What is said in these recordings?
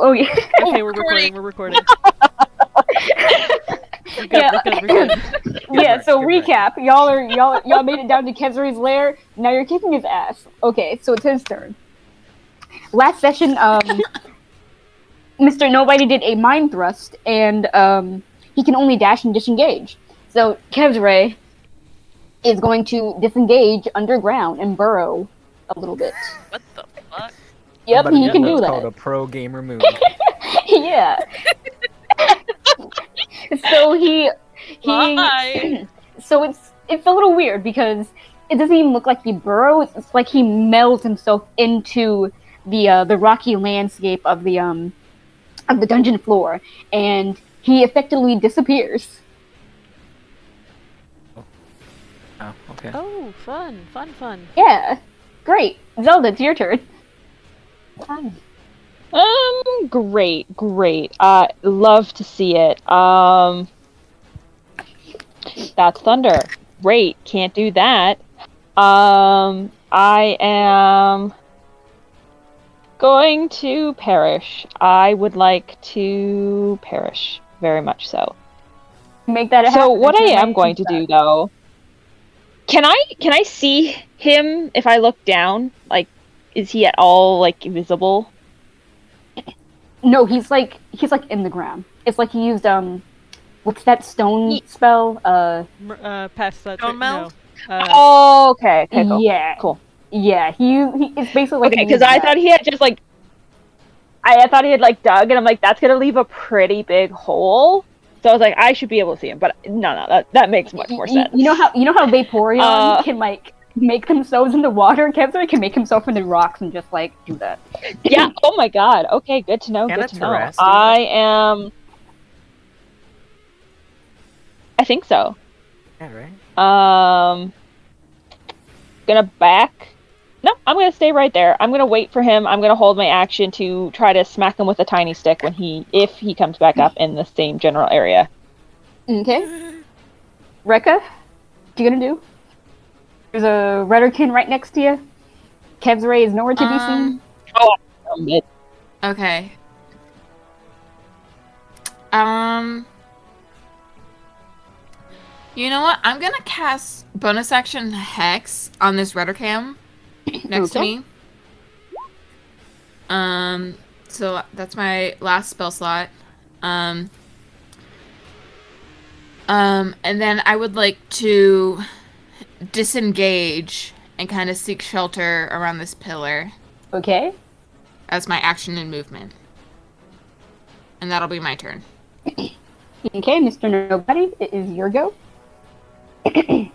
Oh yeah. Okay, we're recording. We're recording. We're good. Yeah. We're good. We're good. Yeah. So Good work. recap. Y'all made it down to Kezri's lair. Now you're kicking his ass. Okay, so it's his turn. Last session, Mr. Nobody did a mind thrust, and he can only dash and disengage. So Kezre is going to disengage underground and burrow a little bit. What the fuck? Yep, Somebody he can do that's that. called a pro gamer move. Yeah. So he Why? so it's a little weird because it doesn't even look like he burrows. It's like he melds himself into the rocky landscape of the dungeon floor, and he effectively disappears. Oh, okay. Oh, fun. Yeah, great. Zelda, it's your turn. Great. Love to see it. That's thunder. Great, can't do that. I am going to perish. I would like to perish, very much so. Make that happen. So what I am going to do though, can I see him if I look down? Like, is he at all like visible? No, he's like in the ground. It's like he used what's that stone spell? Pass that. Don't melt? No. Oh, okay, cool. Yeah, Cool. Yeah, he it's basically like Okay, because I thought he had just like I thought he had like dug, and I'm like, that's gonna leave a pretty big hole. So I was like, I should be able to see him, but no, that makes much more sense. You know how Vaporeon can like make themselves into water? Kevlar can make himself into rocks and just like do that. Yeah. Oh my god. Okay, good to know. Can Good a to know. Terras do I think so. Yeah, right? Gonna back. No, I'm gonna stay right there. I'm gonna wait for him. I'm gonna hold my action to try to smack him with a tiny stick if he comes back up in the same general area. Okay. Rekka, what you gonna do? There's a Redderkin right next to you. Kev's Ray is nowhere to be seen. Oh, Okay. You know what? I'm gonna cast bonus action Hex on this Reddercam next to Okay. me. So that's my last spell slot. And then I would like to disengage and kind of seek shelter around this pillar Okay. as my action and movement. And that'll be my turn. Okay, Mr. Nobody, it is your go. Cool.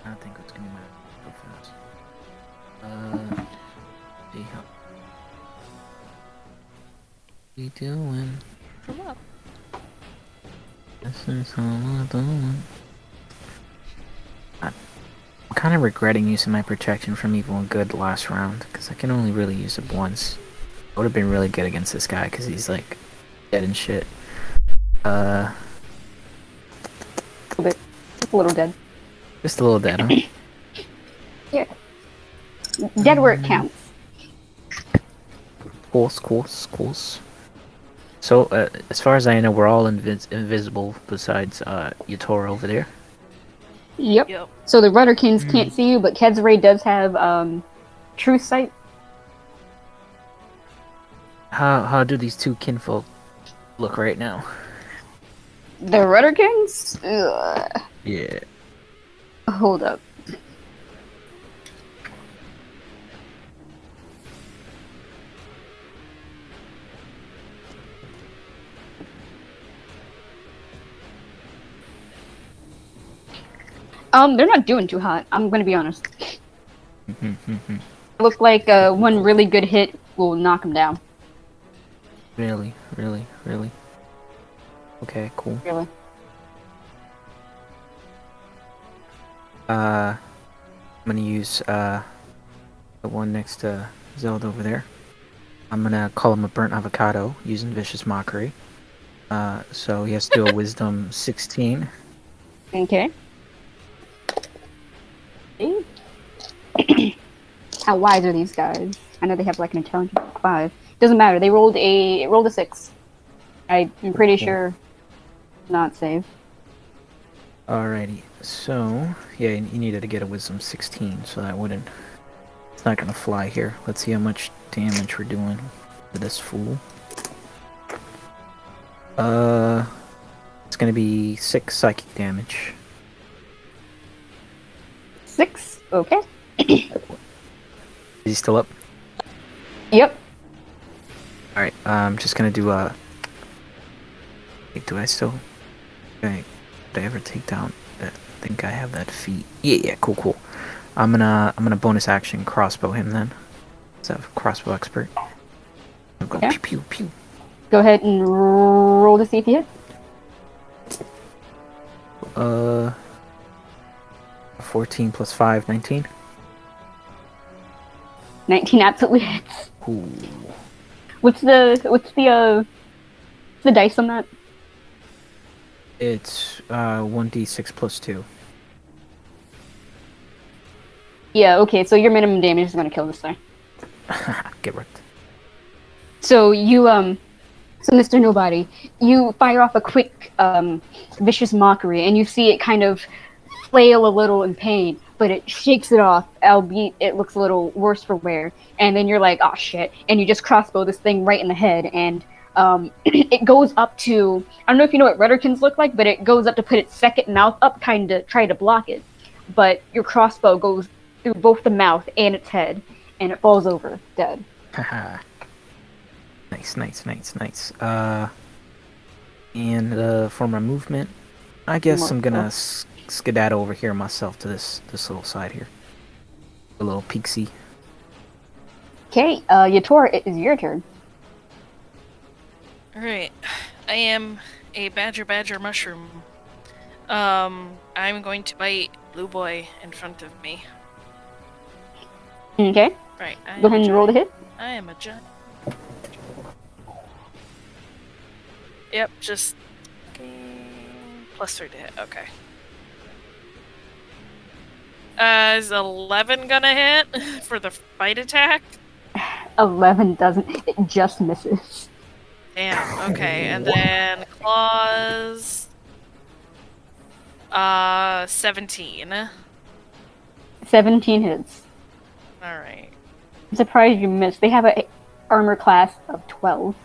I don't think it's gonna matter so fast. See how we doing? Come up. This is how we're doing. I'm kind of regretting using my protection from evil and good last round because I can only really use it once. I would have been really good against this guy because he's like dead and shit. A little bit. Just a little dead. Just a little dead, huh? Yeah. Dead where it counts. Course. So, as far as I know, we're all invisible besides Yatora over there. Yep. Yep. So the Rudderkins can't see you, but Kezray does have truth sight. How do these two kinfolk look right now? The Rudderkins? Ugh. Yeah. Hold up. They're not doing too hot. I'm gonna be honest. Look like one really good hit will knock them down. Really? Okay, cool. Really. I'm gonna use the one next to Zelda over there. I'm gonna call him a burnt avocado using vicious mockery. So he has to do a wisdom 16. Okay. How wise are these guys? I know they have like an intelligence of 5. Doesn't matter. They rolled a 6. I'm pretty Okay. sure not save. Alrighty. So, yeah, you needed to get a wisdom 16, so that wouldn't... It's not gonna fly here. Let's see how much damage we're doing to this fool. It's gonna be 6 psychic damage. 6. Okay. Is he still up? Yep. Alright, I'm just gonna do a... Wait, do I still... Okay, did I ever take down... I think I have that feat. Yeah, cool. I'm gonna bonus action crossbow him then. Is that a crossbow expert? I'm going Okay. pew pew pew. Go ahead and roll to see if you hit. 14 plus 5, 19. 19 absolutely hits. Ooh. What's the dice on that? It's 1d6 plus 2. Yeah, okay, so your minimum damage is gonna kill this thing. Get wrecked. So you so Mr. Nobody, you fire off a quick vicious mockery and you see it kind of flail a little in pain, but it shakes it off, albeit it looks a little worse for wear. And then you're like, oh shit, and you just crossbow this thing right in the head, and it goes up to, I don't know if you know what Redderkins look like, but it goes up to put its second mouth up, kind of try to block it. But your crossbow goes through both the mouth and its head, and it falls over, dead. Haha. Nice. And for my movement, I guess I'm gonna skedaddle over here myself to this little side here. A little peeksy. Okay, Yator, it is your turn. Alright. I am a badger mushroom. I'm going to bite Blue Boy in front of me. Okay, Right. go ahead and roll the hit. I am a giant. Yep, just +3 to hit. Okay. Is 11 gonna hit for the bite attack? 11 doesn't, it just misses. Damn. Okay, and then claws. 17. 17 hits. All right. I'm surprised you missed. They have a armor class of 12.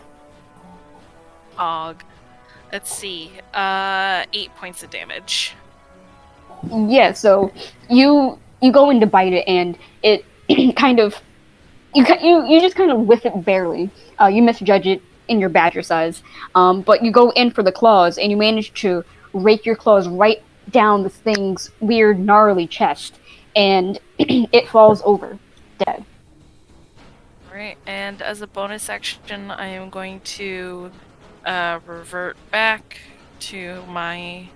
Og. Let's see. 8 points of damage. Yeah, so you go in to bite it, and it kind of you just kind of whiff it barely. You misjudge it in your badger size, but you go in for the claws, and you manage to rake your claws right down this thing's weird, gnarly chest, and it falls over, dead. Alright, and as a bonus action, I am going to revert back to my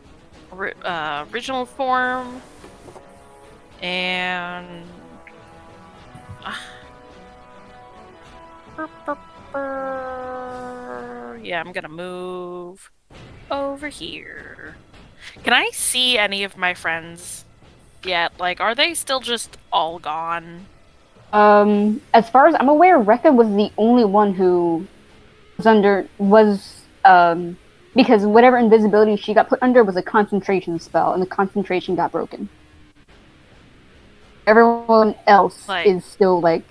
original form, and yeah, I'm gonna move over here. Can I see any of my friends yet? Like, are they still just all gone? As far as I'm aware, Rekka was the only one who because whatever invisibility she got put under was a concentration spell, and the concentration got broken. Everyone else is still like,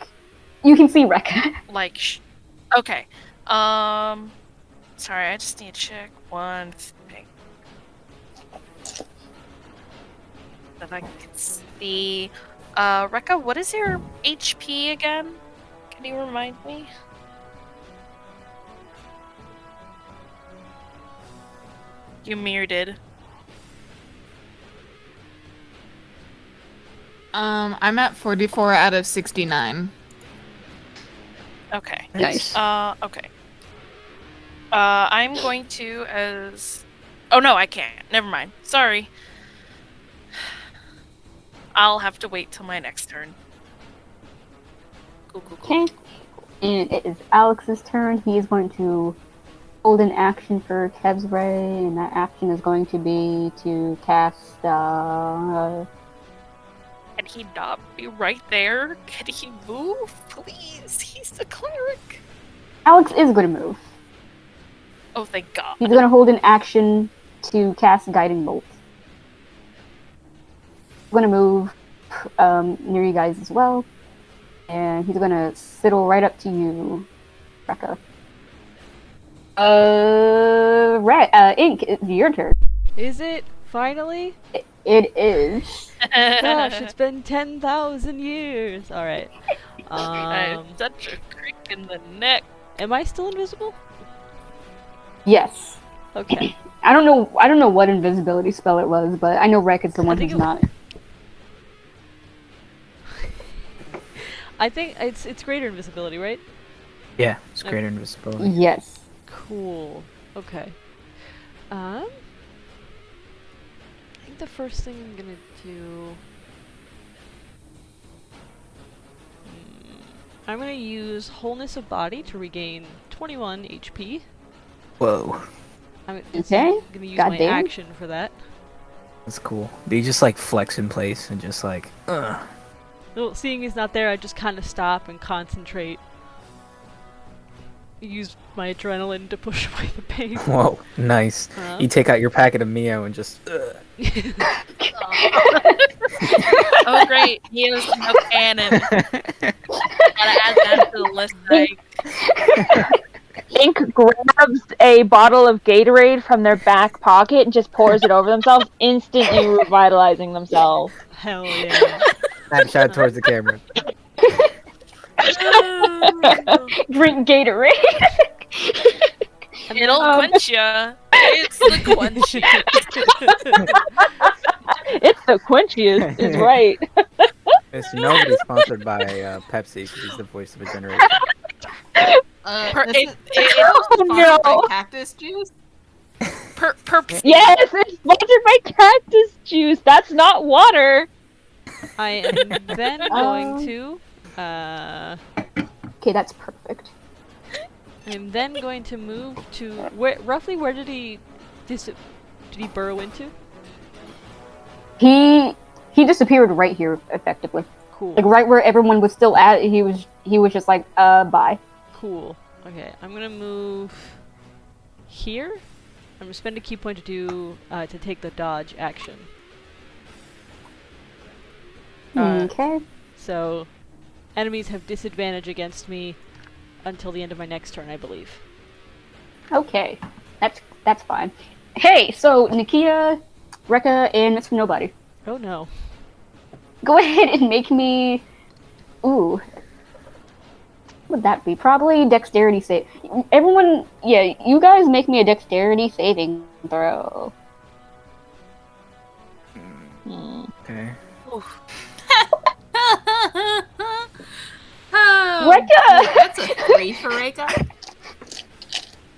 you can see Rekka. Like, okay. Sorry, I just need to check one thing. That I can see. Rekka, what is your HP again? Can you remind me? You muted. I'm at 44 out of 69. Okay. Nice. Okay. I'm going to oh no, I can't. Never mind. Sorry. I'll have to wait till my next turn. Cool. Okay. And it is Alex's turn. He is going to hold an action for Kev's Ray, and that action is going to be to cast, Can he not be right there? Can he move? Please, he's the cleric. Alex is going to move. Oh, thank God. He's going to hold an action to cast Guiding Bolt. He's going to move near you guys as well. And he's going to sidle right up to you, Rekka. Ink, it's your turn. Is it finally? It is. Gosh, it's been 10,000 years. All right. I have such a crick in the neck. Am I still invisible? Yes. Okay. I don't know what invisibility spell it was, but I know Rek is the one who's not. I think it's greater invisibility, right? Yeah, it's greater invisibility. Yes. Cool. Okay. I think the first thing I'm gonna do. I'm gonna use Wholeness of Body to regain 21 HP. Whoa, I'm Okay. gonna use my Goddamn. action for that. that's cool. Do you just like flex in place and just like, Well, seeing he's not there, I just kind of stop and concentrate. Use my adrenaline to push away the pain. whoa, nice. You take out your packet of Mio and just, Oh, great. He has no cannon. Gotta add that to the list. Ink grabs a bottle of Gatorade from their back pocket and just pours it over themselves, instantly revitalizing themselves. Hell yeah. snapshot towards the camera. Drink Gatorade. It'll quench ya. It's the quench ya. It's the quenchiest, is right. It's nobody's sponsored by Pepsi because he's the voice of a generation. It'll no. By cactus juice? Yes, it's sponsored by cactus juice. That's not water. I am then going to. Okay, that's perfect. I'm then going to move to roughly where did he burrow into? He disappeared right here, effectively. Cool. Like right where everyone was still at. He was just like, bye. Cool. Okay, I'm gonna move here. I'm gonna spend a key point to take the dodge action. Okay. So, enemies have disadvantage against me until the end of my next turn, I believe. Okay. That's fine. Hey, so Nikita, Rekka, and Mr. Nobody. Oh no. Go ahead and make me. Ooh. What would that be? Probably dexterity save. Everyone, yeah, you guys make me a dexterity saving throw. Okay. Rekka! That's a 3 for Rekka.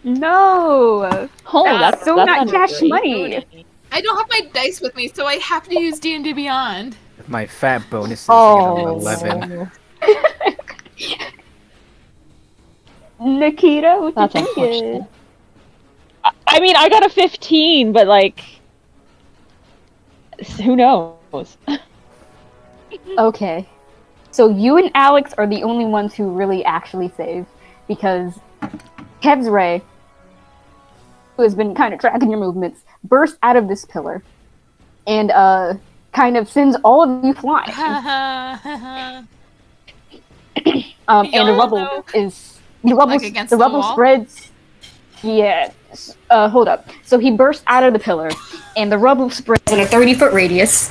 No! Oh, that's so that's not under cash three. money. I don't have my dice with me, so I have to use D&D Beyond. My fat bonuses Oh. is 11. Nikita, what That's you thinking? unfortunate. I mean, I got a 15, but like, who knows? Okay. So you and Alex are the only ones who really actually save, because Kev's Ray, who has been kind of tracking your movements, bursts out of this pillar and kind of sends all of you flying. And the rubble Like against the the rubble wall? spreads. Yeah. Hold up. So he bursts out of the pillar, and the rubble spreads in a 30-foot radius.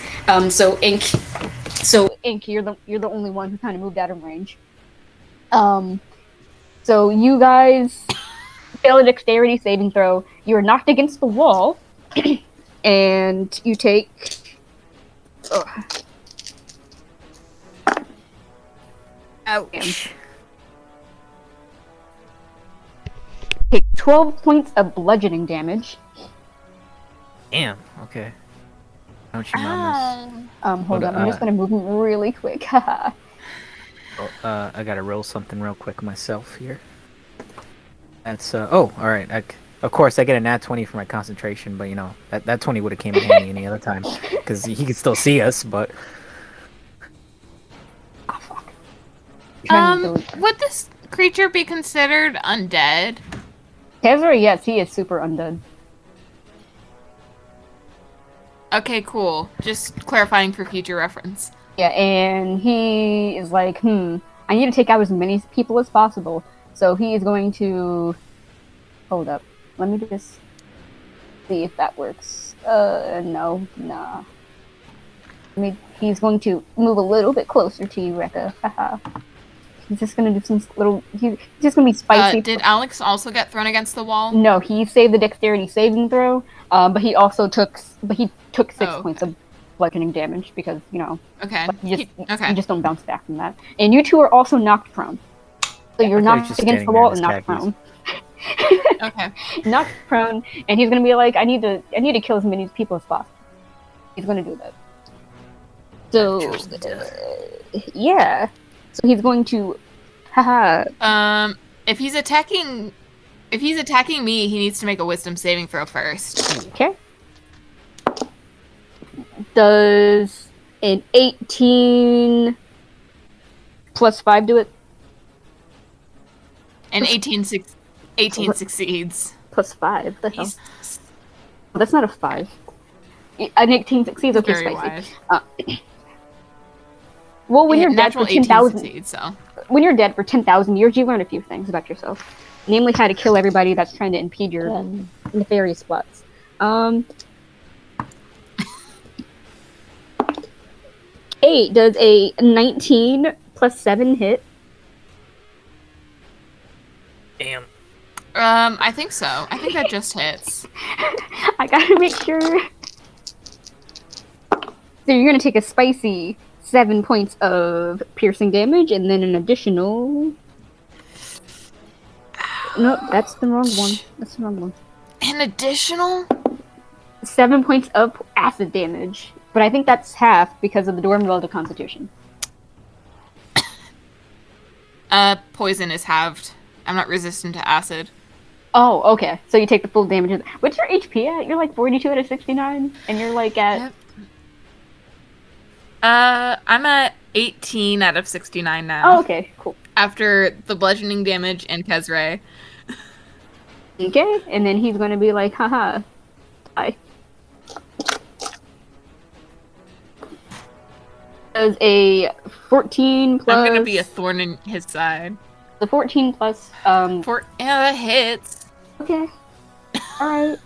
So Ink, you're the only one who kind of moved out of range. So you guys fail a dexterity saving throw. You are knocked against the wall, and you take. Ouch. Take 12 points of bludgeoning damage. Damn. Okay. Don't you mind Hold on. I'm just gonna move him really quick. this? Oh, I gotta roll something real quick myself here. That's all right. Of course, I get a nat 20 for my concentration, but you know that 20 would have came in handy any other time because he could still see us. But Would this creature be considered undead? Kezra, yes, he is super undead. Okay, cool. Just clarifying for future reference. Yeah, and he is like, I need to take out as many people as possible. So he is going to... Hold up. Let me just see if that works. No. Nah. He's going to move a little bit closer to you, Rekka. Haha. He's just gonna do some little... He's just gonna be spicy. Did Alex also get thrown against the wall? No, he saved the dexterity saving throw, but he also took 6 points of bludgeoning damage because, you know, Okay. you just don't bounce back from that. And you two are also knocked prone. So you're knocked against the wall and knocked prone. Okay. Knocked prone, and he's gonna be like, I need to kill as many people as possible. He's gonna do that. So, yeah. So he's going to, If he's attacking me, he needs to make a wisdom saving throw first. Okay. Does an 18 plus 5 do it? And 18 succeeds. Plus 5? The hell? That's not a 5. An 18 succeeds. Okay, Very spicy. Well, when you're dead for 10,000, when you're dead for 10,000 years, you learn a few things about yourself, namely how to kill everybody that's trying to impede your nefarious plots. 8 does a 19 plus 7 hit? Damn. I think so. I think that just hits. I gotta make sure. So you're gonna take a spicy 7 points of piercing damage, and then an additional... Nope, that's the wrong one. That's the wrong one. An additional? 7 points of acid damage. But I think that's half because of the Dormwell to Constitution. Poison is halved. I'm not resistant to acid. Oh, okay. So you take the full damage. What's your HP at? You're like 42 out of 69? And you're like at... Yep. I'm at 18 out of 69 now. Oh, okay. Cool. After the bludgeoning damage and Kezray. Okay. And then he's going to be like, haha. Die. Does a 14 plus... I'm gonna be a thorn in his side. The 14 plus... Yeah, that hits. Okay. Alright.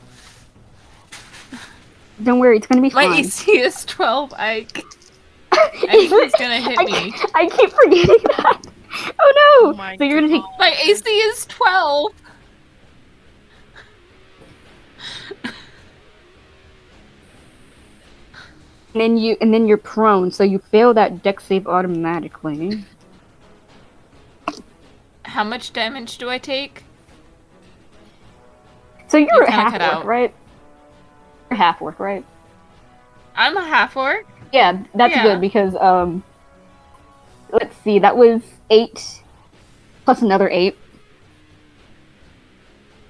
Don't worry, it's gonna be fine. My AC is 12, Ike. I think he's gonna hit me. I keep forgetting that. Oh no! So you're gonna take... My AC is 12! And then you're prone, so you fail that dex save automatically. How much damage do I take? So you're a kinda half cut orc, out. right? You're half orc, right? I'm a half orc. Yeah, that's Yeah. good because let's see, that was 8 plus another 8.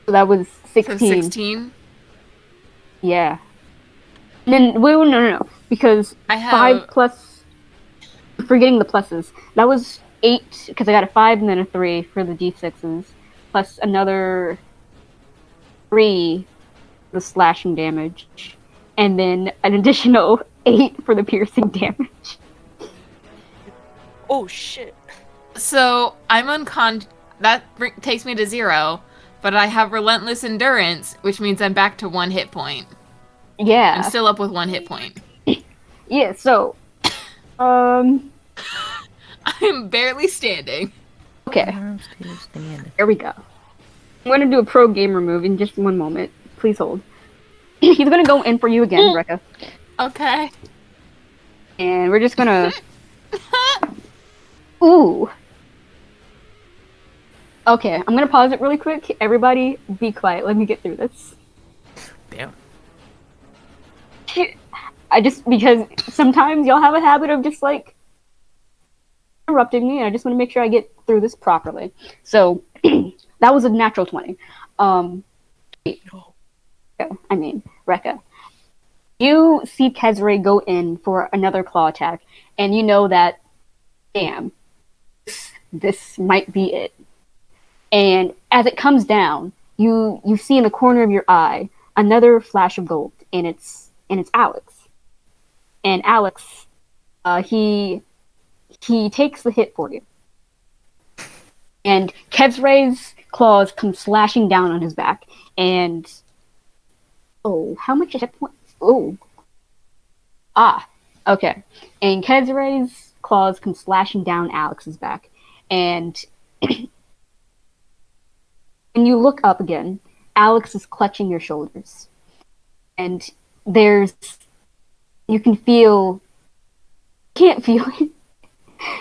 So that was 16. So 16. Yeah. And then no, because I have 5 plus... Forgetting the pluses. That was 8, because I got a 5 and then a 3 for the d6s. Plus another 3 for the slashing damage. And then an additional 8 for the piercing damage. Oh shit. So I'm that takes me to 0, but I have relentless endurance, which means I'm back to 1 hit point. Yeah. I'm still up with 1 hit point. Yeah, so... I'm barely standing. Okay. There we go. I'm gonna do a pro gamer move in just one moment. Please hold. He's gonna go in for you again, Rekka. Okay. And we're just gonna... Ooh. Okay, I'm gonna pause it really quick. Everybody, be quiet. Let me get through this. Damn. Because sometimes y'all have a habit of just, like, interrupting me, and I just want to make sure I get through this properly. So, that was a natural 20. Rekka. You see Kezray go in for another claw attack, and you know that, damn, this might be it. And as it comes down, you see in the corner of your eye another flash of gold, and it's Alex. And Alex, he takes the hit for you. And Kezre's claws come slashing down on his back, and how much hit points? Okay. And Kezre's claws come slashing down Alex's back, and when you look up again, Alex is clutching your shoulders, and you can feel, can't feel it.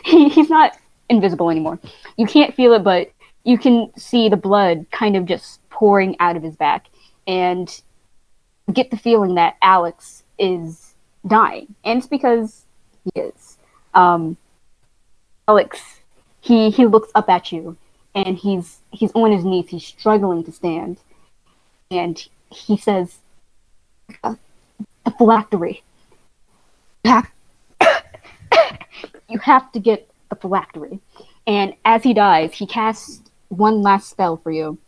He's not invisible anymore. You can't feel it, but you can see the blood kind of just pouring out of his back, and you get the feeling that Alex is dying, and it's because he is. Alex, he looks up at you, and he's on his knees. He's struggling to stand, and he says, "The phylactery. You have to get the phylactery." And as he dies, he casts one last spell for you,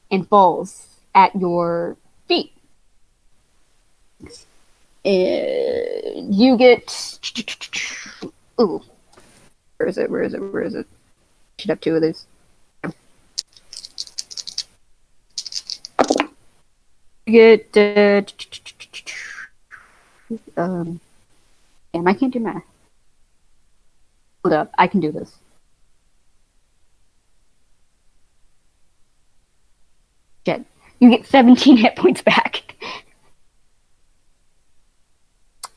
and falls at your feet. You get. Ooh. Where is it? Should have two of these. You get. Damn, I can't do math. Hold up, I can do this. Shit. You get 17 hit points back.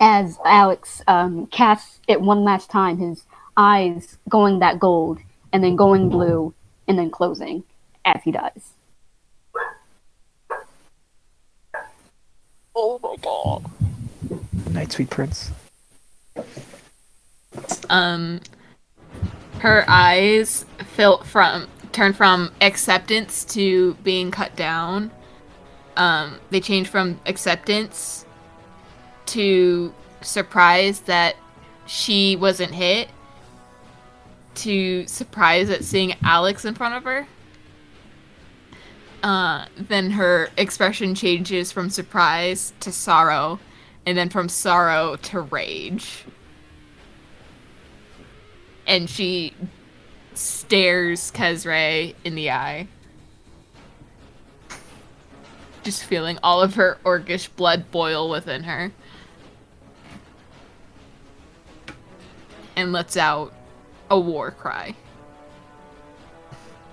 As Alex casts it one last time, his eyes going that gold, and then going blue, and then closing as he dies. Oh my god. Night, sweet prince. Her eyes turn from acceptance to being cut down. They change from acceptance to surprise that she wasn't hit to surprise at seeing Alex in front of her. Then her expression changes from surprise to sorrow, and then from sorrow to rage. And she stares Kezre in the eye. Just feeling all of her orcish blood boil within her. And lets out a war cry.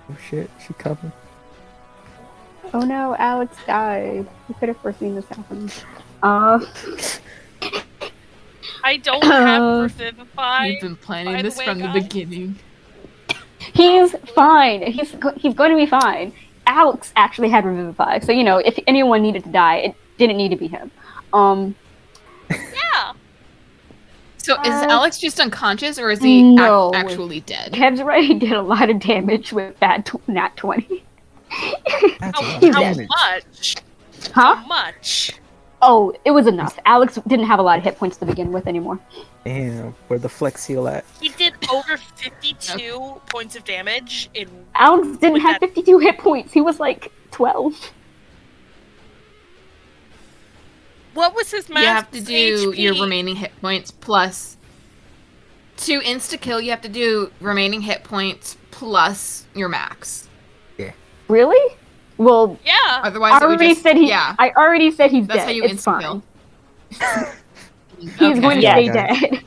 Oh shit, she coming. Oh no, Alex died. You could have foreseen this happen. I don't have Revivify. You've been planning by this the way, from the guys. beginning. He's fine. He's going to be fine. Alex actually had Revivify, so if anyone needed to die, it didn't need to be him. Yeah. So is Alex just unconscious, or is he No. actually dead? Kezre did a lot of damage with that nat 20. That's a lot He's of How dead. damage. much? Huh? How much? Oh, it was enough. Alex didn't have a lot of hit points to begin with anymore. Damn, where the flex seal at? He did over 52 points of damage in. Alex didn't With have that- 52 hit points. He was like 12. What was his max You have to do HP? your remaining hit points plus... To insta-kill, you have to do remaining hit points plus your max. Really? Well, Yeah. Otherwise, it would just... Yeah, I already said he's that's dead. how you It's insta-kill. fine. He's going to Okay. stay Yeah. dead.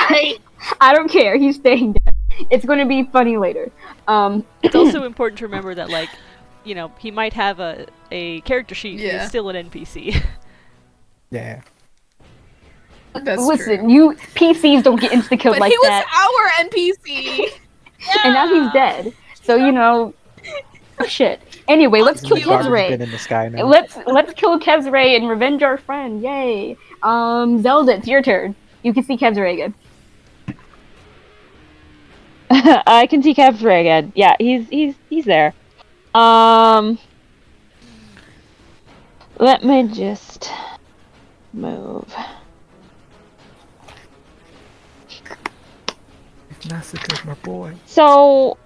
Hey, I don't care. He's staying dead. It's going to be funny later. It's also important to remember that, like, he might have a character sheet, but Yeah. he's still an NPC. Yeah. Listen, you PCs don't get insta killed But like he was that, our NPC! and now he's dead. So shit. Anyway, let's He's in kill the garbage bin Kezre. in the sky now. Let's kill Kezre and revenge our friend. Yay! Zelda, it's your turn. You can see Kezre again. I can see Kezre again. Yeah, he's there. Let me just move. Massacred my boy. So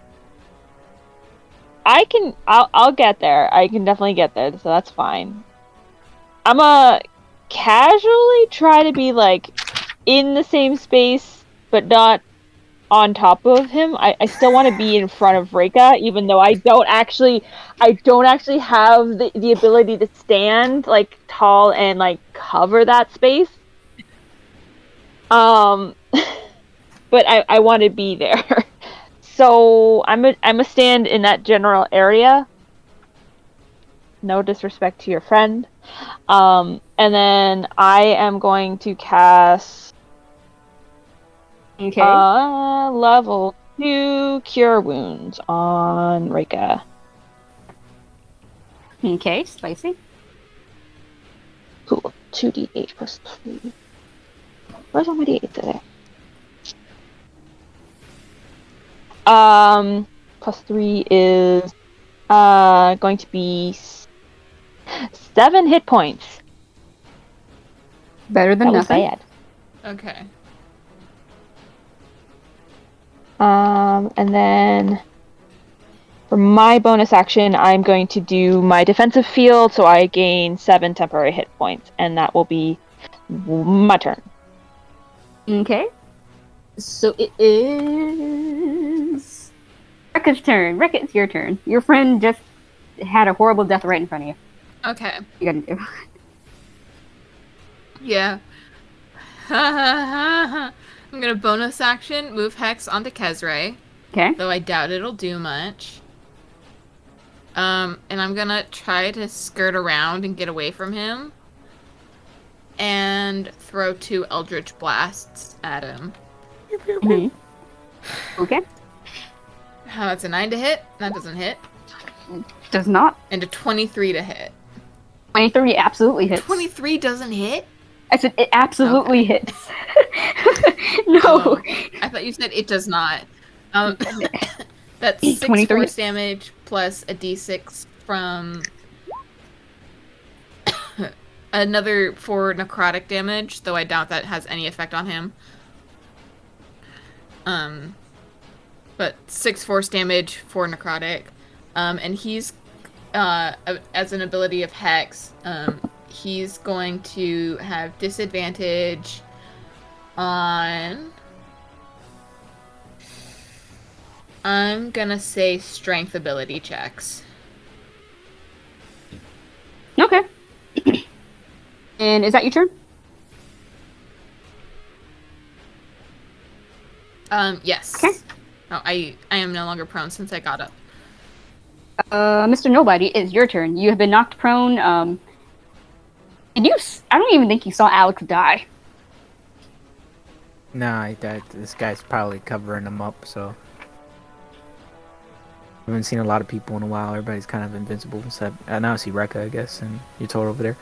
I'll get there. I can definitely get there, so that's fine. I'm gonna casually try to be like in the same space, but not on top of him. I still want to be in front of Reka, even though I don't actually have the ability to stand like tall and like cover that space. But I want to be there. So I'm a stand in that general area. No disrespect to your friend. And then I am going to cast Okay. level 2 Cure Wounds on Reka. Okay, spicy. Cool. 2d8 plus 3. Where's all my d8 today? Plus 3 is going to be 7 hit points. Better than That was nothing. bad. Okay. And then for my bonus action, I'm going to do my defensive field, so I gain 7 temporary hit points, and that will be my turn. Okay. So it is Rekka's turn. Rekka, it's your turn. Your friend just had a horrible death right in front of you. Okay. What you gotta do? Yeah. I'm gonna bonus action move Hex onto Kezray, Okay. though I doubt it'll do much. And I'm gonna try to skirt around and get away from him. And throw 2 Eldritch Blasts at him. Mhm. Okay. That's a 9 to hit. That doesn't hit. Does not. And a 23 to hit. 23 absolutely hits. 23 doesn't hit? I said it absolutely hits. No. Oh, I thought you said it does not. That's 6 23? force damage plus a d6 from another 4 necrotic damage, though I doubt that has any effect on him. But 6 force damage, 4 necrotic. And he's, as an ability of Hex, he's going to have disadvantage on... I'm gonna say strength ability checks. Okay. And is that your turn? Yes. Okay. Oh, I am no longer prone since I got up. Mr. Nobody, it's your turn. You have been knocked prone. Did you? I don't even think you saw Alex die. Nah, this guy's probably covering him up, so. I haven't seen a lot of people in a while. Everybody's kind of invincible. Except, now I see Rekka, I guess, and you're told over there.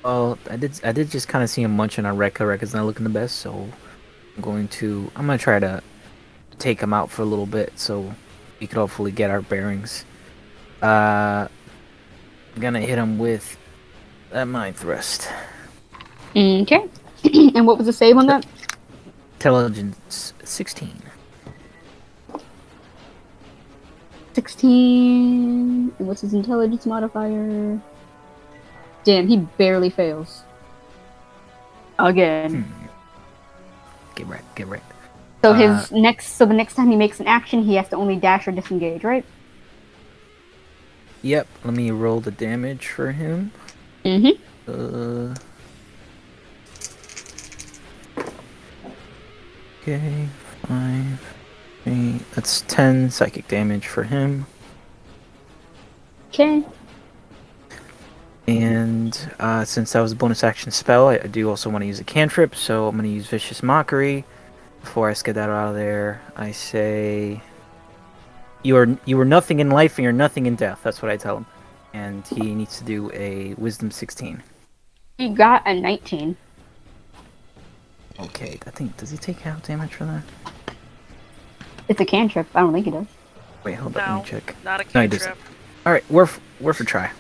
Well, I did just kind of see him munching on Rekka. Rekka's not looking the best, so I'm gonna try to take him out for a little bit, so we could hopefully get our bearings. I'm gonna hit him with that mind thrust. Okay. And what was the save on that? Intelligence 16. 16. And what's his intelligence modifier? Damn, he barely fails. Again. Get right. So the next time he makes an action, he has to only dash or disengage, right? Yep. Let me roll the damage for him. Mm-hmm. Okay, 5, 8. That's 10 psychic damage for him. Okay. And since that was a bonus action spell, I do also want to use a cantrip, so I'm going to use Vicious Mockery. Before I skedaddle out of there, I say, you are nothing in life and you're nothing in death. That's what I tell him. And he needs to do a Wisdom 16. He got a 19. Okay, I think, does he take half damage for that? It's a cantrip. I don't think he does. Wait, hold up, let No, me check. not a No, he doesn't. cantrip. Alright, worth a try.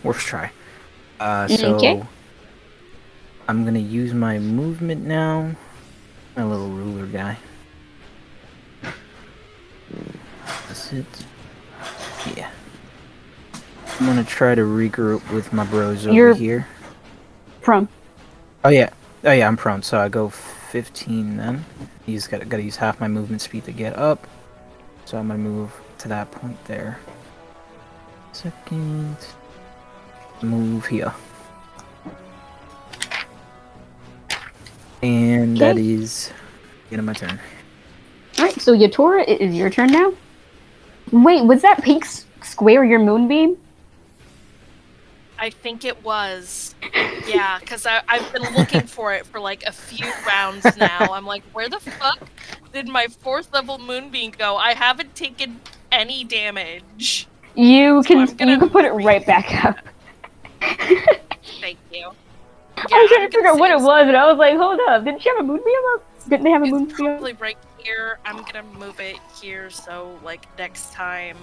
So Okay. I'm gonna use my movement now. My little ruler guy. That's it. Yeah. I'm gonna try to regroup with my bros over You're here. from. Oh yeah. Oh yeah, I'm prone, so I go 15 then. Gotta use half my movement speed to get up. So I'm gonna move to that point there. Second. Move here. And that Okay. is the end of my turn. Alright, so Yatora, it is your turn now. Wait, was that pink square your moonbeam? I think it was. Yeah, because I've been looking for it for like a few rounds now. I'm like, where the fuck did my 4th level moonbeam go? I haven't taken any damage. You So can I'm gonna put it right back up. Thank you. I Yeah, was trying I'm to figure out gonna what it save was, and I was like, hold up, didn't she have a moonbeam up? Didn't they have a It's moonbeam up? probably right here. I'm gonna move it here so like next time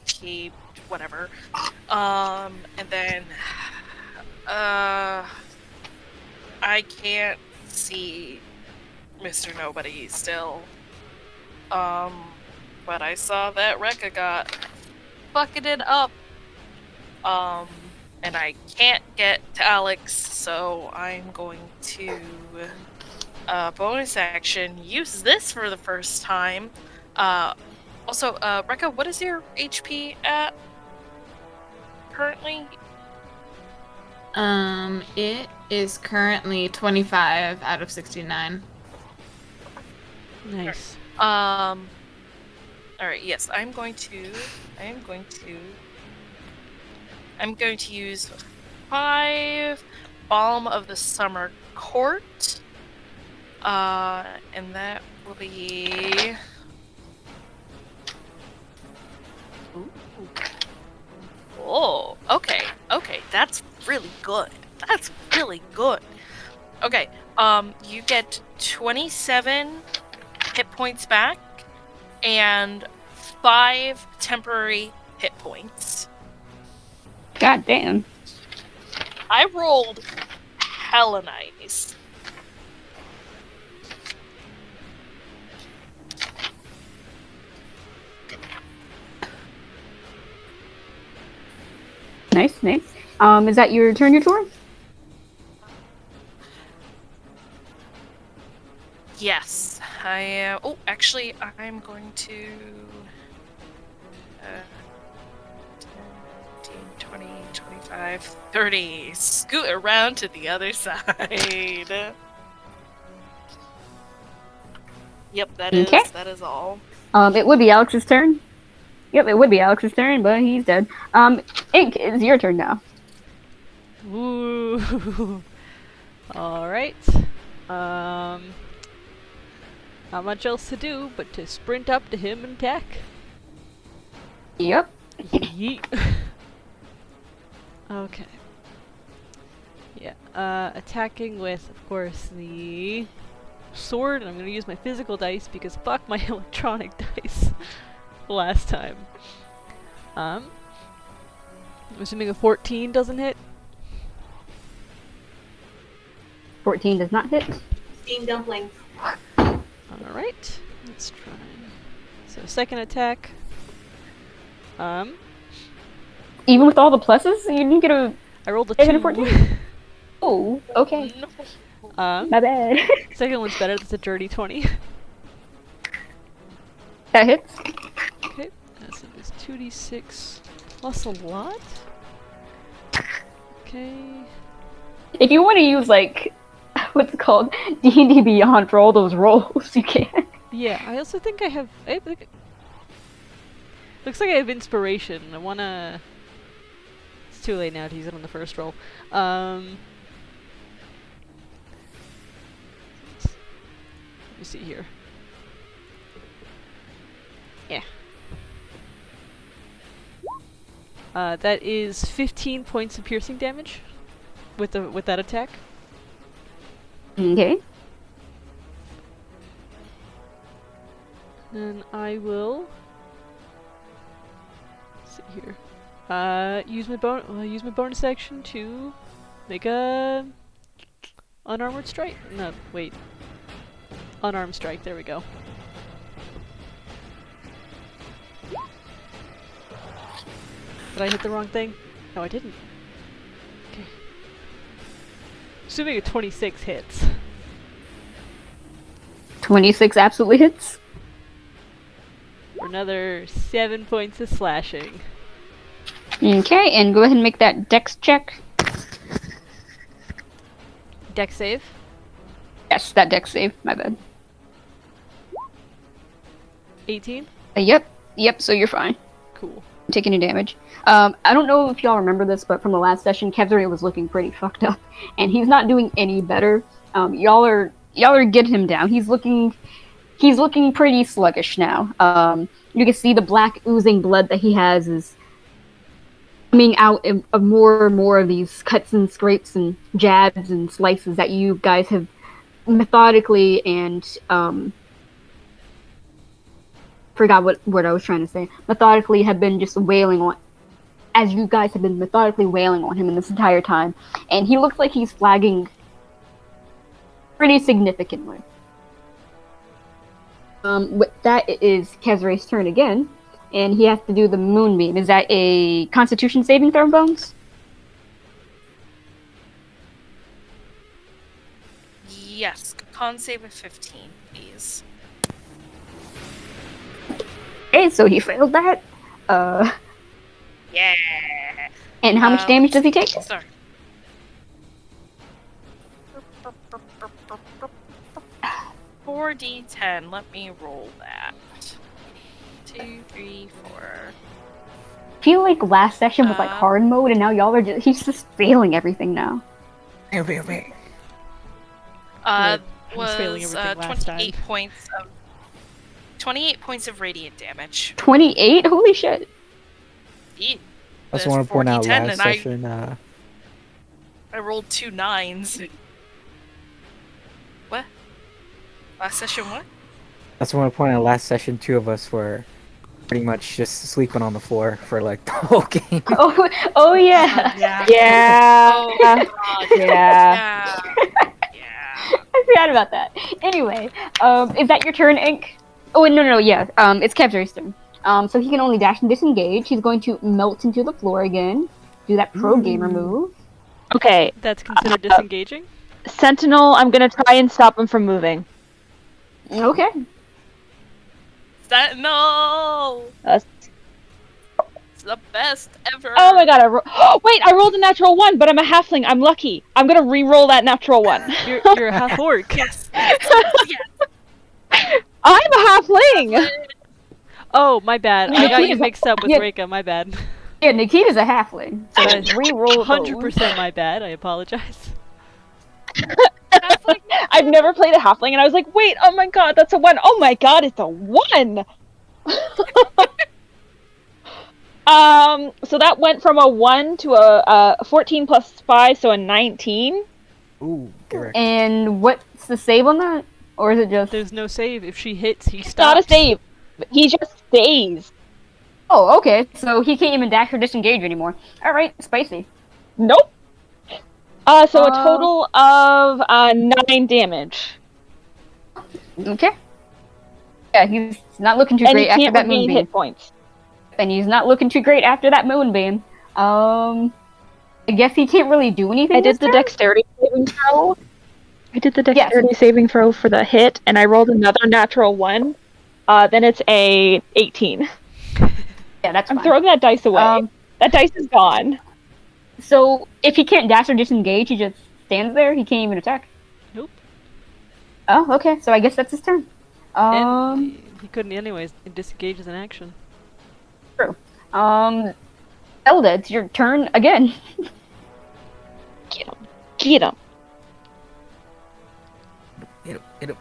she whatever. And then I can't see Mr. Nobody still. But I saw that Rekka got fucking it up. And I can't get to Alex, so I'm going to bonus action use this for the first time. Also, Rekka, what is your HP at currently? It is currently 25 out of 69. Nice. All right. Yes, I'm going to use 5 Balm of the Summer Court. And that will be. Ooh. Oh, okay. Okay, that's really good. That's really good. Okay, you get 27 hit points back and 5 temporary hit points. God damn. I rolled hella nice. Nice, nice. Is that your turn, Yatora? Yes, I am. Oh, actually, I'm going to. 10, 15, 20, 25, 30. Scoot around to the other side. Yep, Okay. that is all. It would be Alex's turn. Yep, it would be Alex's turn, but he's dead. Ink, it's your turn now. Ooh. Alright. Not much else to do but to sprint up to him and attack. Yep. Yeet. Okay. Yeah, attacking with, of course, the sword, and I'm gonna use my physical dice because fuck my electronic dice last time. I'm assuming a 14 doesn't hit. 14 does not hit. Steam dumplings. Alright, let's try. So, second attack. Even with all the pluses, you didn't get a. I rolled a Is it a 2. 14? Oh, okay. No. My bad. Second one's better, that's a dirty 20. That hits. Okay, so it's 2d6 plus a lot. Okay. If you want to use, like, what's it called? D&D Beyond for all those rolls, you can. Yeah, I also think I have. Looks like I have inspiration. I wanna. It's too late now to use it on the first roll. Let me see here. Yeah. That is 15 points of piercing damage with that attack. Okay. Then I will see here. Use my bonus action to make a unarmored strike. No, wait. Unarmed strike, there we go. Did I hit the wrong thing? No, I didn't. Okay. Assuming a 26 hits. 26 absolutely hits. For another 7 points of slashing. Okay, and go ahead and make that dex check. Dex save. Yes, that dex save. My bad. 18. Yep. So you're fine. Cool. Take any damage. I don't know if y'all remember this, but from the last session, Kevzuri was looking pretty fucked up, and he's not doing any better. Y'all are getting him down. He's looking pretty sluggish now. You can see the black oozing blood that he has is coming out of more and more of these cuts and scrapes and jabs and slices that you guys have methodically and forgot what I was trying to say. Methodically have been just wailing on, as you guys have been methodically wailing on him in this entire time, and he looks like he's flagging pretty significantly. With that, it is Kezre's turn again, and he has to do the moonbeam. Is that a Constitution saving throw, Bones? Yes, con save of 15, please. Okay, so he failed that. Yeah. And how much damage does he take? Sorry. 4d10. Let me roll that. 2, 3, 4. I feel like last session was like hard mode, and now y'all are he's just failing everything now. Was failing everything last 28 time. points of 28 points of radiant damage. 28? Holy shit. Indeed. I just There's want to point out 4d10 last and session. I rolled 2 9s. What? Last session what? I just want to point out last session, 2 of us were pretty much just sleeping on the floor for like the whole game. Oh yeah. Yeah. Yeah. Oh god. Yeah. Yeah. I forgot about that. Anyway, is that your turn, Ink? Oh, no, yeah. It's Kevzuri's turn. So he can only dash and disengage. He's going to melt into the floor again. Do that pro gamer move. Okay. That's considered disengaging? Sentinel, I'm gonna try and stop him from moving. Okay. No! That's... It's the best ever. Oh my god, wait, I rolled a natural 1, but I'm a halfling. I'm lucky. I'm gonna re-roll that natural 1. You're a half orc. Yes. I'm a halfling! Oh, my bad. I got you Nikita's mixed up with yeah. Reika, my bad. Yeah, Nikita's a halfling. So That is re-roll 100% my bad. I apologize. I've never played a halfling, and I was like, wait, oh my god, that's a 1. Oh my god, it's a 1! So that went from a 1 to a 14 plus 5, so a 19. Ooh, correct. And what's the save on that? Or is it just... There's no save. If she hits, he It's stops. not a save. He just stays. Oh, okay. So he can't even dash or disengage anymore. Alright, spicy. Nope. So a total of 9 damage. Okay. Yeah, he's not looking too And great he after can't that regain moonbeam. hit points. And he's not looking too great after that moonbeam. I guess he can't really do anything. I did this the turn? dexterity saving throw. I did the dexterity saving throw for the hit, and I rolled another natural 1. Then it's a 18. Yeah, that's I'm fine. throwing that dice away. That dice is gone. So if he can't dash or disengage, he just stands there. He can't even attack. Nope. Oh, okay. So I guess that's his turn. And he couldn't anyways. Disengage is an action. True. Zelda, it's your turn again. Get him. Get him. Hit him.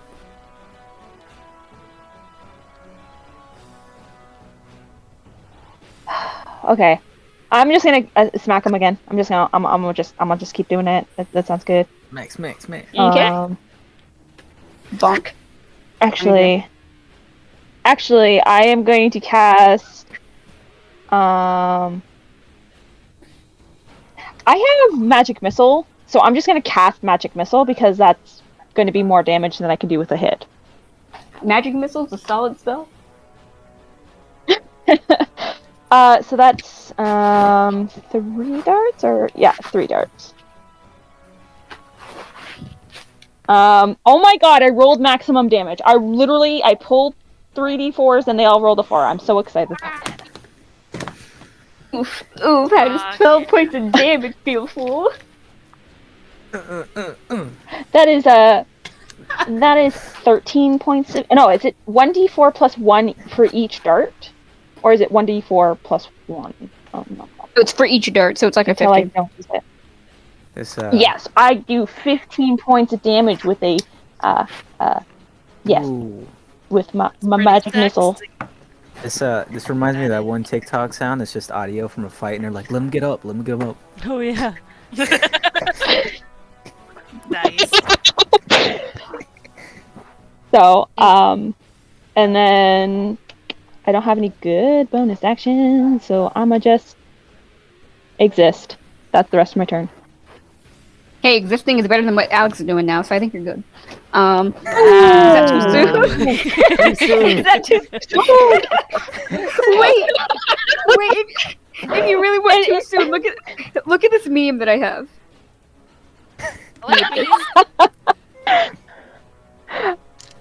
Okay. I'm just gonna smack him again. I'm gonna just keep doing it. That sounds good. Max. Okay. Bonk. Actually, I am going to cast. I have magic missile, so I'm just gonna cast magic missile because that's going to be more damage than I can do with a hit. magic missiles a solid spell? So that's 3 darts, or yeah, 3 darts. Oh my god, I rolled maximum damage. I pulled 3d4s and they all rolled a 4. I'm so excited. Oof, how does 12 points of damage feel, fool? That is 13 points of, no, is it 1d4 plus 1 for each dart? Or is it 1d4 plus 1? Oh, no. It's for each dart, so it's like a 50. Until I don't use it. This Yes, I do 15 points of damage with a yes, Ooh. with my Pretty magic sexy. missile. This reminds me of that one TikTok sound. It's just audio from a fight, and they're like, "Let him get up, let him get up." Oh yeah. Nice. So, and then I don't have any good bonus actions, so I'ma just exist. That's the rest of my turn. Hey, existing is better than what Alex is doing now, so I think you're good. Is that too soon? Is that too soon? Wait. If you really went too soon, look at this meme that I have.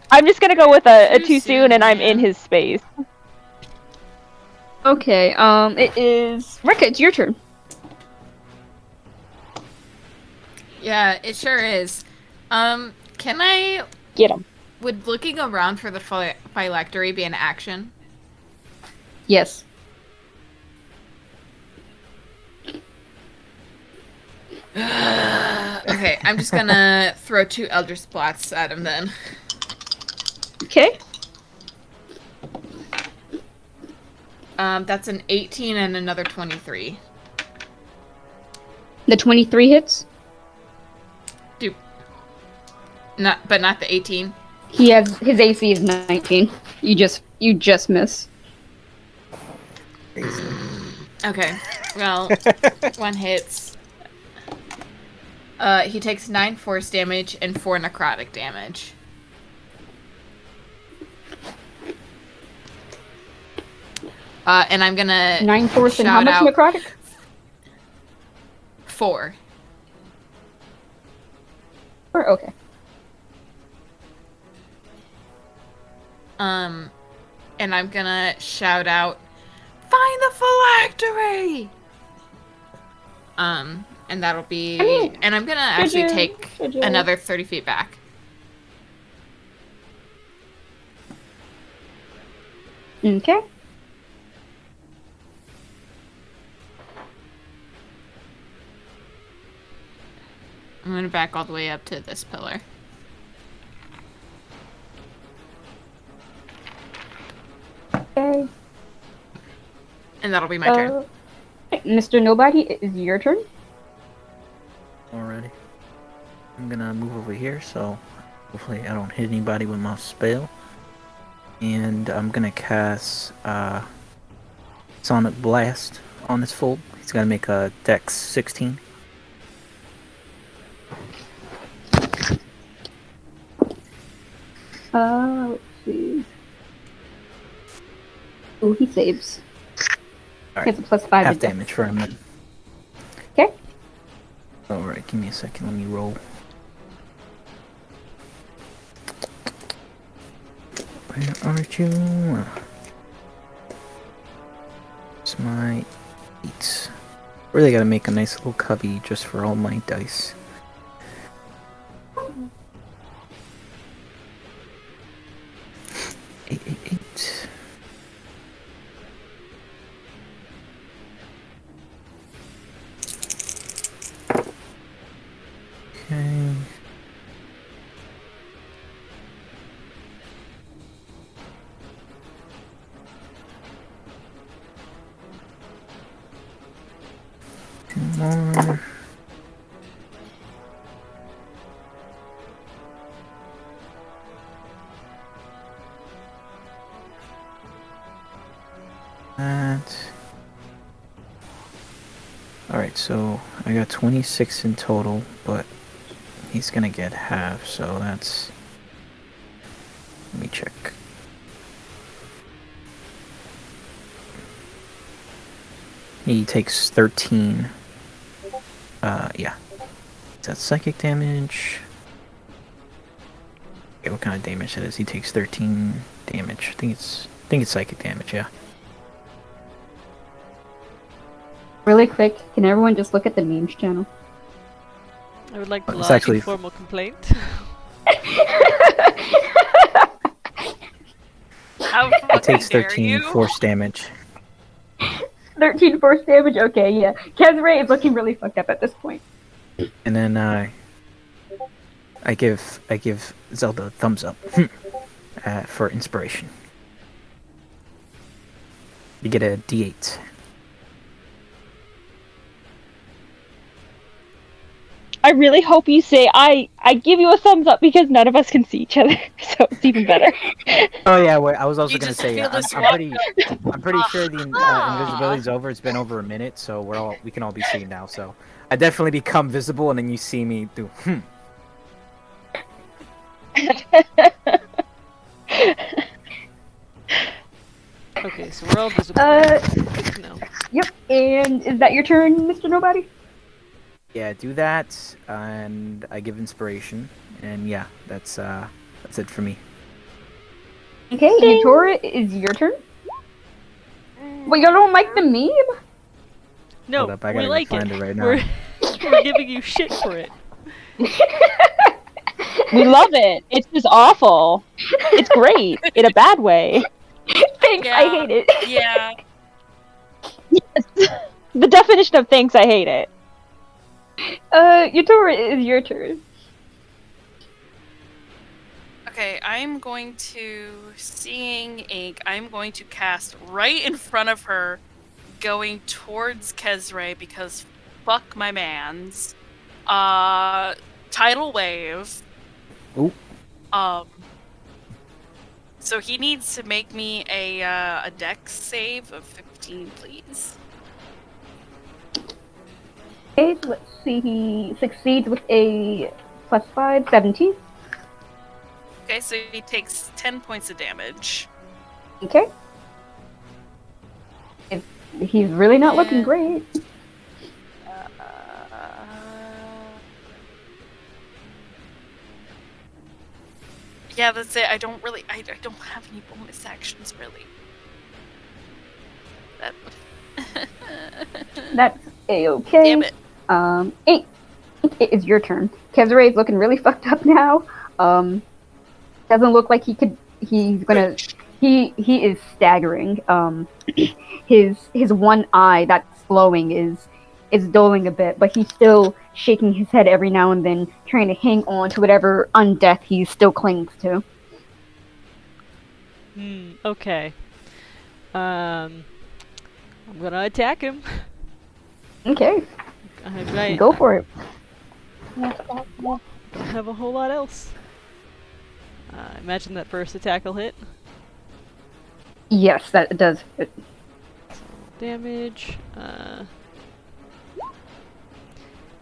I'm just gonna go with a Too too soon, and I'm in yeah. his space. Okay, it is Rekka, it's your turn. Yeah, it sure is. Can I... Get him. Would looking around for the phylactery be an action? Yes. Okay, I'm just gonna throw 2 Eldritch Blasts at him then. Okay. That's an 18 and another 23. The 23 hits. But not the 18. His AC is 19. You just miss. Okay, well, 1 hits. He takes 9 force damage and 4 necrotic damage. And I'm gonna 9 force and how shout much out necrotic? 4. Okay. And I'm gonna shout out, "Find the phylactery!" And that'll be, and I'm gonna actually take another 30 feet back. Okay. I'm gonna back all the way up to this pillar. Okay. And that'll be my turn. Mr. Nobody, it is your turn. Alrighty. I'm gonna move over here, so hopefully I don't hit anybody with my spell. And I'm gonna cast Sonic Blast on this fool. He's gonna make a Dex 16. Let's see. Oh, he saves. Alright. He has a plus 5 Half to dex. damage for him then. Okay. Alright, give me a second, let me roll. Where are you? It's my 8. Really gotta make a nice little cubby just for all my dice. Eight. Okay. Two more. That. Alright, so I got 26 in total, but he's gonna get half, so that's... Let me check. He takes 13. Yeah. Is that psychic damage? Okay, what kind of damage that is? He takes 13 damage. I think it's psychic damage, yeah. Really quick, can everyone just look at the memes channel? I would like to It's lodge actually- a formal complaint. How It fucking takes dare 13 you? force damage. 13 force damage? Okay, yeah. Kezray is looking really fucked up at this point. And then I give Zelda a thumbs up for inspiration. You get a D8. I really hope you say I give you a thumbs up because none of us can see each other, so it's even better. Oh yeah, wait, I was also You gonna just say feel I'm, this I'm pretty sure the invisibility's over. It's been over a minute, so we can all be seen now. So I definitely become visible, and then you see me do. Okay, so we're all visible. No. Yep, and is that your turn, Mr. Nobody? Yeah, do that, and I give inspiration, and yeah, that's it for me. Okay, Yutora, is your turn? But you don't like the meme? No, Hold up, I we gotta go like find it. it right now. We're giving you shit for it. We love it. It's just awful. It's great in a bad way. Thanks, I Yeah. hate it. Yeah. The definition of thanks, I hate it. Yutora, is your turn. Okay, I'm going to cast right in front of her, going towards Kezray because fuck my mans. Tidal wave. Ooh. So he needs to make me a dex save of 15, please. Okay, so let's see. He succeeds with a +5, 17. Okay, so he takes 10 points of damage. Okay. He's really not looking And- great. Yeah, that's it. I don't have any bonus actions really. That. That's a-okay. Damn it. 8. It is your turn. Kezray is looking really fucked up now. Doesn't look like he is staggering. His one eye that's glowing is dulling a bit, but he's still shaking his head every now and then, trying to hang on to whatever undeath he still clings to. Okay. I'm gonna attack him. Okay, I go for it. don't have a whole lot else. Imagine that first attack will hit. Yes, that does. Damage.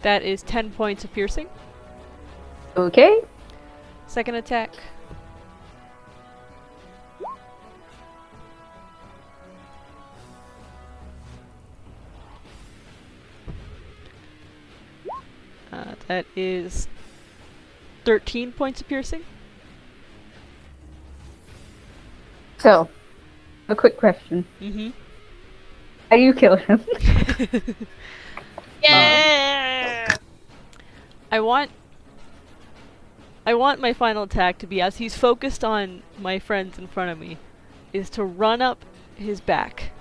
That is 10 points of piercing. Okay. Second attack. That is 13 points of piercing. So, a quick question. Mm-hmm. How do you kill him? Yeah. I want my final attack to be, as he's focused on my friends in front of me, is to run up his back.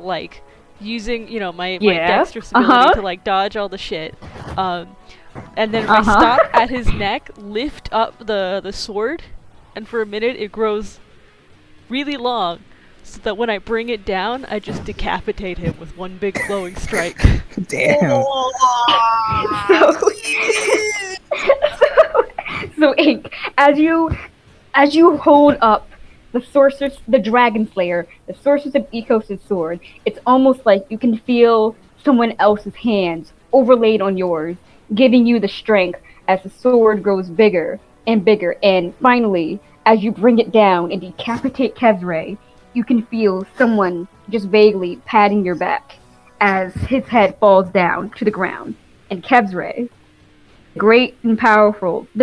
Like, using, my Yeah, dexterous ability uh-huh. to, like, dodge all the shit. And then if I stop at his neck, lift up the sword, and for a minute it grows really long, so that when I bring it down, I just decapitate him with one big glowing strike. Damn. So Ink, as you hold up the Dragon Slayer, the Sorceress of Ecos' sword, it's almost like you can feel someone else's hands overlaid on yours, giving you the strength as the sword grows bigger and bigger, and finally, as you bring it down and decapitate Kezray, you can feel someone just vaguely patting your back, as his head falls down to the ground, and Kevsray, the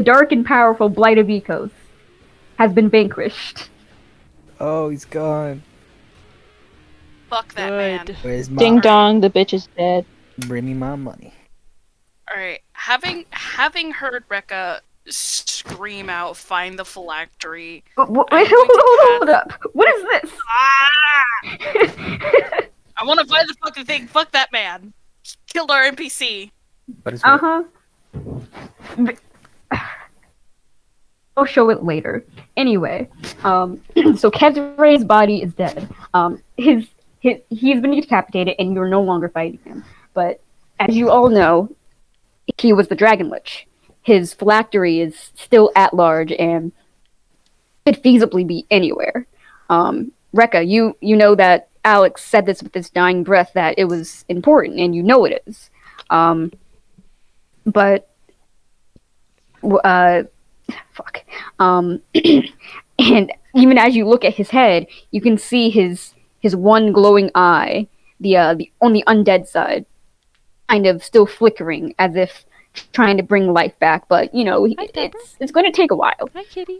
dark and powerful Blight of Ecos, has been vanquished. Oh, he's gone. Fuck that man. Good. Where's my Ding dong, the bitch is dead. Bring me my money. Alright, having heard Rekka scream out, find the phylactery. Wait, hold up. What is this? I want to find the fucking thing. Fuck that man. Killed our NPC. What is what? Uh-huh. I'll show it later. Anyway, so Kezray's body is dead. He's been decapitated, and you're no longer fighting him. But as you all know, he was the Dragon Lich. His phylactery is still at large and could feasibly be anywhere. Rekka, you know that Alex said this with his dying breath that it was important, and you know it is. But fuck. And even as you look at his head, you can see his one glowing eye, the on the undead side, kind of still flickering as if trying to bring life back. But you know, it's going to take a while. Hi, kitty.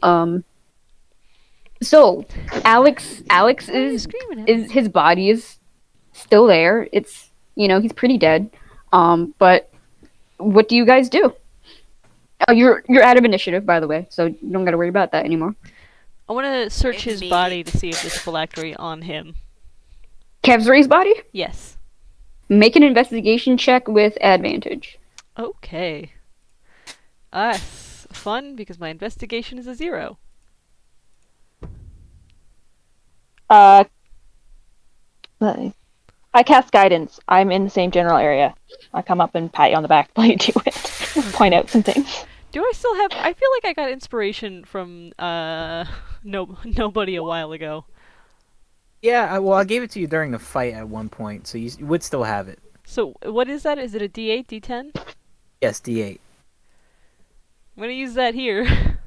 So Alex What are you is screaming at? his body is still there. It's, you know, he's pretty dead. But what do you guys do? Oh, you're out of initiative, by the way, so you don't got to worry about that anymore. I want to search his Indeed. body to see if there's phylactery on him. Kevsray's body? Yes. Make an investigation check with advantage. Okay. That's fun because my investigation is a 0. I cast guidance. I'm in the same general area. I come up and pat you on the back while you do it. Point out some things. Do I still have? I feel like I got inspiration from nobody a while ago. Yeah, well, I gave it to you during the fight at one point, so you would still have it. So what is that? Is it a D8, D10? Yes, D8. I'm gonna use that here.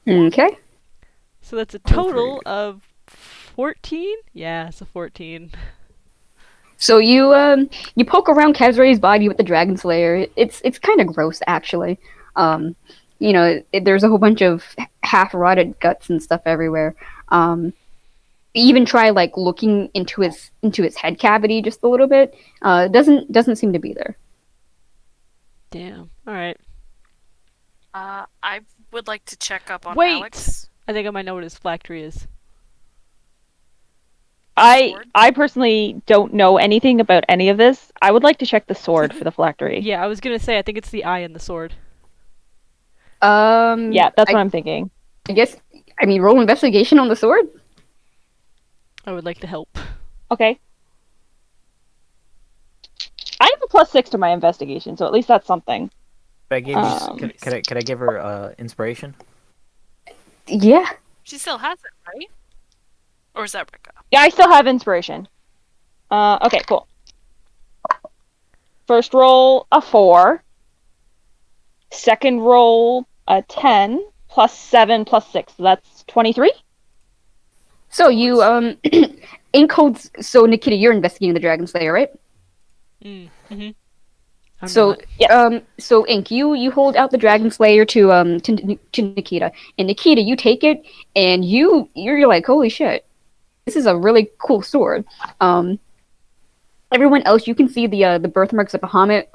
Okay. So that's a total of 14? Yeah, it's a 14. So you poke around Kezray's body with the Dragon Slayer. It's kind of gross, actually. You know, there's a whole bunch of half rotted guts and stuff everywhere. You even try like looking into his head cavity just a little bit. Doesn't seem to be there. Damn. All right. I would like to check up on Wait! Alex. I think I might know what his phylactery is. Sword? I personally don't know anything about any of this. I would like to check the sword for the phylactery. Yeah, I was gonna say I think it's the eye and the sword. Yeah, that's what I'm thinking. I guess. I mean, roll investigation on the sword. I would like to help. Okay. I have a +6 to my investigation, so at least that's something. But I gave you. Could I give her inspiration? Yeah. She still has it, right? Or is that Rekka? Yeah, I still have inspiration. Okay, cool. First roll, a 4. Second roll, a 10. +7, +6. So that's 23? So you in codes. So Nikita, you're investigating the Dragon Slayer, right? Mm-hmm. So so Ink, you hold out the Dragon Slayer to Nikita, and Nikita, you take it, and you're like, holy shit, this is a really cool sword. Everyone else, you can see the birthmarks of Bahamut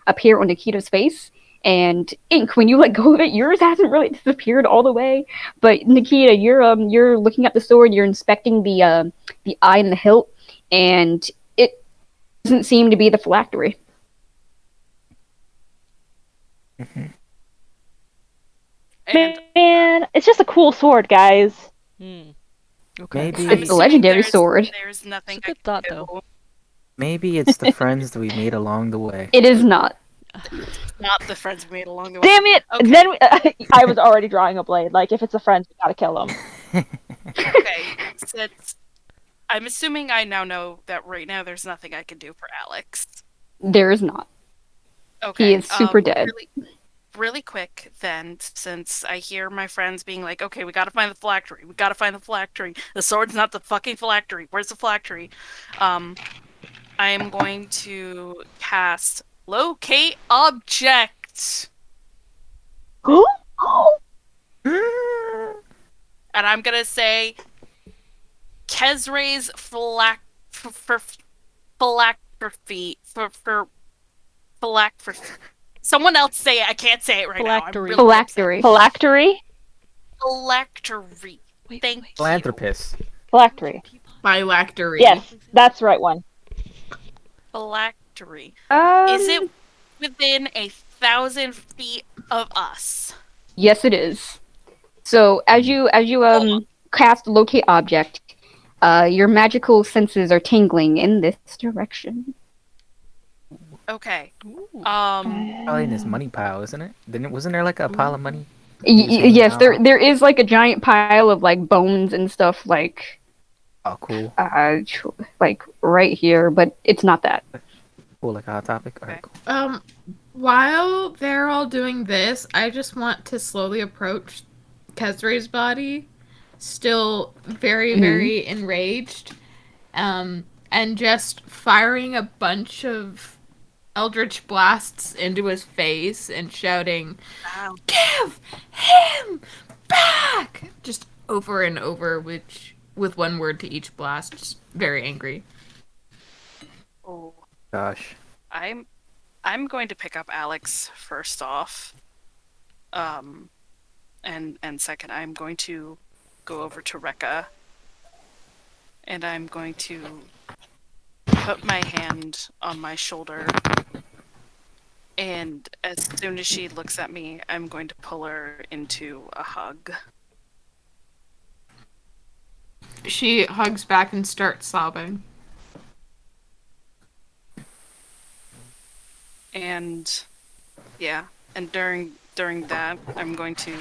appear on Nikita's face, and Ink, when you let go of it, yours hasn't really disappeared all the way. But Nikita, you're looking at the sword, you're inspecting the eye and the hilt, and it doesn't seem to be the phylactery. And Man, it's just a cool sword, guys. Okay. Maybe I'm It's a assuming legendary there's- sword. There's nothing It's a I good thought, can do. though. Maybe it's the friends that we made along the way. It is not. Not the friends we made along the way. Damn it! Okay. Then I was already drawing a blade. Like, if it's a friend, we gotta kill him. Okay, since I'm assuming I now know that right now there's nothing I can do for Alex. There is not. Okay, He is super dead. Really quick then, since I hear my friends being like, okay, we gotta find the phylactery. We gotta find the phylactery. The sword's not the fucking phylactery. Where's the phylactery? I am going to cast Locate Object. And I'm gonna say Kezre's phylactery. Someone else say it. I can't say it right now. I'm Phylactery. really Phylactery. Phylactery? Phylactery. Thank you. Philanthropist. Phylactery. Phylactery. Yes, that's the right one. Phylactery. Um, Is it within 1,000 feet of us? Yes, it is. So as you cast locate object, your magical senses are tingling in this direction. Okay. Ooh. Probably in his money pile, isn't it? Wasn't there like a pile of money? Yes, there is like a giant pile of like bones and stuff like Oh, cool. like right here, but it's not that. Cool, like a hot topic. Alright, cool. While they're all doing this, I just want to slowly approach Kezre's body, still very, very enraged, and just firing a bunch of Eldritch blasts into his face and shouting, Wow. "Give him back!" Just over and over, which with one word to each blast. Just very angry. Oh, Gosh. I'm going to pick up Alex first off. And second, I'm going to go over to Rekka. And I'm going to put my hand on my shoulder. And as soon as she looks at me, I'm going to pull her into a hug. She hugs back and starts sobbing. And yeah, and during that, I'm going to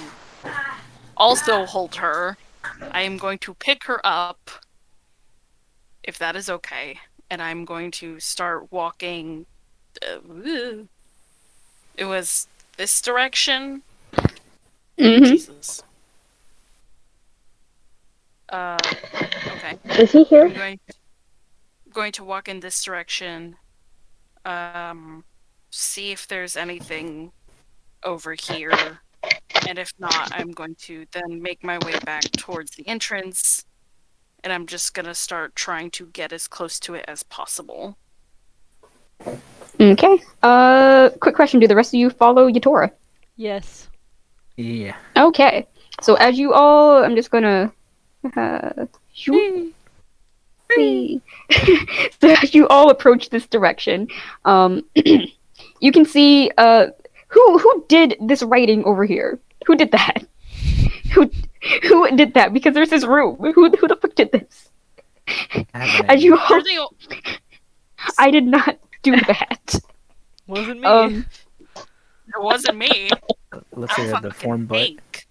also hold her. I am going to pick her up, if that is okay, and I'm going to start walking. It was this direction. Jesus. Okay. Is he here? I'm going to walk in this direction. See if there's anything over here, and if not, I'm going to then make my way back towards the entrance, and I'm just gonna start trying to get as close to it as possible. Okay. Quick question: do the rest of you follow Yatora? Yes. Yeah. Okay. So as you all, I'm just gonna. Shoot. So as you all approach this direction, you can see who did this writing over here? Who did that? Who did that? Because there's this room. Who the fuck did this? As you all, You're the I did not do that. Wasn't me. It wasn't me. Looks like a Fucking deformed butt. fake.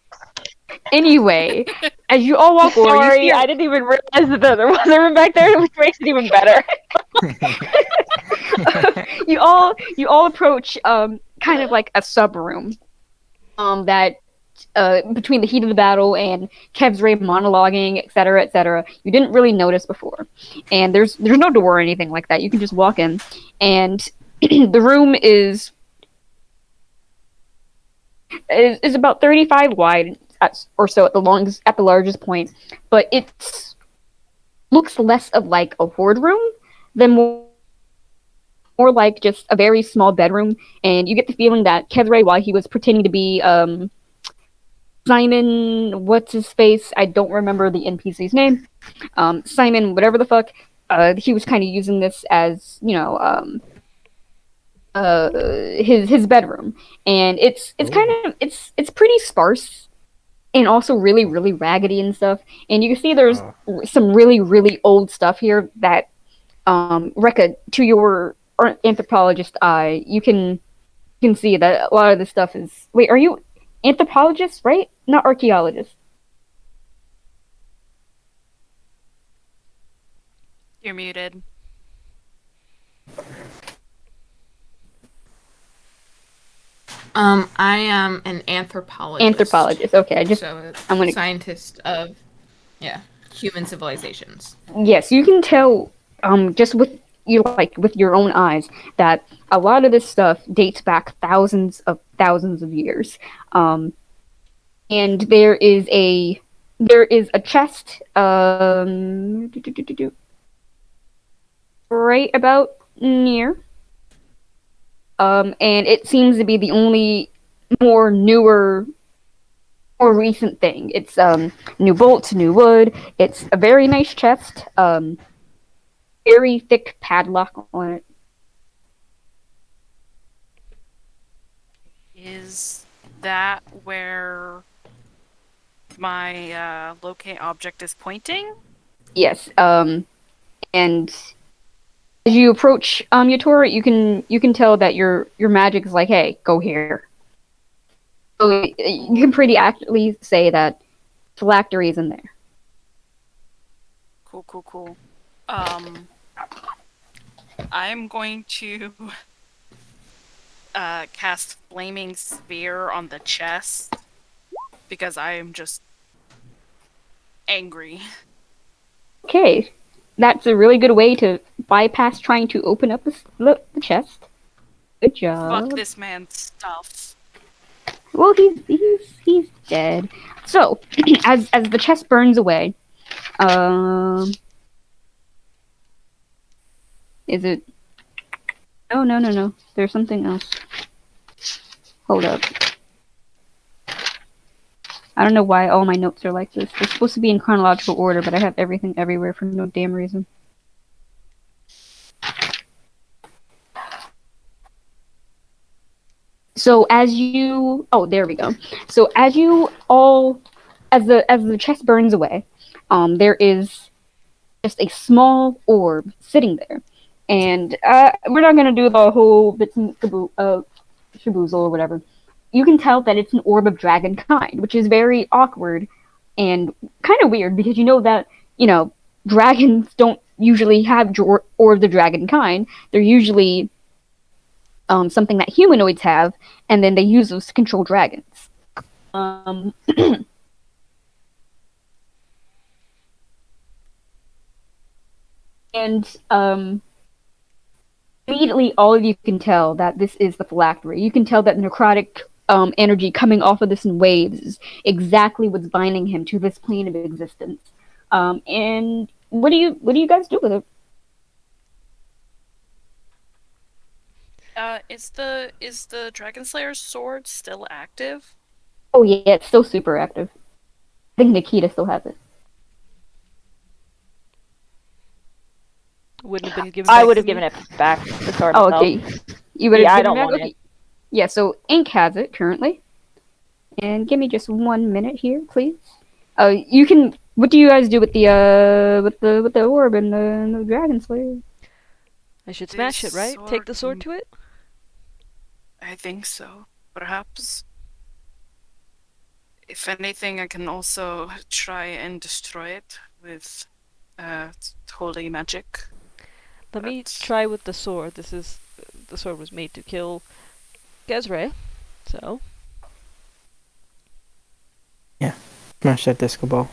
Anyway, as you all walk over, you Sorry, see I didn't even realize that there was a room back there, which makes it even better. you all approach kind of like a sub room that between the heat of the battle and Kev's Ray monologuing, etc., you didn't really notice before. And there's no door or anything like that. You can just walk in, and the room is about 35 wide or so at the largest point, but it looks less of like a ward room than more like just a very small bedroom. And you get the feeling that Kezray, while he was pretending to be Simon, what's his face? I don't remember the NPC's name. Simon, whatever the fuck. He was kind of using this as, his bedroom, and it's kind of it's pretty sparse, and also really really raggedy and stuff. And you can see there's some really really old stuff here that Rekka, to your anthropologist eye, you can see that a lot of this stuff is. Wait, are you anthropologist, right? Not archaeologist. You're muted. I am an anthropologist. Anthropologist. Okay, I'm a scientist of human civilizations. Yes, you can tell just with you like with your own eyes that a lot of this stuff dates back thousands of years. And there is a chest right about near, and it seems to be the only newer, more recent thing. It's new bolts, new wood. It's a very nice chest. Very thick padlock on it. Is that where my locate object is pointing? Yes. And as you approach Yatora, you can tell that your magic is like, hey, go here. So you can pretty accurately say that phylactery is in there. Cool. I'm going to cast Flaming Sphere on the chest because I am just angry. Okay, that's a really good way to bypass trying to open up the chest. Good job. Fuck this man's stuff. Well, he's dead. So, as the chest burns away, is it? Oh no. There's something else. Hold up. I don't know why all my notes are like this. They're supposed to be in chronological order, but I have everything everywhere for no damn reason. So there we go. So as the chest burns away, there is just a small orb sitting there, and we're not gonna do the whole bits and shaboozle or whatever. You can tell that it's an orb of dragon kind, which is very awkward and kind of weird because you know that dragons don't usually have orbs of dragon kind. They're usually something that humanoids have, and then they use those to control dragons. And immediately, all of you can tell that this is the phylactery. You can tell that necrotic energy coming off of this in waves is exactly what's binding him to this plane of existence. And what do you guys do with it? Is the Dragon Slayer's sword still active? Oh yeah, it's still super active. I think Nikita still has it. Wouldn't have been given back I would to have me. given it back. The sword Oh, itself. okay. You would have Yeah, I given don't it back? want Okay. it. Yeah, so Ink has it currently. And give me just 1 minute here, please. You can. What do you guys do with the orb and the Dragon Slayer? I should smash it, right? Take the sword to it? I think so. Perhaps. If anything, I can also try and destroy it with holy magic. Let me try with the sword. The sword was made to kill Gezre, so Smash that disco ball.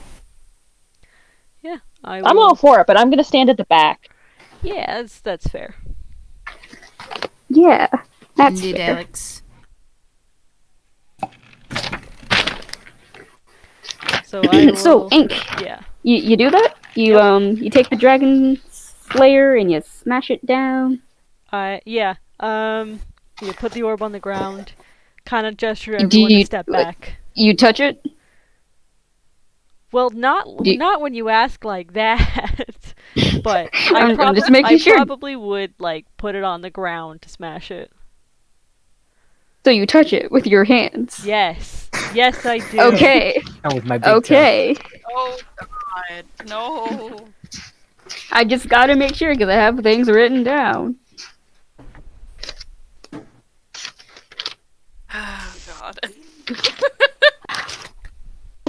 yeah, I'm all for it, but I'm gonna stand at the back. Yeah, that's fair. Yeah, that's Indeed, fair. Alex. So I will. So Ink, Yeah. you do that? You take the Dragon Slayer and you smash it down. Yeah. You put the orb on the ground, kind of gesture Do everyone to you- step back. You touch it. Well, not when you ask like that. But I'm just making I sure. probably would like put it on the ground to smash it. So you touch it with your hands. Yes, I do. Okay. That was my big toe. Okay. Oh god, no. I just gotta make sure because I have things written down. Oh god.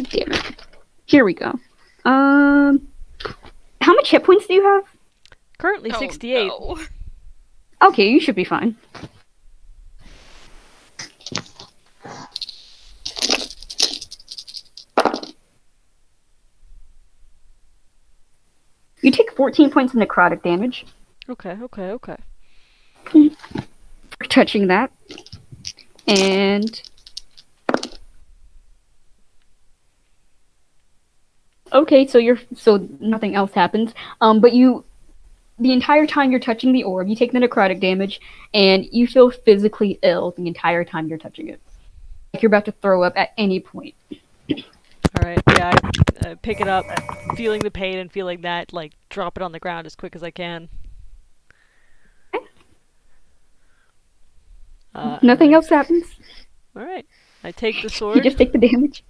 Damn it. Here we go. How much hit points do you have? Currently Oh, 68. no. Okay, you should be fine. You take 14 points of necrotic damage. Okay, okay, okay. For touching that. And okay, so nothing else happens. But the entire time you're touching the orb, you take the necrotic damage, and you feel physically ill the entire time you're touching it. Like you're about to throw up at any point. Alright, yeah, I pick it up, feeling the pain and feeling that, like, drop it on the ground as quick as I can. Nothing else happens. Alright, I take the You sword. just take the damage.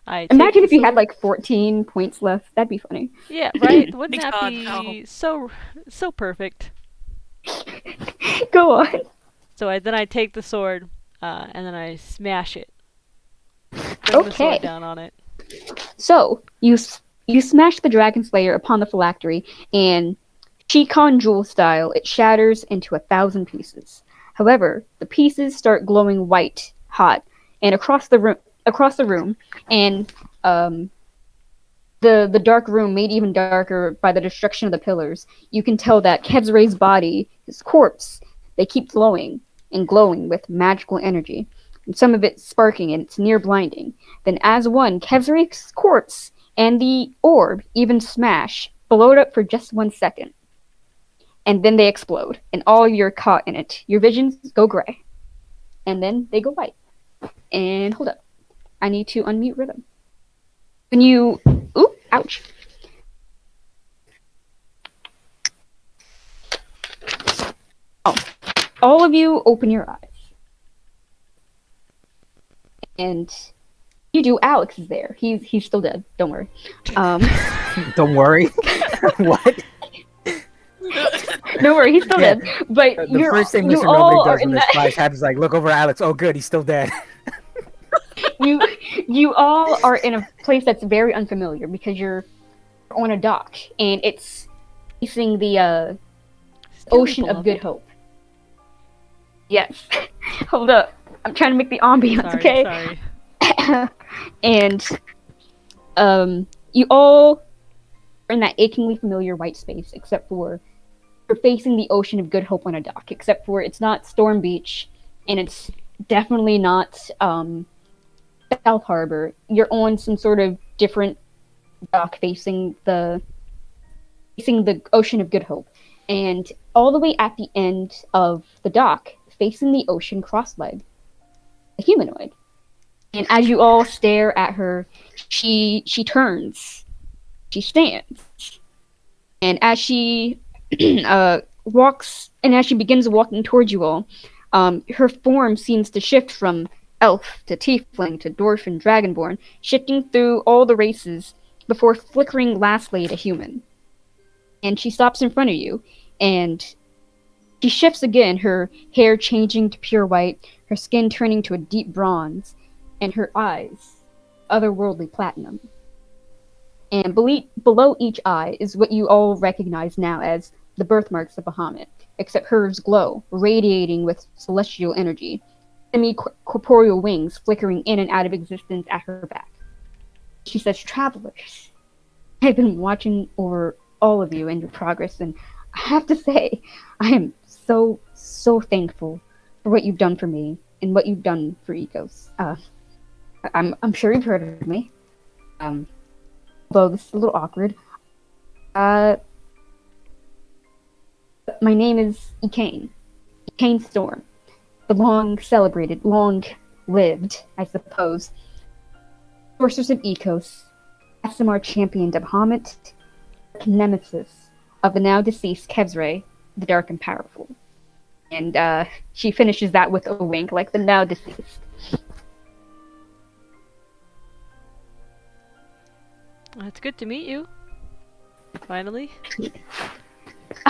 I Imagine take if the you had sword. like 14 points left. That'd be funny. Yeah, right? Wouldn't that God, be no. so perfect? Go on. So then I take the sword, and then I smash it. Bring the sword Okay. down on it. So you smash the dragon slayer upon the phylactery, and Shikon jewel style, it shatters into 1,000 pieces. However, the pieces start glowing white, hot, and across the room, and the dark room made even darker by the destruction of the pillars, you can tell that Kezre's body, his corpse, they keep glowing and glowing with magical energy, and some of it sparking, and it's near blinding. Then, as one, Kezre's corpse and the orb even smash, blow it up for just 1 second, and then they explode, and all you're caught in it. Your visions go gray, and then they go white. And hold up, I need to unmute Rhythm. When you, ooh, ouch. Oh, all of you open your eyes. And you do. Alex is there. He's still dead. Don't worry. Don't worry. What? Don't worry. He's still Yeah. dead. But The first thing you Mr. all Nobody are does in when this that. flash happens is like, look over at Alex. Oh, good, he's still dead. You all are in a place that's very unfamiliar because you're on a dock and it's facing the ocean of good hope. Yes. Hold up. I'm trying to make the ambiance, Sorry, okay? sorry. And you all are in that achingly familiar white space, except for you're facing the ocean of good hope on a dock, except for it's not Storm Beach, and it's definitely not South Harbor. You're on some sort of different dock facing the ocean of good hope. And all the way at the end of the dock, facing the ocean cross-legged, a humanoid. And as you all stare at her, she turns. She stands. And as she walks, and as she begins walking towards you all, her form seems to shift from elf to tiefling to dwarf and dragonborn, shifting through all the races before flickering lastly to human. And she stops in front of you, and she shifts again, her hair changing to pure white, her skin turning to a deep bronze, and her eyes otherworldly platinum. And below each eye is what you all recognize now as the birthmarks of Bahamut, except hers glow, radiating with celestial energy, semi-corporeal wings flickering in and out of existence at her back. She says, "Travelers, I've been watching over all of you and your progress, and I have to say, I am so thankful for what you've done for me and what you've done for Ecos. I'm sure you've heard of me. Although this is a little awkward. My name is Ecane Storm, the long-celebrated, long-lived, I suppose, sorceress of Ecos, SMR champion of Bahamut, nemesis of the now-deceased Kezre, the Dark and Powerful." And she finishes that with a wink, like the now-deceased. Well, it's good to meet you. Finally.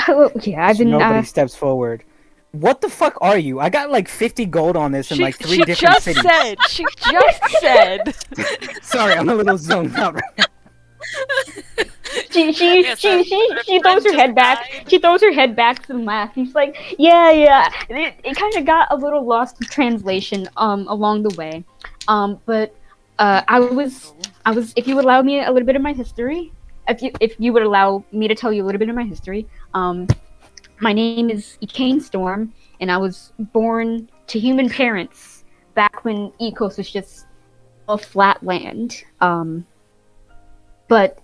Oh, yeah, I've been... Nobody steps forward. What the fuck are you? I got like 50 gold on this in like 3 different just cities. She just said. Sorry, I'm a little zoned out right now. She throws her head back. She throws her head back and laughs. She's like, yeah. It kind of got a little lost in translation along the way. But I was if you would allow me a little bit of my history, if you would allow me to tell you a little bit of my history, my name is Ecane Storm, and I was born to human parents back when Ecos was just a flat land. But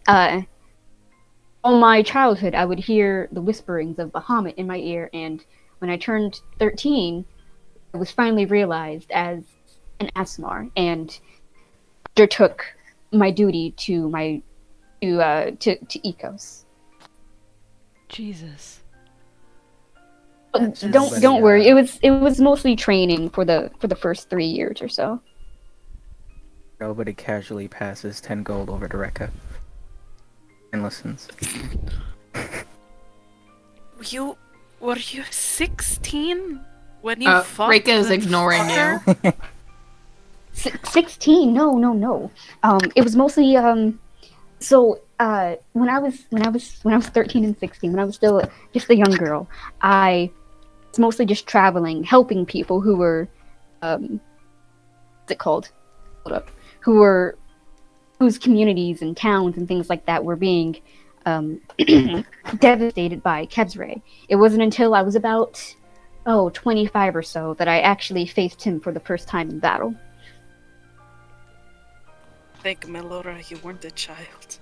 all my childhood, I would hear the whisperings of Bahamut in my ear, and when I turned 13, it was finally realized as an Asmar, and undertook my duty to Ecos. Jesus. Don't worry. It was mostly training for the first 3 years or so. Nobody casually passes 10 gold over to Rekka and listens. Were you 16 when you fucked Rika is the ignoring fucker? you. 16? No. It was mostly So when I was 13 and 16, when I was still just a young girl, I was mostly just traveling, helping people who were what's it called? Hold up. Whose communities and towns and things like that were being devastated by Kevsray. It wasn't until I was about 25 or so that I actually faced him for the first time in battle. Thank Melora, you weren't a child.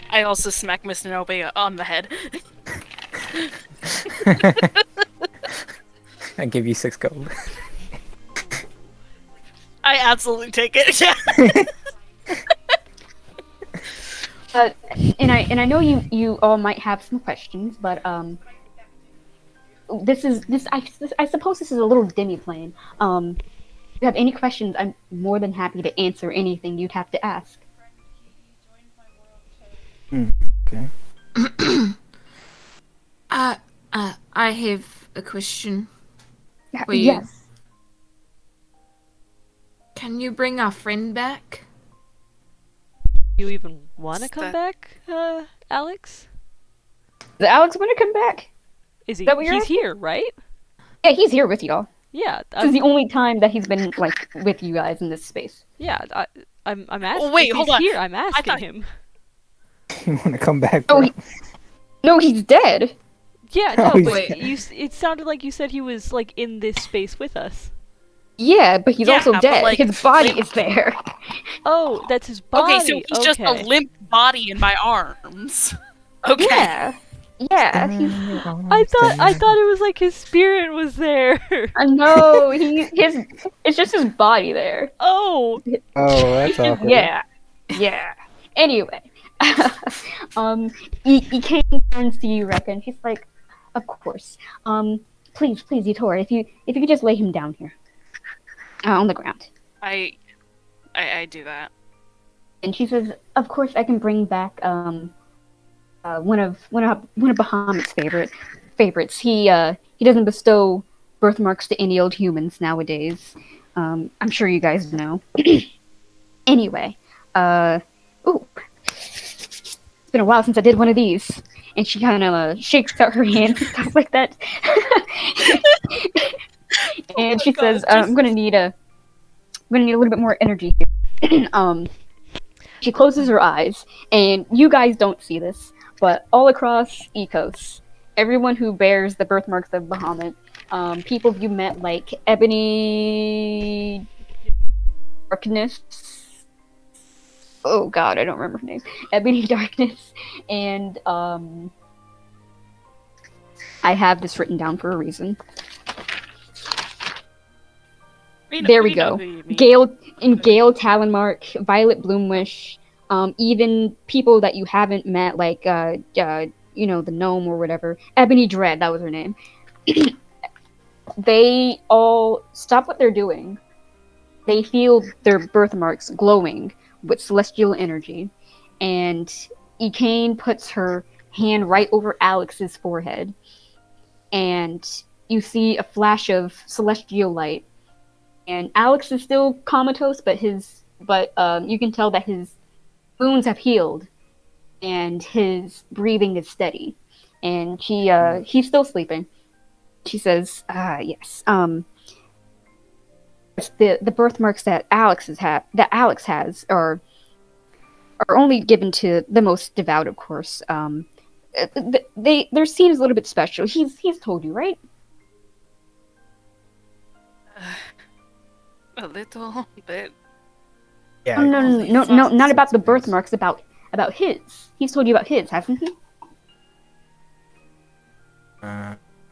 I also smack Mr. Nobe on the head. I give you 6 gold. I absolutely take it. Yeah. And I know you all might have some questions, but I suppose this is a little demi-plane. If you have any questions, I'm more than happy to answer anything you'd have to ask. Okay. I have a question. For you. Yes. Can you bring our friend back? You even want to Is come that- back, Alex? Does Alex want to come back? Is he? that what you're He's asking? here, right? Yeah, he's here with y'all. Yeah. This is the only time that he's been like with you guys in this space. Yeah. I'm asking. wait, if hold he's on. here. I'm asking thought- him. You want to come back, Oh, bro? No, he's dead. Yeah. Oh, No, he's but dead. it sounded like you said he was like in this space with us. Yeah, but he's Yeah, also but, dead. like, His body like- is there. Oh, that's his body. Okay, so he's just a limp body in my arms. Okay. Yeah, he's. I thought it was like his spirit was there. No, it's just his body there. Oh. Oh, that's awkward. Yeah. Anyway, he came turns to you, Rekka, and she's like, "Of course. Please, Yutor, if you could just lay him down here, on the ground." I do that. And she says, "Of course, I can bring back one of Bahamut's favorites. He doesn't bestow birthmarks to any old humans nowadays. I'm sure you guys know. Anyway, ooh, it's been a while since I did one of these." And she kind of shakes out her hands and stuff like that. And she says, "I'm gonna need a little bit more energy here." She closes her eyes, and you guys don't see this, but all across Ecos, everyone who bears the birthmarks of Bahamut, people you met like Ebony Darkness. Oh god, I don't remember her name. Ebony Darkness, and I have this written down for a reason. There we go. Gale Talonmark, Violet Bloomwish, even people that you haven't met, like the gnome or whatever, Ebony Dread, that was her name. They all stop what they're doing. They feel their birthmarks glowing with celestial energy, and Ecane puts her hand right over Alex's forehead, and you see a flash of celestial light. And Alex is still comatose, but you can tell that his wounds have healed, and his breathing is steady, and he's still sleeping. She says, "Yes, the birthmarks that Alex has are are only given to the most devout, of course. Their scene is a little bit special. He's told you, right? A little bit. Yeah. No, Holy no, fuck. not about the Six weeks. birthmarks. About his. He's told you about his, hasn't he?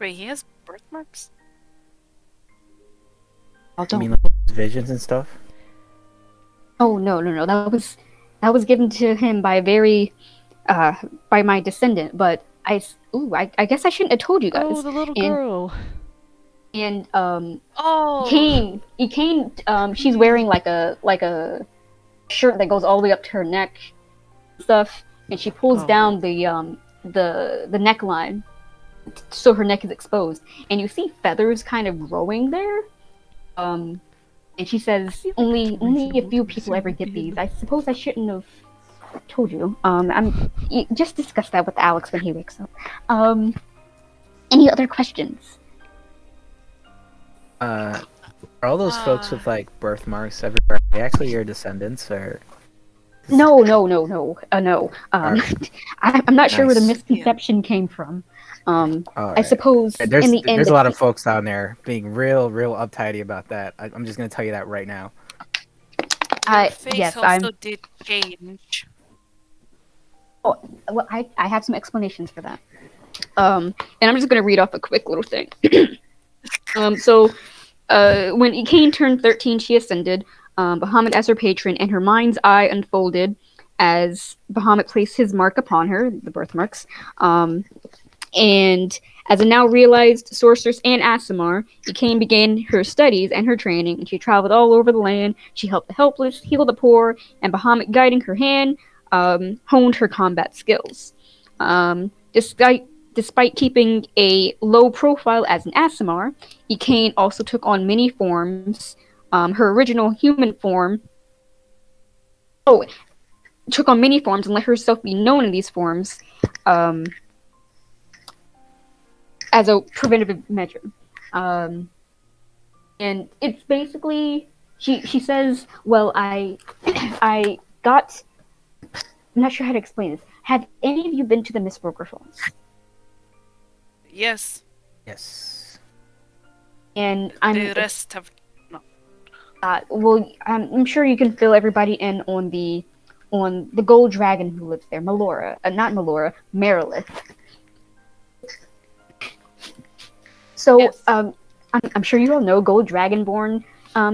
Wait, he has birthmarks? You mean like visions and stuff? Oh no. That was given to him by by my descendant. But I guess I shouldn't have told you guys. Oh, the little And girl. and Oh! Kane, she's wearing like a shirt that goes all the way up to her neck, stuff, and she pulls Oh. down the neckline, so her neck is exposed, and you see feathers kind of growing there. And she says only a few people ever get these. I suppose I shouldn't have told you. Just discuss that with Alex when he wakes up. Any other questions? Are all those folks with like birthmarks everywhere? Are they actually your descendants, or? No. I'm not sure where the Nice. misconception came from. I Alright. suppose There's in the end, a lot of folks down there being real uptighty about that. I'm just gonna tell you that right now. Your face yes, also did change. well, I have some explanations for that. And I'm just gonna read off a quick little thing. So, when Ekaine turned 13, she ascended Bahamut as her patron, and her mind's eye unfolded as Bahamut placed his mark upon her, the birthmarks. And as a now realized sorceress and Aasimar, Ekaine began her studies and her training, and she traveled all over the land. She helped the helpless, healed the poor, and Bahamut, guiding her hand, honed her combat skills. Despite keeping a low profile as an Aasimar, Ekaine also took on many forms. Her original human form took on many forms and let herself be known in these forms as a preventative measure. And it's basically she says, well, I got, I'm not sure how to explain this. Have any of you been to the Mistbroker Falls? Yes, Yes. And the rest have no. well, I'm sure you can fill everybody in on the gold dragon who lives there, not Melora, Merilith. So, Yes. I'm sure you all know gold dragonborn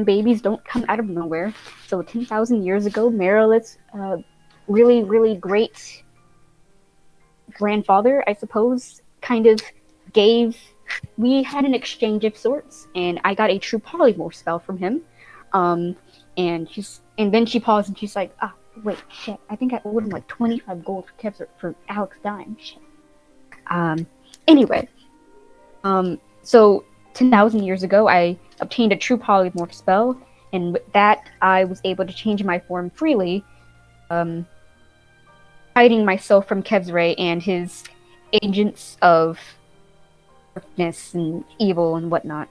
babies don't come out of nowhere. So 10,000 years ago, Merilith's really great grandfather, I suppose, kind of we had an exchange of sorts, and I got a true polymorph spell from him. And then she paused and she's like, wait, shit, I think I owed him like 25 gold for Alex dying. Shit. Anyway, so 10,000 years ago, I obtained a true polymorph spell, and with that, I was able to change my form freely, hiding myself from Kevzray and his agents of darkness and evil and whatnot.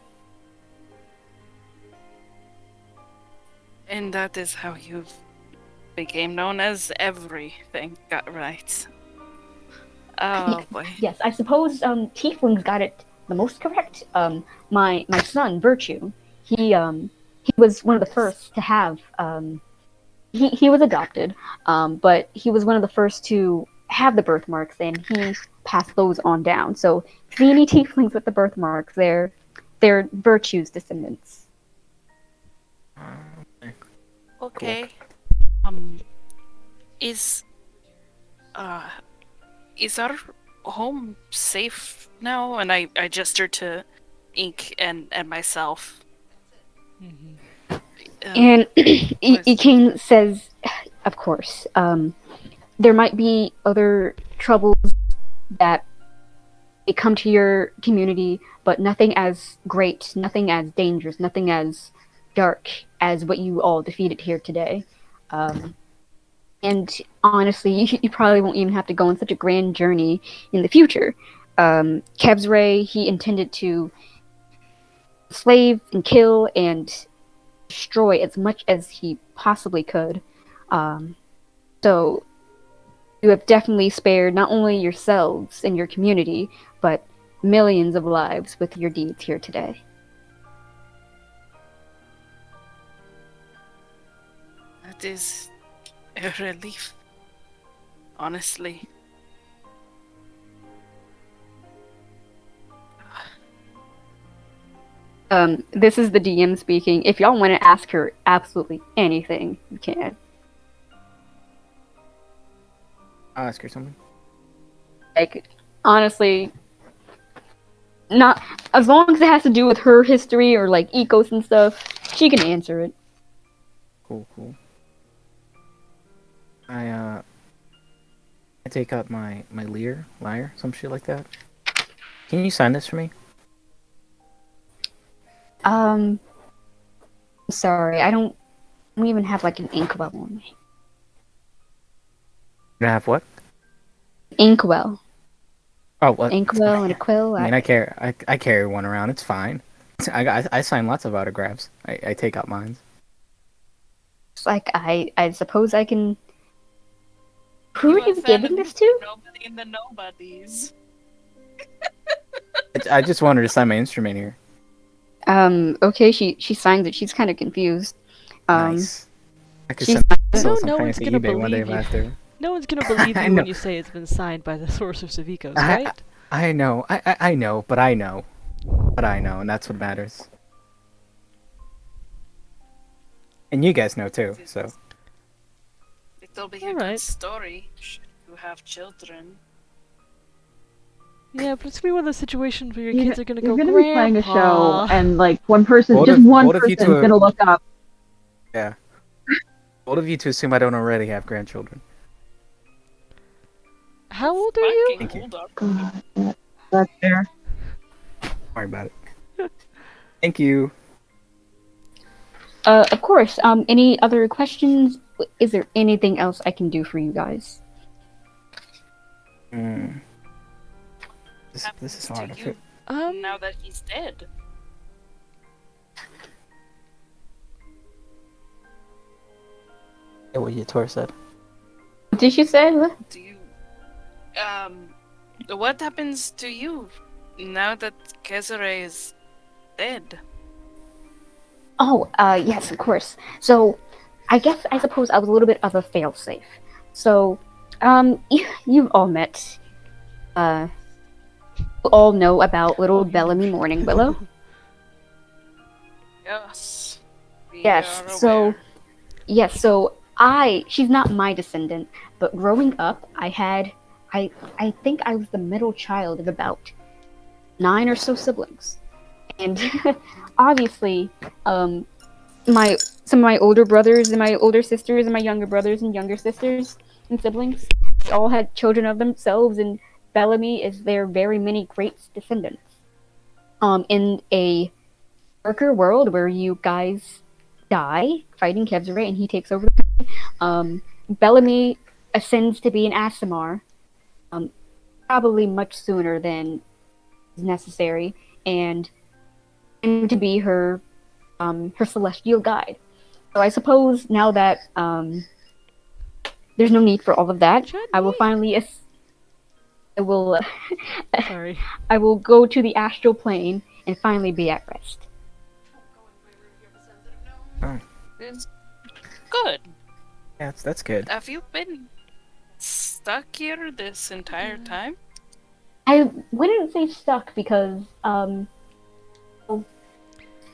And that is how you became known as everything got right. Oh boy. Yes, I suppose Tieflings got it the most correct. My son Virtue, he was one of the first to have he was adopted, but he was one of the first to have the birthmarks, and he passed those on down. So see any Tieflings with the birthmarks, they're Virtue's descendants. Okay. Is our home safe now? And I gesture to Ink and myself. And Ekaine says, of course, there might be other troubles that may come to your community, but nothing as great, nothing as dangerous, nothing as dark as what you all defeated here today. And honestly, you probably won't even have to go on such a grand journey in the future. Kevzray, he intended to slave and kill and destroy as much as he possibly could. So you have definitely spared not only yourselves and your community, but millions of lives with your deeds here today. That is a relief, honestly. This is the DM speaking. If y'all want to ask her absolutely anything, you can. I'll ask her something. Like, honestly, not as long as it has to do with her history or like ecos and stuff, she can answer it. Cool. I take out my lyre, some shit like that. Can you sign this for me? Sorry, I don't even have like an inkwell on me. You have what? Inkwell. Oh, what? Inkwell and a quill. I mean, I carry one around. It's fine. I sign lots of autographs. I take out mine. It's like I suppose I can. Who You are you a fan giving of this to? Nobody in the nobodies. I just wanted to sign my instrument here. Okay, she signs it. She's kind of confused. Nice. I could she sell signs some No one's fancy gonna eBay one day believe you. after. No one's gonna believe I you know. when you say it's been signed by the Sorceress of Ecos, I- right? I know. I know, but I know. But I know, and that's what matters. And you guys know too, so. It'll be a Alright. good story should you have children. Yeah, but it's gonna be one of those situations where your You're kids are gonna you're go, gonna be playing a show, Grandpa. and like one person, Bold just of- one bold of you person's to- gonna look up. Yeah. Bold of you to assume I don't already have grandchildren. How old are you? Fucking Thank you. hold up. God, that's fair. Don't worry about it. Thank you. Of course. Any other questions? Is there anything else I can do for you guys? This is To hard. you, now that he's dead. Yeah, what Yator said. What did she say? What? Do you, what happens to you now that Kesare is dead? Oh, yes, of course. So, I suppose I was a little bit of a failsafe. So, you've all met, you all know about little Bellamy Morning Willow. Yes. We Yes, are so, aware. yes, so she's not my descendant, but growing up, I think I was the middle child of about 9 or so siblings. And obviously, some of my older brothers and my older sisters and my younger brothers and younger sisters and siblings all had children of themselves, and Bellamy is their very many great descendants. In a darker world where you guys die fighting Kevzare and he takes over the country, Bellamy ascends to be an Asimar, probably much sooner than is necessary, and to be her celestial guide. So I suppose now that there's no need for all of that, I will finally I will Sorry. I will go to the astral plane and finally be at rest. It's good. Yeah, that's good. Have you been stuck here this entire time? I wouldn't say stuck because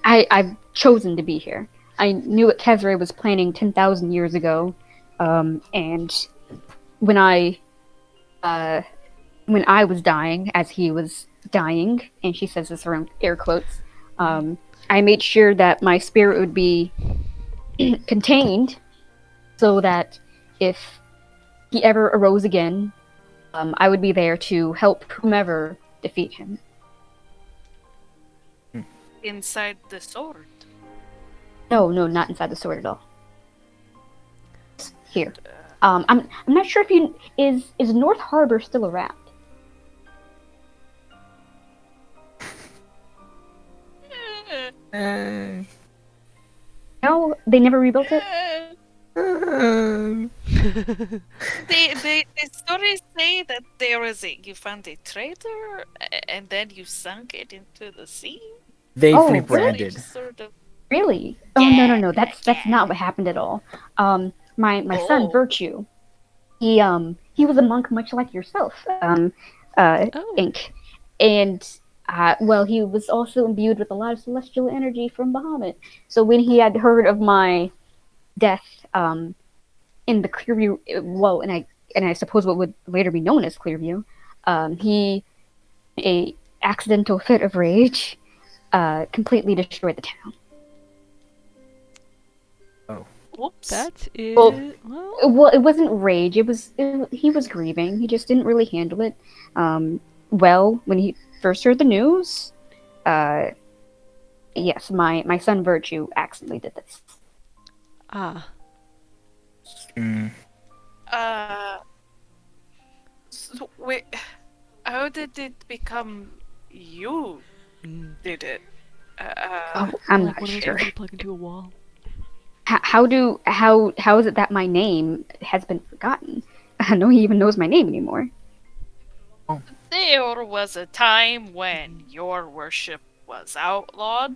I've chosen to be here. I knew what Kezre was planning 10,000 years ago, and when I was dying, as he was dying, and she says this around air quotes, I made sure that my spirit would be contained, so that if he ever arose again, I would be there to help whomever defeat him. Inside the sword? No, not inside the sword at all. Here. I'm not sure if you is North Harbor still around? No, they never rebuilt it. The stories say that you found a traitor and then you sunk it into the sea. They've Oh, rebranded. Sort of. Really? Oh no, no, no. Yeah, That's not what happened at all. My son Oh. Virtue, he was a monk much like yourself, Oh. Ink, and well, he was also imbued with a lot of celestial energy from Bahamut. So when he had heard of my death, in the Clearview, well, and I suppose what would later be known as Clearview, he, a accidental fit of rage, completely destroyed the town. Whoops. That is Well, well. Well, it wasn't rage. He was grieving. He just didn't really handle it. Well, when he first heard the news, uh, yes, my son Virtue accidentally did this. Ah. Mm. So wait, how did it become you did it? Oh, I'm like not one of those sure. ones you plug into a wall. How is it that my name has been forgotten? I know he even knows my name anymore. There was a time when your worship was outlawed.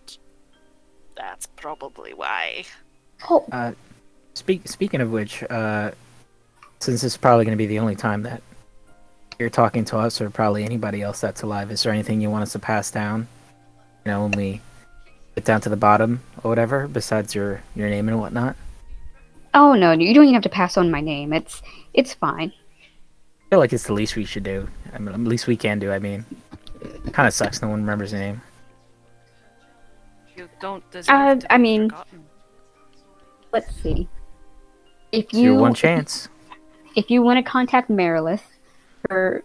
That's probably why. Oh, Speaking of which, since this is probably going to be the only time that you're talking to us, or probably anybody else that's alive, is there anything you want us to pass down? You know, when we get down to the bottom or whatever, besides your name and whatnot? oh no, you don't even have to pass on my name. It's fine. I feel like it's the least we should do. I mean, the least we can do. I mean, kind of sucks no one remembers your name. You don't deserve to be I mean, forgotten. let's see. If It's your you one chance. if you want to contact Marilith, her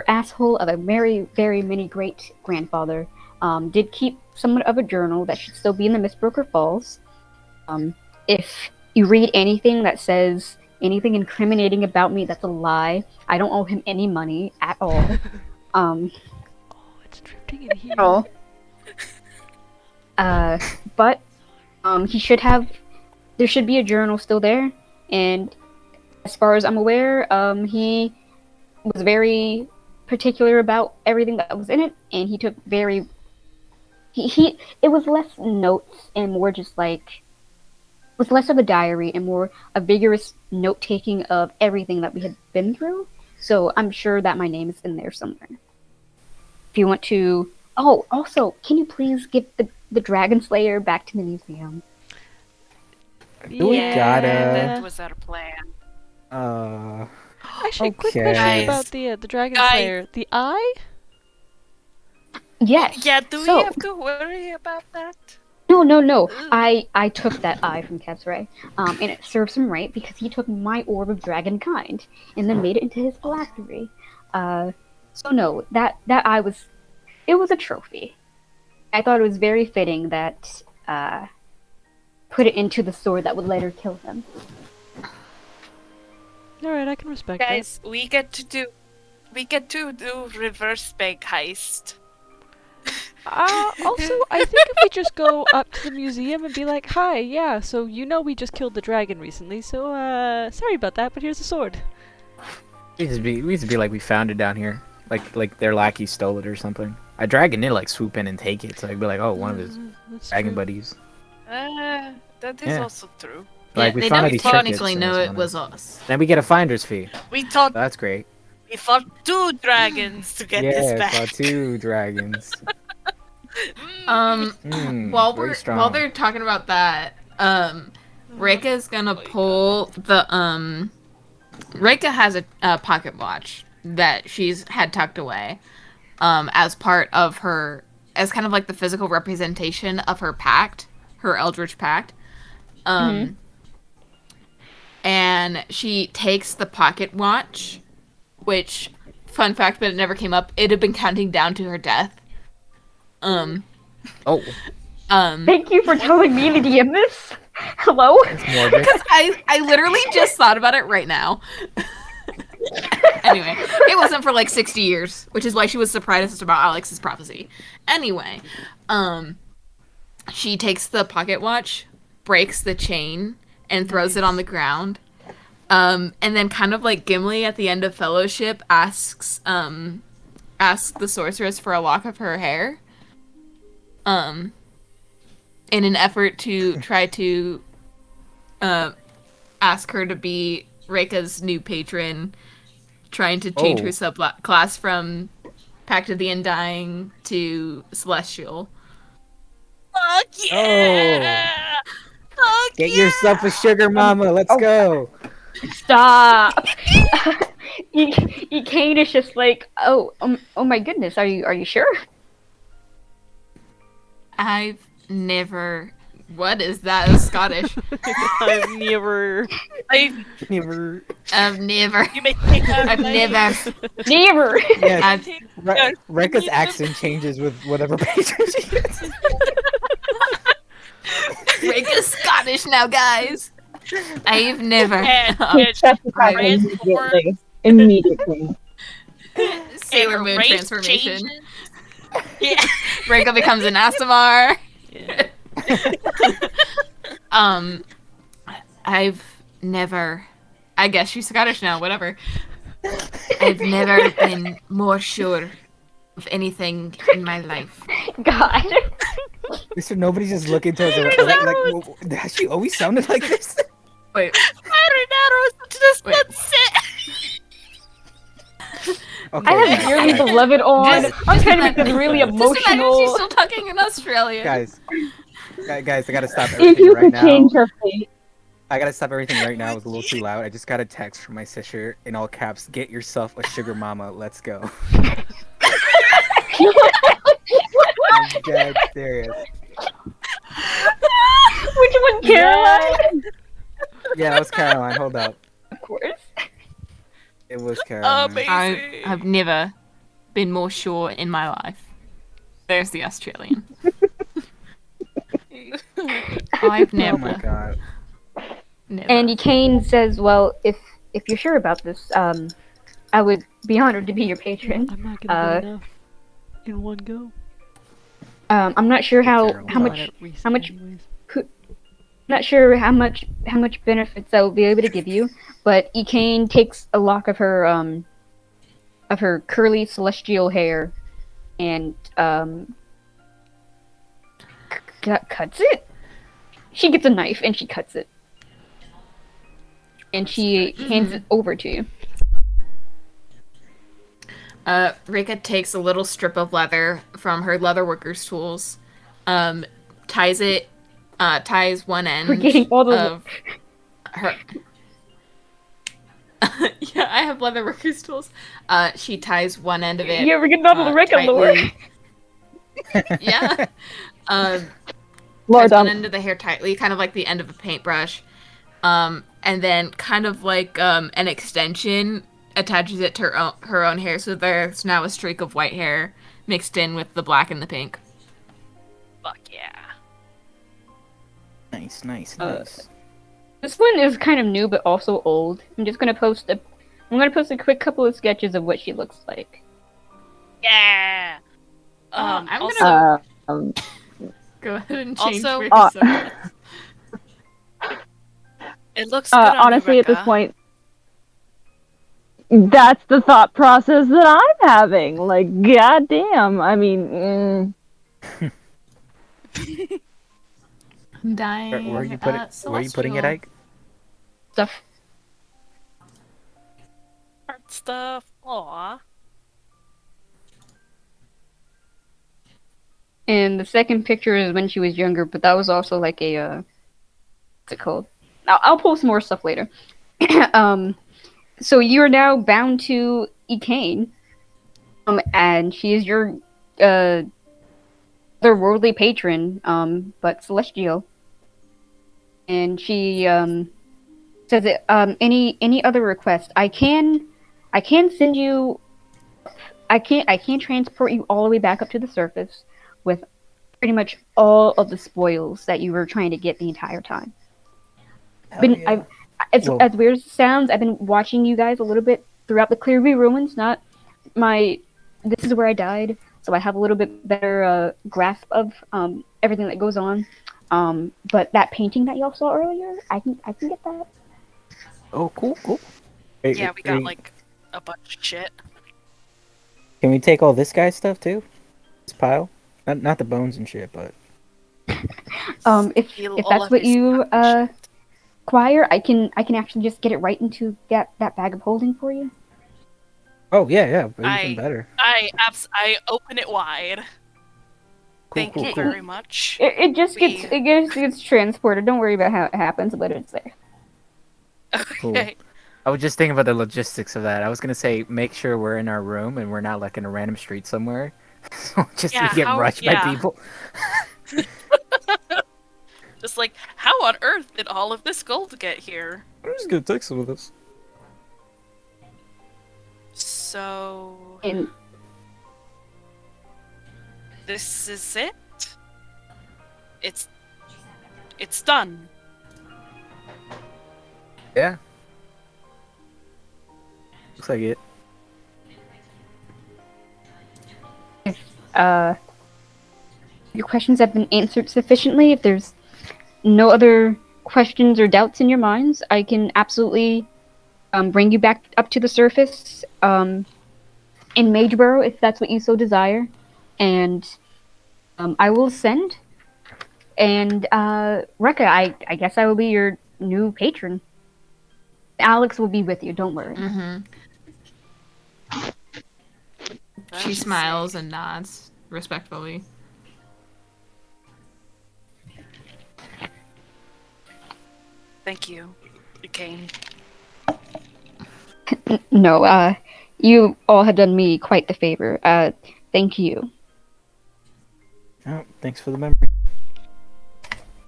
asshole of a very many great grandfather, did keep somewhat of a journal that should still be in the Mistbroker Falls. If you read anything that says anything incriminating about me, that's a lie. I don't owe him any money at all. Oh, it's drifting in here. all. But he should have. There should be a journal still there, and as far as I'm aware, he was very particular about everything that was in it, and he took very. He it was less notes and more just like. It was less of a diary and more a vigorous note taking of everything that we had been through. So I'm sure that my name is in there somewhere. If you want to. Oh, also, can you please give the Dragon Slayer back to the museum? Do we gotta- That was our plan. Actually, quick Okay. question Guys. about the Dragon Guys. Slayer. The eye? Yes. Yeah, do so, we have to worry about that? No. I took that eye from Kevsray, and it serves him right because he took my orb of dragon kind and then made it into his phylactery. So no, that eye was a trophy. I thought it was very fitting that put it into the sword that would later kill him. Alright, I can respect Guys, we get to do reverse bank heist. that. Also, I think if we just go up to the museum and be like, hi, yeah, so you know we just killed the dragon recently, so sorry about that, but here's the sword. We used to be like we found it down here, like their lackey stole it or something. A dragon did like swoop in and take it, so I'd be like, oh, one of his That's dragon true. buddies. That is Yeah. also true. Like we they found out don't he tricked it, technically so know it's it one was of- us. Then we get a finder's fee. We thought That's great. we fought 2 dragons to get this Yeah, back. saw 2 dragons. While strong. they're talking about that, Reika's gonna pull the Reika has a pocket watch that she's had tucked away, as part of her, as kind of like the physical representation of her pact, her Eldritch Pact. And she takes the pocket watch, which, fun fact, but it never came up, it had been counting down to her death. Oh, Thank you for telling me the DM this. Hello. it's morbid. Because I literally just thought about it right now. Anyway, it wasn't for like 60 years, which is why she was surprised about Alex's prophecy. Anyway, she takes the pocket watch, breaks the chain, and throws it on the ground. And then kind of like Gimli at the end of Fellowship asks the sorceress for a lock of her hair. In an effort to try to ask her to be Reika's new patron, trying to change her subclass from Pact of the Undying to Celestial. Fuck yeah! Fuck Get yourself a sugar mama. Let's go. Stop. Kane is just like, oh my goodness, are you sure? I've never. What is that? It's Scottish. I've never. Never. I've never. You may think I've never. Never. Yeah, I've, Rekka's accent changes with whatever patron she gets. Reika's Scottish now, guys. I've never. And Immediately. Sailor Moon race transformation. changes. Yeah. Reika becomes an Asimar. Yeah. I've never. I guess she's Scottish now. Whatever. I've never been more sure of anything in my life. God. So nobody's just looking to her like, has she always sounded like this? Wait. I don't know. Just Wait. sit. Okay, I have guys, dearly guys, beloved on. Just- I'm trying to make just this really Just imagine she's emotional. still talking in Australia. guys, I gotta stop If everything you right could now. change her fate. I gotta stop everything right now. It was a little too loud. I just got a text from my sister in all caps. Get yourself a sugar mama. Let's go. I'm dead serious. Which one, Caroline? Yeah, that was Caroline. Hold up. Of course. It was Caroline. Amazing. I've never been more sure in my life. There's the Australian. I've Oh never. my god. Never. And Kane says, "Well, if you're sure about this, I would be honored to be your patron. I'm not gonna get enough in one go. I'm not sure how Terrible. much not sure how much benefits I will be able to give you, but Ekane takes a lock of her curly celestial hair and cuts it. She gets a knife and she cuts it. And she hands it over to you. Rika takes a little strip of leather from her leatherworker's tools, ties one end We're getting all the of her. Yeah, I have leatherworker's tools. She ties one end of it. You ever get all the Rika lore? Yeah. Ties Lord, one end of the hair tightly, kind of like the end of a paintbrush. And then kind of like an extension attaches it to her own hair, so there's now a streak of white hair mixed in with the black and the pink. Fuck yeah. Nice. This one is kind of new, but also old. I'm gonna post a quick couple of sketches of what she looks like. Yeah. I'm Also, gonna go ahead and change Also- Rika's subject. it looks good on you, honestly, at this Rika. point, that's the thought process that I'm having. Like, goddamn. I mean, I'm dying. Where are you putting it, Ike? Stuff. Art stuff. Aw. And the second picture is when she was younger, but that was also like a what's it called? I'll post more stuff later. So you are now bound to Ekane, and she is your otherworldly patron, but celestial. And she says that any other request, I can send you. I can transport you all the way back up to the surface with pretty much all of the spoils that you were trying to get the entire time. As weird as it sounds, I've been watching you guys a little bit throughout the Clearview Ruins. This is where I died, so I have a little bit better grasp of everything that goes on. But that painting that y'all saw earlier, I can get that. Oh, cool. Yeah, we got like a bunch of shit. Can we take all this guy's stuff too? This pile? Not the bones and shit, but If Steal if all that's of what his you fucking shit. require, I can actually just get it right into that bag of holding for you. oh yeah, even better. I open it wide. Thank you Cool. very much. It just We- gets transported. Don't worry about how it happens, but it's there. Cool. Okay. I was just thinking about the logistics of that. I was gonna say make sure we're in our room and we're not like in a random street somewhere. So just Yeah, we get how- rushed by yeah. people. Just like, how on earth did all of this gold get here? I'm just gonna take some of this. So And this is it. It's done. Yeah. Looks like it. your questions have been answered sufficiently. If there's no other questions or doubts in your minds, I can absolutely bring you back up to the surface in Mageborough, if that's what you so desire. And I will send. And Rekka, I guess I will be your new patron. Alex will be with you. Don't worry. Mm-hmm. She That's smiles sick. and nods respectfully. Thank you. You came. No, you all have done me quite the favor. Thank you. Oh, thanks for the memory.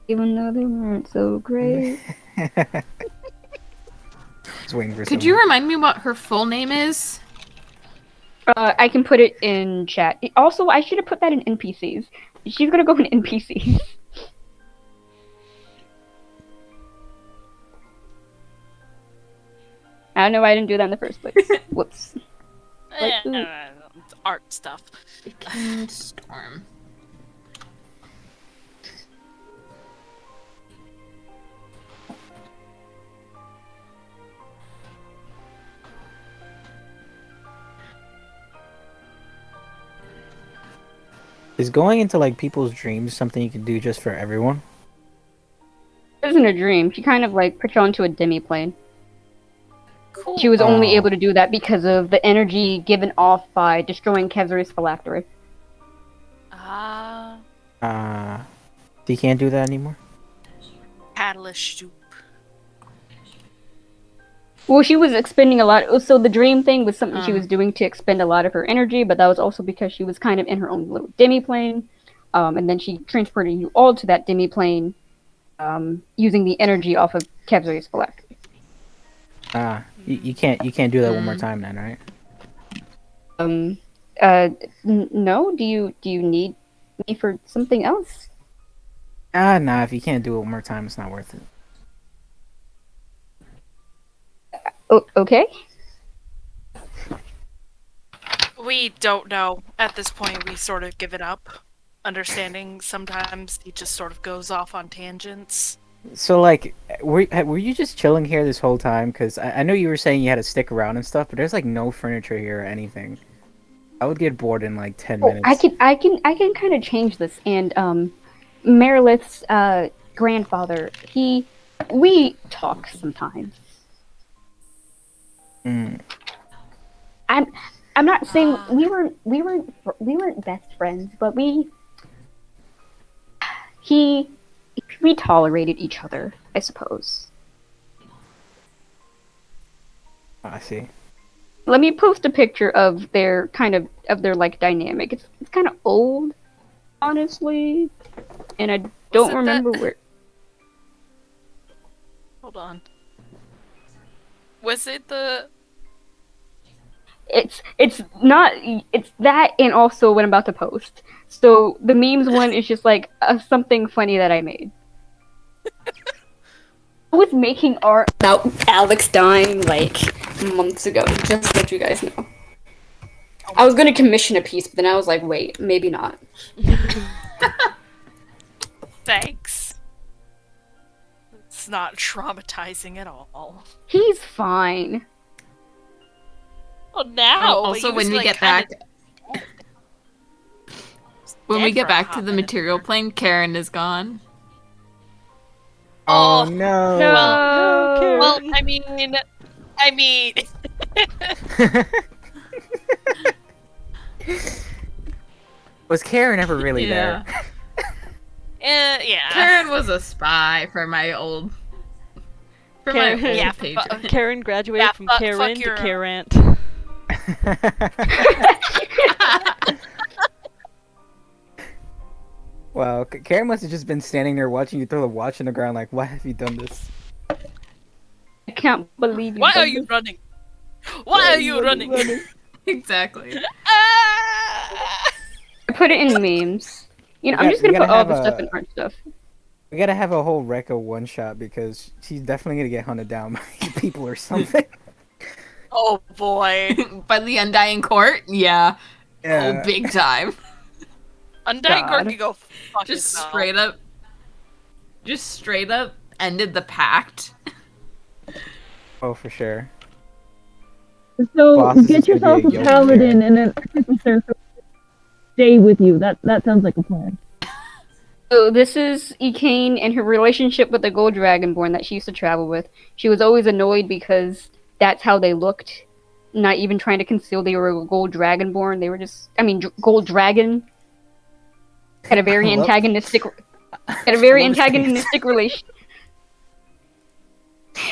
Even though they weren't so great. Just waiting for Could you someone. remind me what her full name is? I can put it in chat. Also, I should have put that in NPCs. She's gonna go in NPCs. I don't know why I didn't do that in the first place. Whoops. Like, ooh. It's art stuff. Storm. Is going into like people's dreams something you can do just for everyone? It wasn't a dream. She kind of like put you onto a demi-plane. Cool. She was only Oh. able to do that because of the energy given off by destroying Kezuri's phylactery. Ah, So you can't do that anymore? catalyst soup. Well, she was expending a lot. So the dream thing was something she Um. was doing to expend a lot of her energy, but that was also because she was kind of in her own little demi-plane. And then she transported you all to that demi-plane using the energy off of Kezuri's phylactery. You can't do that one more time then, right? No? Do you need me for something else? Nah, if you can't do it one more time, it's not worth it. Okay. We don't know. At this point, we sort of give it up. Understanding sometimes he just sort of goes off on tangents. So like, were you just chilling here this whole time? Because I know you were saying you had to stick around and stuff, but there's like no furniture here or anything. I would get bored in like 10 minutes. I can kind of change this. And Merilith's grandfather, we talk sometimes. Mm. I'm not saying we weren't best friends, but we tolerated each other, I suppose. I see. Let me post a picture of their like dynamic. It's kind of old, honestly, and I don't it remember that- where. Hold on. Was it the... It's not. It's that, and also what I'm about to post. So the memes one is just like something funny that I made. I was making art about Alex dying like months ago, just to let you guys know. I was gonna commission a piece, but then I was like, wait, maybe not. Thanks. not traumatizing at all. He's fine. Well, now, Also, when we get back, to the material plane, Karen is gone. Oh, Oh, no. No. Karen. well, I mean, Was Karen ever really Yeah. there? yeah. Karen was a spy for my old. For my Karen- old Yeah, patron. Karen graduated Yeah, from fuck Karen to your- Karant. Wow, Karen must have just been standing there watching you throw the watch on the ground like, why have you done this? I can't believe you. Why are you running? Why are you running? Exactly. Ah! I put it in memes. You know, I'm just we gonna put gotta all have the stuff a- in art stuff. We gotta have a whole Rekka one-shot because she's definitely gonna get hunted down by people or something. Oh boy. By the Undying Court? Yeah. Yeah. Oh, big time. Undying Court God. can go fuck Just itself. straight up ended the pact. Oh, for sure. So Boss is get just gonna yourself be a a yogi paladin and an artificer to stay with you. That sounds like a plan. So this is Ekane and her relationship with the gold dragonborn that she used to travel with. She was always annoyed because that's how they looked. Not even trying to conceal they were a gold dragonborn. They were just, gold dragon. Had a very I love- antagonistic I love his face. relation.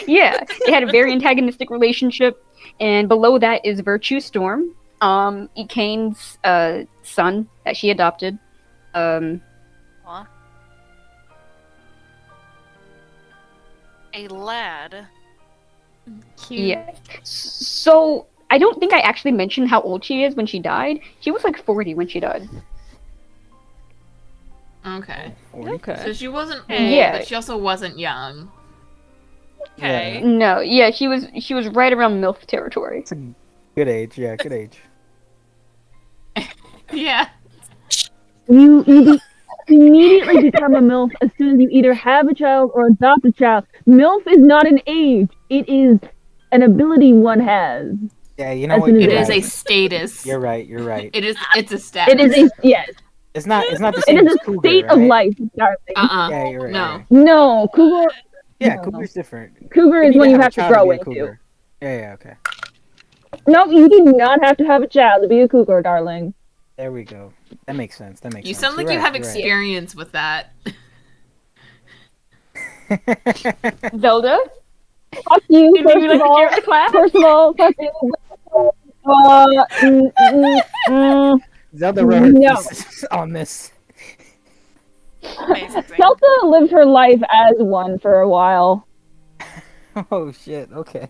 Yeah, they had a very antagonistic relationship, and below that is Virtue Storm, Ekane's son that she adopted. Aw. A lad. Yeah. So I don't think I actually mentioned how old she is when she died. She was like 40 when she died. Okay. So Okay. she wasn't old, Yeah. but she also wasn't young. Okay. No, yeah, she was right around MILF territory. It's a good age, yeah, good age. Yeah. You immediately become a MILF as soon as you either have a child or adopt a child. MILF is not an age; it is an ability one has. Yeah, you know As what? soon as You're It is right. a status. You're right. You're right. It's a status. It is a yes. It's not the It same is as a Cougar, state right? of life, darling. Yeah, you're right. No. you're right. No, Cougar. Yeah, No. Cougar's different. Cougar is need when you a have to child grow be a into. cougar. Yeah, okay. No, you do not have to have a child to be a cougar, darling. There we go. That makes sense. That makes You sense. sound like You're you right, have you're right. experience with that. Zelda? Fuck you, Did you like to share the class? First of all, fuck you. Zelda wrote her No. thesis on this. Amazing. Zelda lived her life as one for a while. Oh shit. Okay.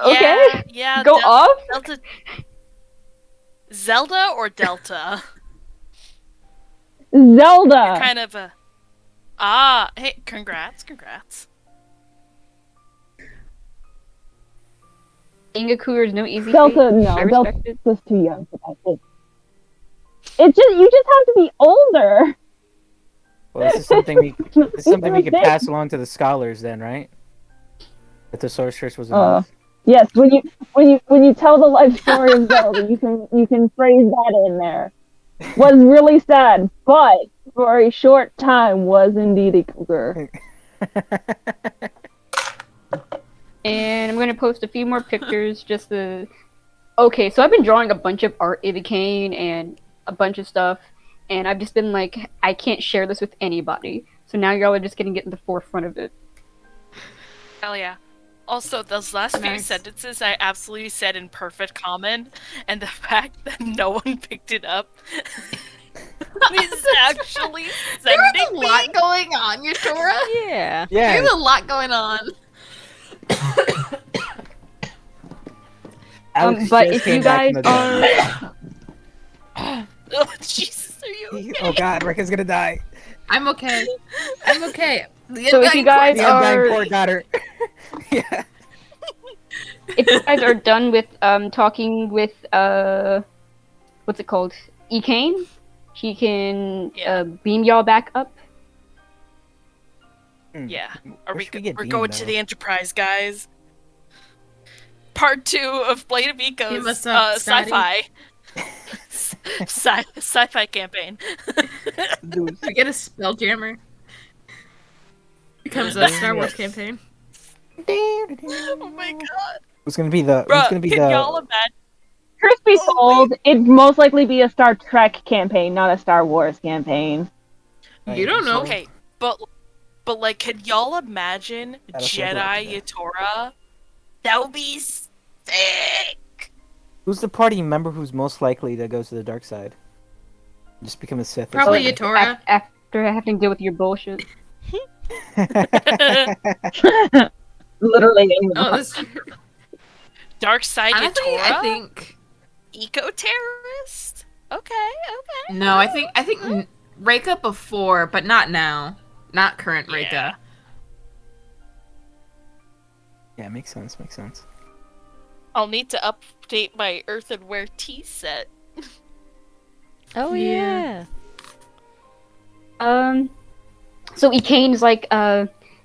Okay. Yeah. Go off? Zelda or Delta? Zelda. Kind of a. Hey, congrats. Being a cougar is no easy Delta, feat. I no, Delta's respect it. just too young for that. It's just you just have to be older. Well, this is something we could pass along to the scholars then, right? That the sorceress was enough. Yes, when you tell the life story of Zelda, you can phrase that in there. Was really sad, but for a short time was indeed a cougar. And I'm gonna post a few more pictures. Okay, so I've been drawing a bunch of art of Kane and a bunch of stuff, and I've just been like, I can't share this with anybody. So now y'all are just gonna get in the forefront of it. Hell yeah. Also, those last few Nice. sentences I absolutely said in perfect common, and the fact that no one picked it up is actually There's sending a me. lot going on, Yutora. Yeah. Yeah. There's a lot going on. Alex But just if came you back guys from the are, Oh, Jesus, are you okay? Oh god, Rekka's gonna die. I'm okay. I'm okay. The So if you Undying guys The Court's- undying are- court got her. Yeah. if you guys are done with talking with what's it called, Ekane, he can Yeah. beam y'all back up. Yeah. Where should we get We're beamed, going to though? the Enterprise, guys. Part 2 of Blight of Hit Eco's us up, Scotty. sci-fi campaign. Dude, We get a Spelljammer. Becomes a Star Wars campaign. Oh my god. Who's gonna be the? Bruh, Who's gonna be can the? y'all imagine? Truth be Oh, told, it'd most likely be a Star Trek campaign, not a Star Wars campaign. You don't know. Okay, but like, can y'all imagine That's what I'd Jedi Yatora? That would be sick. Who's the party member who's most likely to go to the dark side? Just become a Sith. or Probably something? Yatora. After having to deal with your bullshit. Literally. Oh, this. Dark side Honestly, Yatora? I think. Eco-terrorist? Okay. No, I think Reika before, but not now. Not current Reika. Yeah. Yeah, makes sense. Makes sense. I'll need to update my earthenware tea set. Oh Yeah. yeah. So Ekane's like,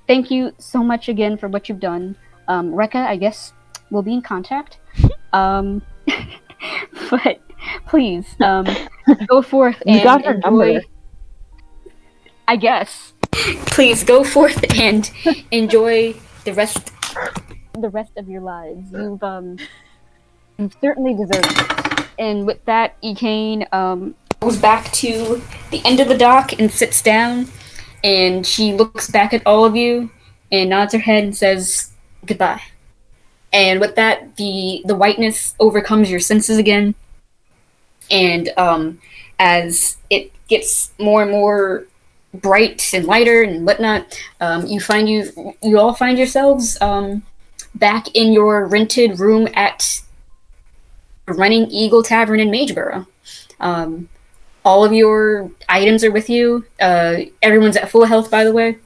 thank you so much again for what you've done. Rekka, I guess we'll be in contact. But please, go forth You and got her enjoy. number. I guess. Please go forth and enjoy the rest of your lives. You've certainly deserved it. And with that, Ekane goes back to the end of the dock and sits down, and she looks back at all of you and nods her head and says goodbye. And with that, the whiteness overcomes your senses again, and as it gets more and more bright and lighter and whatnot, you all find yourselves back in your rented room at Running Eagle Tavern in Mageboro. All of your items are with you. Everyone's at full health, by the way.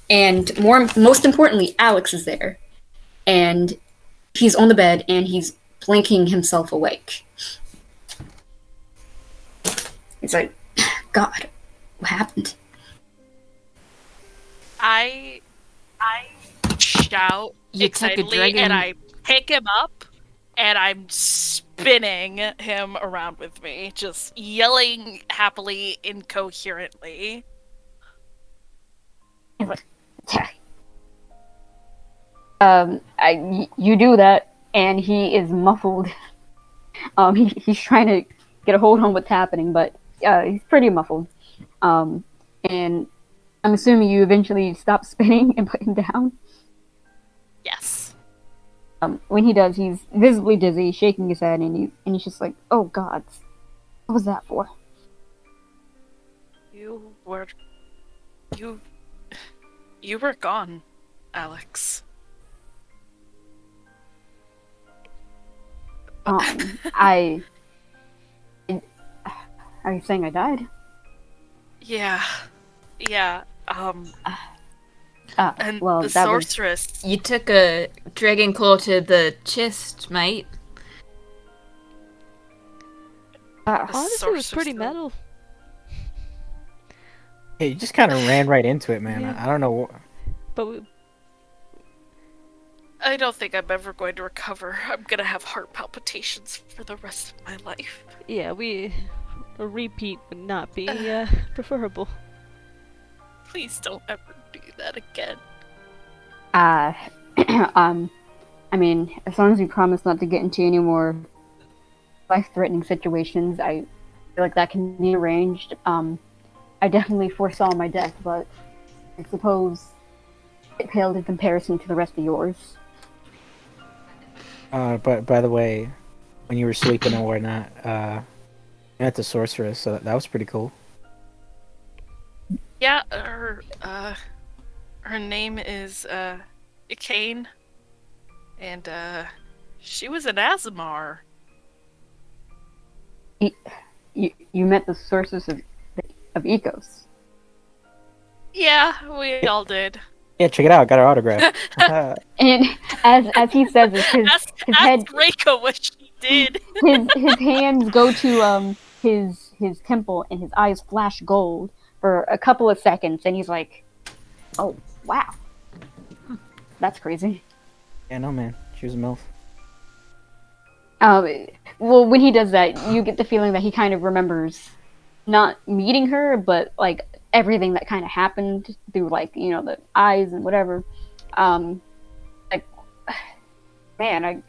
And most importantly, Alex is there. And he's on the bed and he's blinking himself awake. He's like, God, what happened? I shout You took a excitedly dragon. and I pick him up and I'm spinning him around with me, just yelling happily, incoherently. He's like, you do that, and he is muffled. He's trying to get a hold on what's happening, but he's pretty muffled. And I'm assuming you eventually stop spinning and put him down. Yes. When he does, he's visibly dizzy, shaking his head, and he's just like, "Oh God, what was that for?" You were gone, Alex. Are you saying I died? Yeah. And Well, the that was sorceress. You took a dragon claw to the chest, mate. Honestly, it was pretty sorceress. metal. Hey, you just kind of ran right into it, man. Yeah. I don't know. But I don't think I'm ever going to recover. I'm gonna have heart palpitations for the rest of my life. yeah, a repeat would not be preferable. Please don't ever do that again. I mean, as long as you promise not to get into any more life-threatening situations, I feel like that can be arranged. I definitely foresaw my death, but I suppose it paled in comparison to the rest of yours. But by the way, when you were sleeping and whatnot, you met the sorceress, so that was pretty cool. Yeah, her name is Ikane, and she was an Azamar. You met the sources of Ecos. Yeah, we all did. Yeah, check it out. Got her autograph. And as he says this, his Ask head, Reiko what she did. his hands go to his temple and his eyes flash gold for a couple of seconds, and he's like, "Oh, wow, that's crazy." Yeah, no, man. She was a MILF. Well, when he does that, you get the feeling that he kind of remembers not meeting her, but like everything that kind of happened through like the eyes and whatever. Like, man, I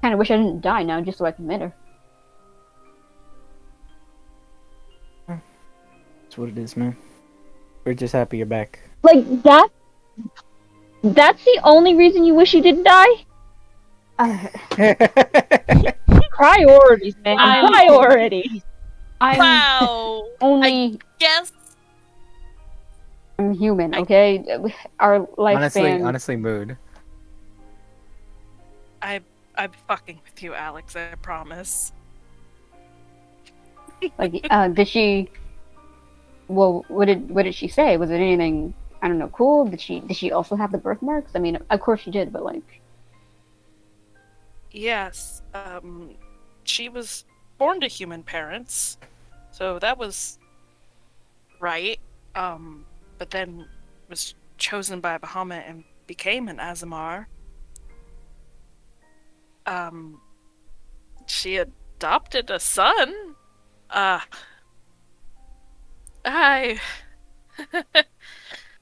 kind of wish I didn't die now just so I can meet her. That's what it is, man. We're just happy you're back. Like that. That's the only reason you wish you didn't die? Priorities, man. Priorities. I'm Wow. only Yes. I'm human, okay? Our lifespan. Honestly, mood. I'm fucking with you, Alex. I promise. Like, did she? Well, what did she say? Was it anything? I don't know. Cool. Did she also have the birthmarks? I mean, of course she did, but like. Yes. She was born to human parents, so that was right. But then was chosen by Bahamut and became an Azamar. She adopted a son. I.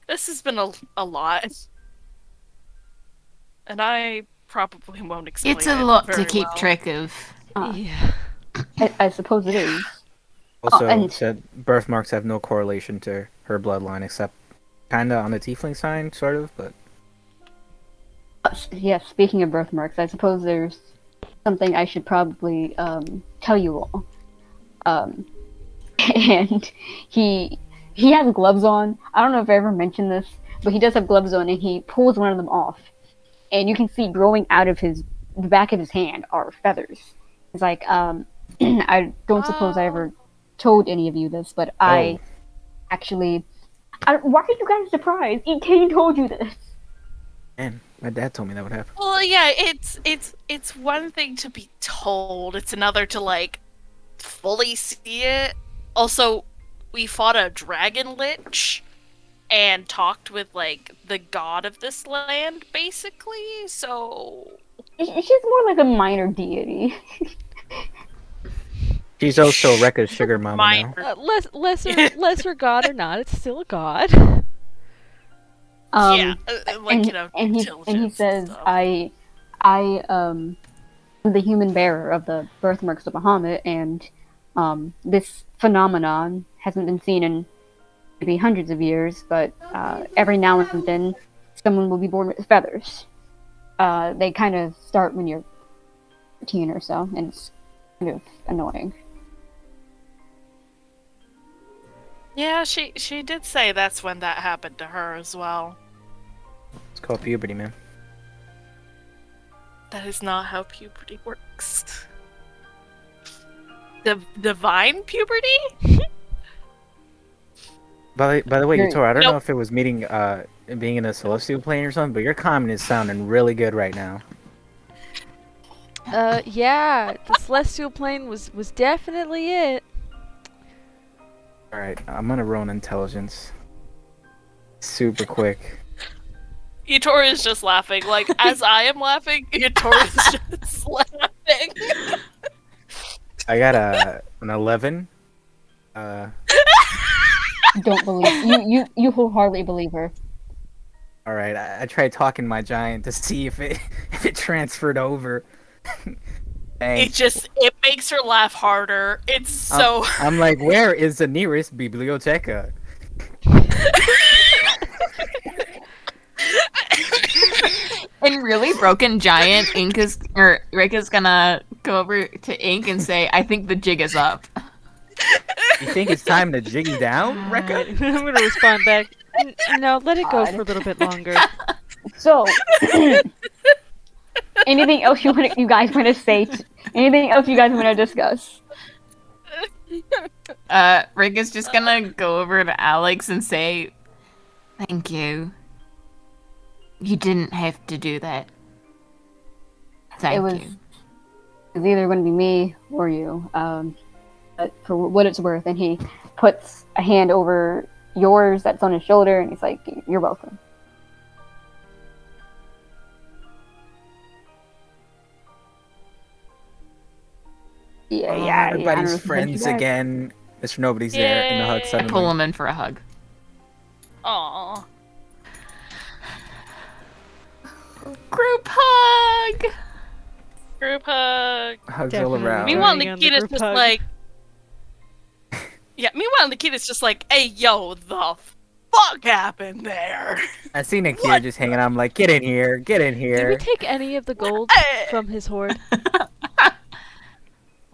This has been a lot. And I probably won't explain It's a it lot to very keep well. track of. Yeah. I suppose it is. Also, and- said birthmarks have no correlation to her bloodline, except kind of on the tiefling side, sort of, but... Yes. Speaking of birthmarks, I suppose there's something I should probably tell you all. And he has gloves on. I don't know if I ever mentioned this, but he does have gloves on, and he pulls one of them off, and you can see growing out of the back of his hand are feathers. It's like I don't suppose I ever told any of you this, but I actually. Why are you guys surprised? He told you this. Man, my dad told me that would happen. Well, yeah, it's one thing to be told. It's another to like fully see it. Also, we fought a dragon lich and talked with like the god of this land, basically. So She's more like a minor deity. She's also Rekka's sugar mama now. Minor. Lesser god or not, it's still a god. Yeah, like and he intelligence says, stuff. I am the human bearer of the birthmarks of Bahamut, and this phenomenon hasn't been seen in maybe hundreds of years, but every now and then someone will be born with feathers. They kind of start when you're 13 or so, and it's kind of annoying. Yeah, she did say that's when that happened to her as well. It's called puberty, man. That is not how puberty works. The divine puberty? By the way, Yutora, I don't know Nope. if it was being in a celestial plane or something, but your comment is sounding really good right now. Yeah, the celestial plane was definitely it. Alright, I'm gonna roll an intelligence. Super quick. Yutora is just laughing. Like, as I am laughing, Yutora is just laughing. I got an 11. Don't believe you wholeheartedly believe her. Alright, I tried talking my giant to see if it transferred over. Thanks. It makes her laugh harder. It's so I'm like, where is the nearest biblioteca? In really broken giant, Rika's gonna go over to Ink and say, I think the jig is up. You think it's time to jiggy down, Rekka? I'm gonna respond back. No, let it go God. for a little bit longer. So, anything else you guys want to say? Anything else you guys want to discuss? Rika's just gonna go over to Alex and say, thank you. You didn't have to do that. Thank It was you. either going to be me or you. But for what it's worth, and he puts a hand over yours that's on his shoulder, and he's like, "You're welcome." Yeah, Oh, yeah, everybody's yeah, friends again. Mr. Nobody's there, and the hug Yay. suddenly. Pull him in for a hug. Aw. Group hug. Group hug. Hugs all Definitely. around. Meanwhile, Joining on the Nikita's group just hug. like. Yeah, meanwhile, Nikita's just like, hey, yo, the fuck happened there? I see Nikita What? just hanging out. I'm like, get in here, get in Did here. we take any of the gold from his hoard?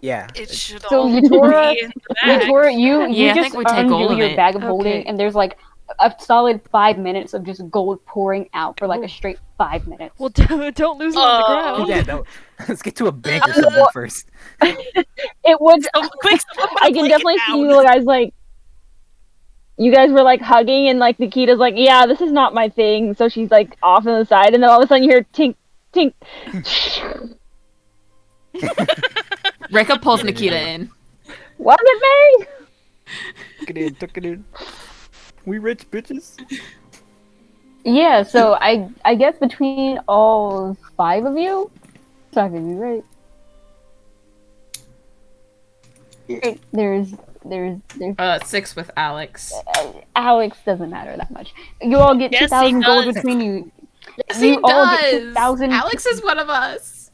Yeah. It should So all Yatora- be in the bag. Yatora, you Yeah, I just think we take all undo of your it. bag of holding, Okay. and there's like a solid 5 minutes of just gold pouring out for like a Ooh. straight 5 minutes. Well, don't lose it on the ground. Yeah, no. Let's get to a bank or something first. It would. Oh, quick, someone put a I can blanket definitely down. see you guys like. You guys were like hugging, and like Nikita's like, "Yeah, this is not my thing." So she's like off on the side, and then all of a sudden you hear tink, tink. Rekka pulls Yeah, Nikita yeah. in. Was it me? Took it in. We rich bitches. Yeah, so I guess between all 5 of you, talking to me, right? There's 6 with Alex. Alex doesn't matter that much. You all get Yes, he 2,000 gold does. between you. Yes, You he all get does. 2,000. Alex is one of us.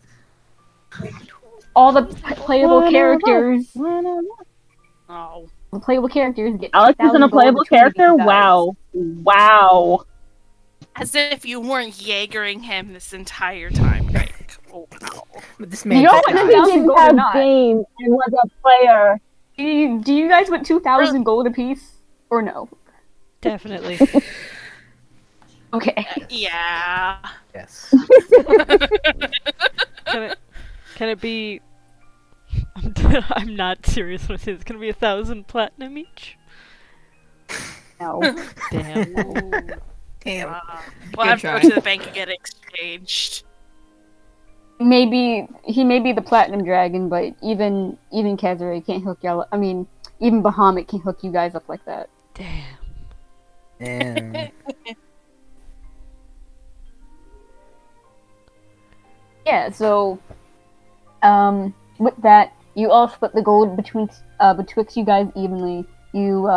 All the playable characters. Oh. The playable characters get. Alex 2,000 isn't a gold playable between you character. guys. Wow, wow. As if you weren't Jaegering him this entire time, Rick. Oh, wow. But this You man know just what? died. He 2,000 didn't gold or have not. game and was a player. Do you guys want 2,000 gold apiece? Or no? Definitely. Okay. Yeah. Yes. Can it be? I'm not serious when I say this. Can it be 1,000 platinum each? No. Damn. Damn. We'll have to try. go to the bank and get it exchanged. Maybe he may be the platinum dragon, but even Kazure can't hook y'all. I mean, even Bahamut can't hook you guys up like that. Damn. Damn. Yeah. So, with that, you all split the gold betwixt you guys evenly. You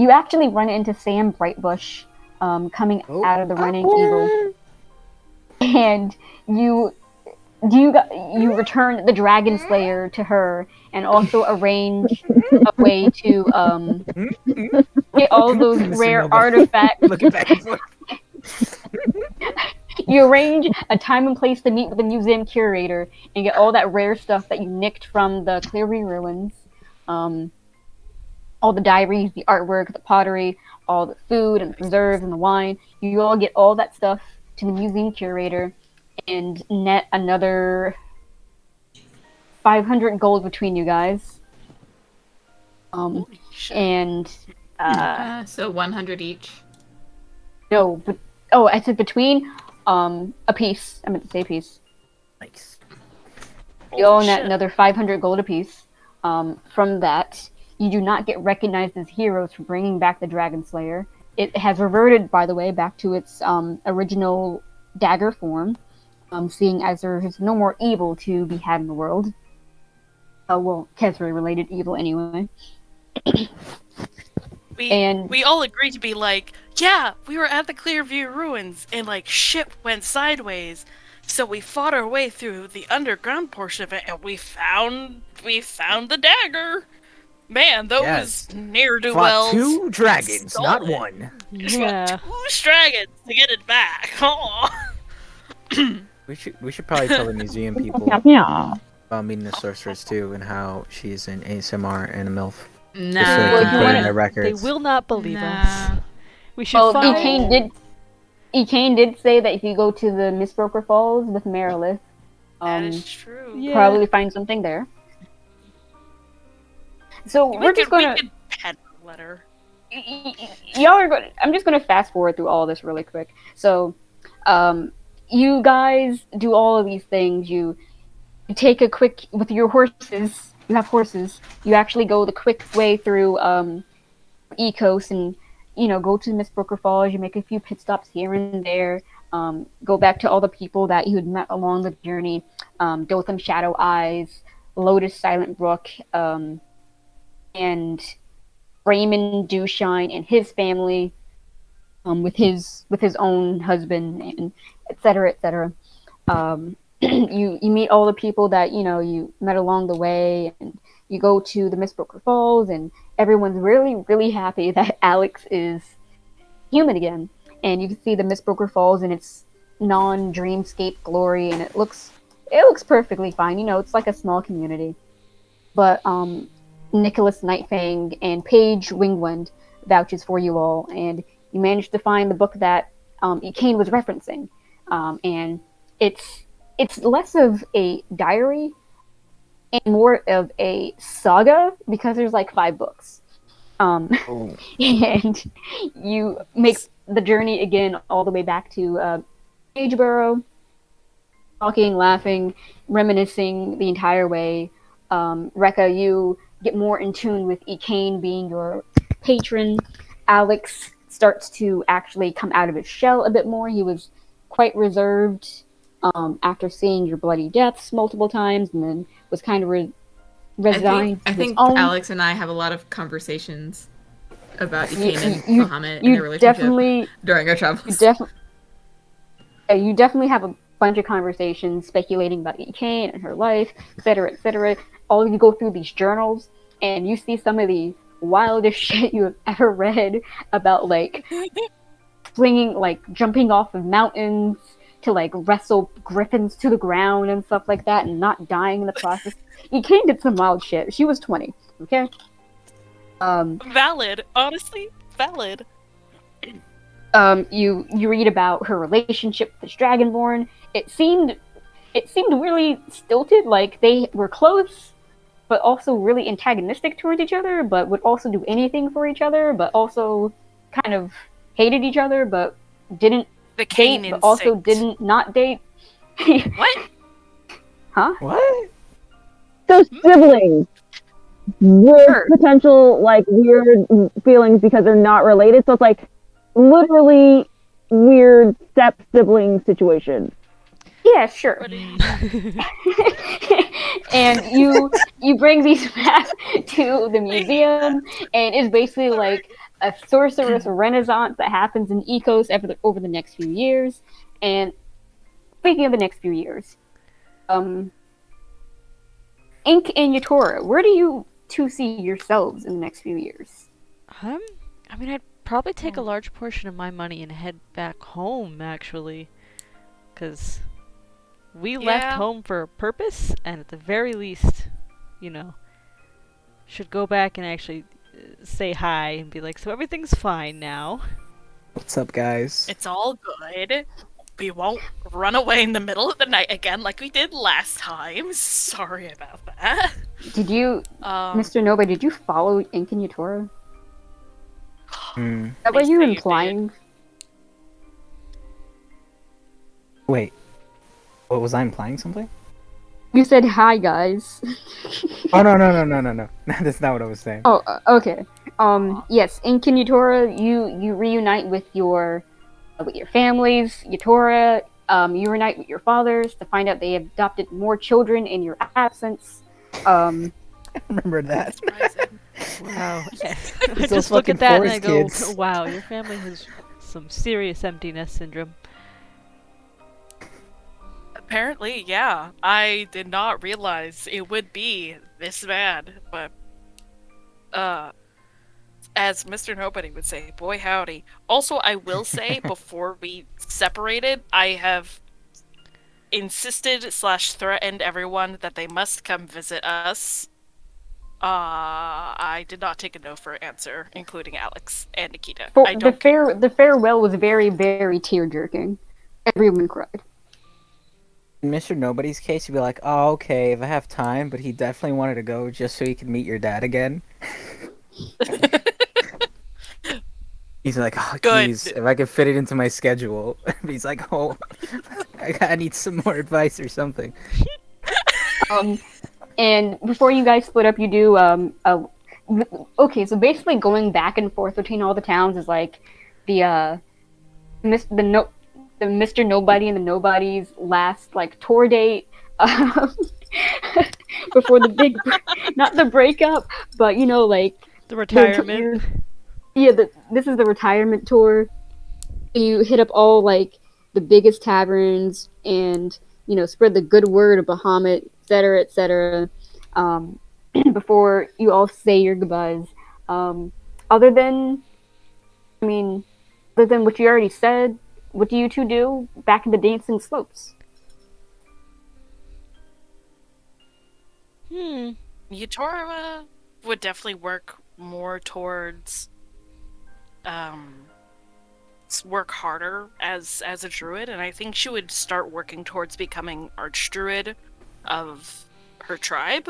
actually run into Sam Brightbush, coming Oh. out of the running eagle, and you return the Dragon Slayer to her, and also arrange a way to get all those Mr. rare Nobody. artifacts. Looking back and forth. You arrange a time and place to meet with the museum curator and get all that rare stuff that you nicked from the Cleary ruins. All the diaries, the artwork, the pottery, all the food and the preserves and the wine. You all get all that stuff to the museum curator and net another 500 gold between you guys. Holy shit. And So 100 each. no, but I said between a piece. I meant to say a piece. Nice. You all Holy net shit. another 500 gold apiece. From that, you do not get recognized as heroes for bringing back the Dragon Slayer. It has reverted, by the way, back to its original dagger form, seeing as there is no more evil to be had in the world. Well, Kezra-related evil anyway. We all agreed to be like, yeah, we were at the Clearview ruins and like shit went sideways. So we fought our way through the underground portion of it and we found the dagger. Man, those Yes. ne'er-do-wells. Fought 2 dragons, stole not it. 1. Yeah. 2 dragons to get it back. Aw. We should probably tell the museum people Yeah. about meeting the sorceress too, and how she's an ASMR and a MILF. Nah. Just so they Well, can if you put it in wanna- their They records. will not believe Nah. us. We should Well, find. Ekane did say that if you go to the Mistbroker Falls with Merilith, That is true. Yeah. probably find something there. So We we're just could gonna. pen a letter. Y'all are going. I'm just gonna fast forward through all this really quick. So, you guys do all of these things. You take a quick with your horses. You have horses. You actually go the quick way through Ecos and go to Miss Brooker Falls. You make a few pit stops here and there. Go back to all the people that you had met along the journey. Dotham Shadow Eyes, Lotus Silent Brook, and Raymond Dewshine and his family, with his own husband, and et cetera, et cetera. You meet all the people that you met along the way, and you go to the Miss Brooker Falls, and everyone's really, really happy that Alex is human again. And you can see the Miss Brooker Falls in its non-dreamscape glory, and it looks perfectly fine. It's like a small community. But Nicholas Nightfang and Paige Wingwind vouches for you all, and you managed to find the book that Kane was referencing, and it's less of a diary and more of a saga because there's like 5 books. And you make the journey again all the way back to Pageborough, talking, laughing, reminiscing the entire way. Rekka, you get more in tune with Ekane being your patron. Alex starts to actually come out of his shell a bit more. He was quite reserved after seeing your bloody deaths multiple times, and then was kind of resigned. I to think his own. Alex and I have a lot of conversations about Ekane and Bahamut and you their relationship definitely, during our travels. You definitely have a bunch of conversations speculating about Ekane and her life, etc., etc. All you go through these journals, and you see some of the wildest shit you have ever read about, like jumping off of mountains to like wrestle griffins to the ground and stuff like that, and not dying in the process. Ekane did some wild shit. She was 20, okay? Valid. Honestly, valid. You read about her relationship with this Dragonborn. It seemed really stilted, like they were close, but also really antagonistic towards each other, but would also do anything for each other, but also kind of hated each other, but didn't The date, Kane but also instinct. didn't not date. What? Huh? What? So siblings with Sure. potential like weird feelings because they're not related. So it's like literally weird step sibling situation. Yeah, sure. And you bring these back to the museum, and it's basically like a sorceress renaissance that happens in Ecos over the next few years. And speaking of the next few years, Ink and Yatora, where do you two see yourselves in the next few years? I mean, I'd probably take a large portion of my money and head back home, actually. Because we left Yeah. home for a purpose, and at the very least, should go back and actually say hi and be like, so everything's fine now. What's up, guys? It's all good. We won't run away in the middle of the night again like we did last time. Sorry about that. Did you, Mr. Noba, did you follow Ink and Yatora? Hmm. Is that what Please you say you implying? Wait. What was I implying something? You said hi, guys. Oh no. That's not what I was saying. Oh, okay. Yes, in Yatora, you reunite with your families. Yatora, you reunite with your fathers to find out they adopted more children in your absence. I remember that. Surprising. Wow. I Those just look fucking at that and I forest go, kids. wow, your family has some serious emptiness syndrome. Apparently, yeah. I did not realize it would be this bad, but as Mr. Nobody would say, boy howdy. Also, I will say, before we separated, I have insisted/threatened everyone that they must come visit us. I did not take a no for an answer, including Alex and Nikita. I don't care. The farewell was very, very tear-jerking. Everyone cried. In Mr. Nobody's case, you'd be like, oh, okay, if I have time, but he definitely wanted to go just so he could meet your dad again. He's like, oh, Good. geez, if I could fit it into my schedule. He's like, oh, I need some more advice or something. And before you guys split up, you do okay. So basically, going back and forth between all the towns is like the the no the Mr. Nobody and the Nobody's last like tour date before the big, not the breakup, but like The retirement. this is the retirement tour. You hit up all like the biggest taverns and spread the good word of Bahamut, etc., etc. Um, before you all say your goodbyes. Other than, I mean, other than what you already said, what do you two do back in the dancing slopes? Yutora would definitely work more towards work harder as a druid, and I think she would start working towards becoming archdruid of her tribe.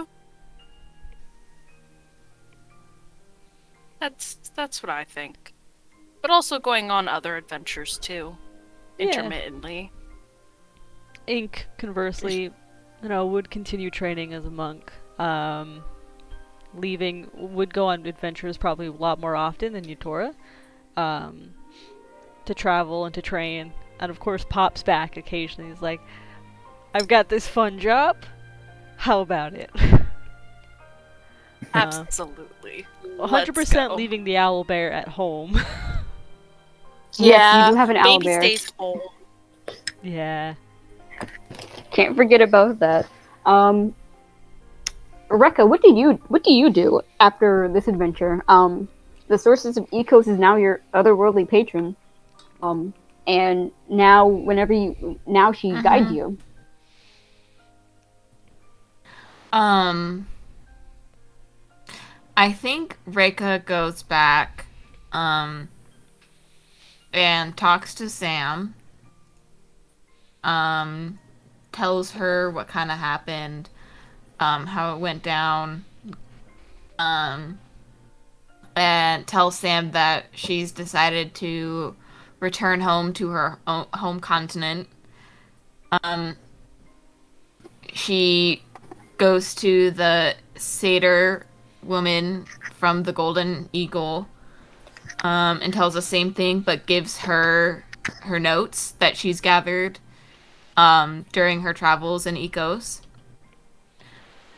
That's what I think. But also going on other adventures too, intermittently. Ink, conversely, would continue training as a monk. Would go on adventures probably a lot more often than Yutora. To travel and to train. And of course pops back occasionally. He's like, I've got this fun job. How about it? Absolutely. 100% leaving the owl bear at home. Yes, you do have an owl baby bear. stays home. Yeah. Can't forget about that. Rekka, what do you do after this adventure? The Sources of Ecos is now your otherworldly patron. And now she guides you. I think Rekka goes back, and talks to Sam. Tells her what kind of happened, how it went down, and tells Sam that she's decided to return home to her home continent. She goes to the satyr woman from the Golden Eagle, and tells the same thing, but gives her notes that she's gathered during her travels in Ecos.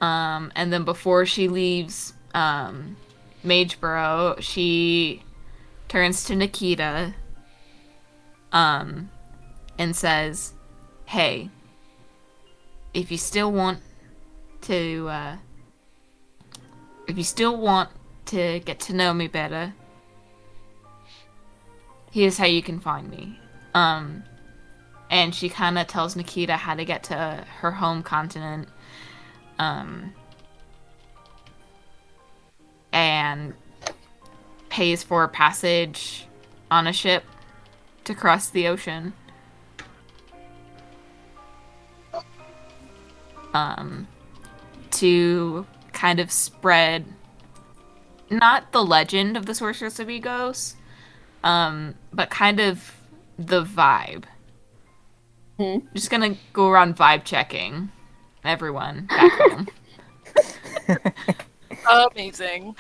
And then before she leaves Mageborough, she turns to Nikita and says, "Hey, if you still want to get to know me better, here's how you can find me." And she kind of tells Nikita how to get to her home continent, and pays for passage on a ship to cross the ocean. To kind of spread not the legend of the Sorceress of Egos, but kind of the vibe. Just gonna go around vibe checking everyone back home. Amazing.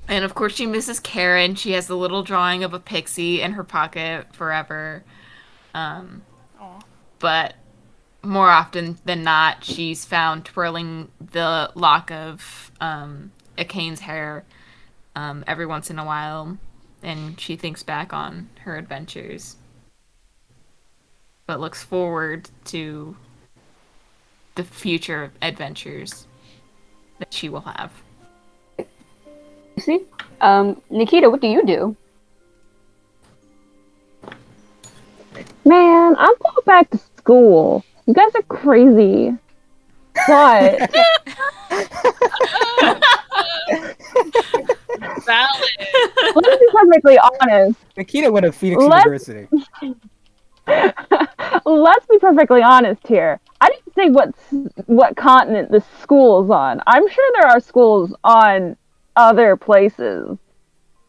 And of course she misses Karen. She has a little drawing of a pixie in her pocket forever. But more often than not, she's found twirling the lock of Akane's hair every once in a while, and she thinks back on her adventures, but looks forward to the future adventures that she will have. See? Nikita, what do you do? Man, I'm going back to school. You guys are crazy. But Valid. let's be perfectly honest. Nikita went to Phoenix Let's- University. Let's be perfectly honest here. I didn't say what continent the school's on. I'm sure there are schools on other places.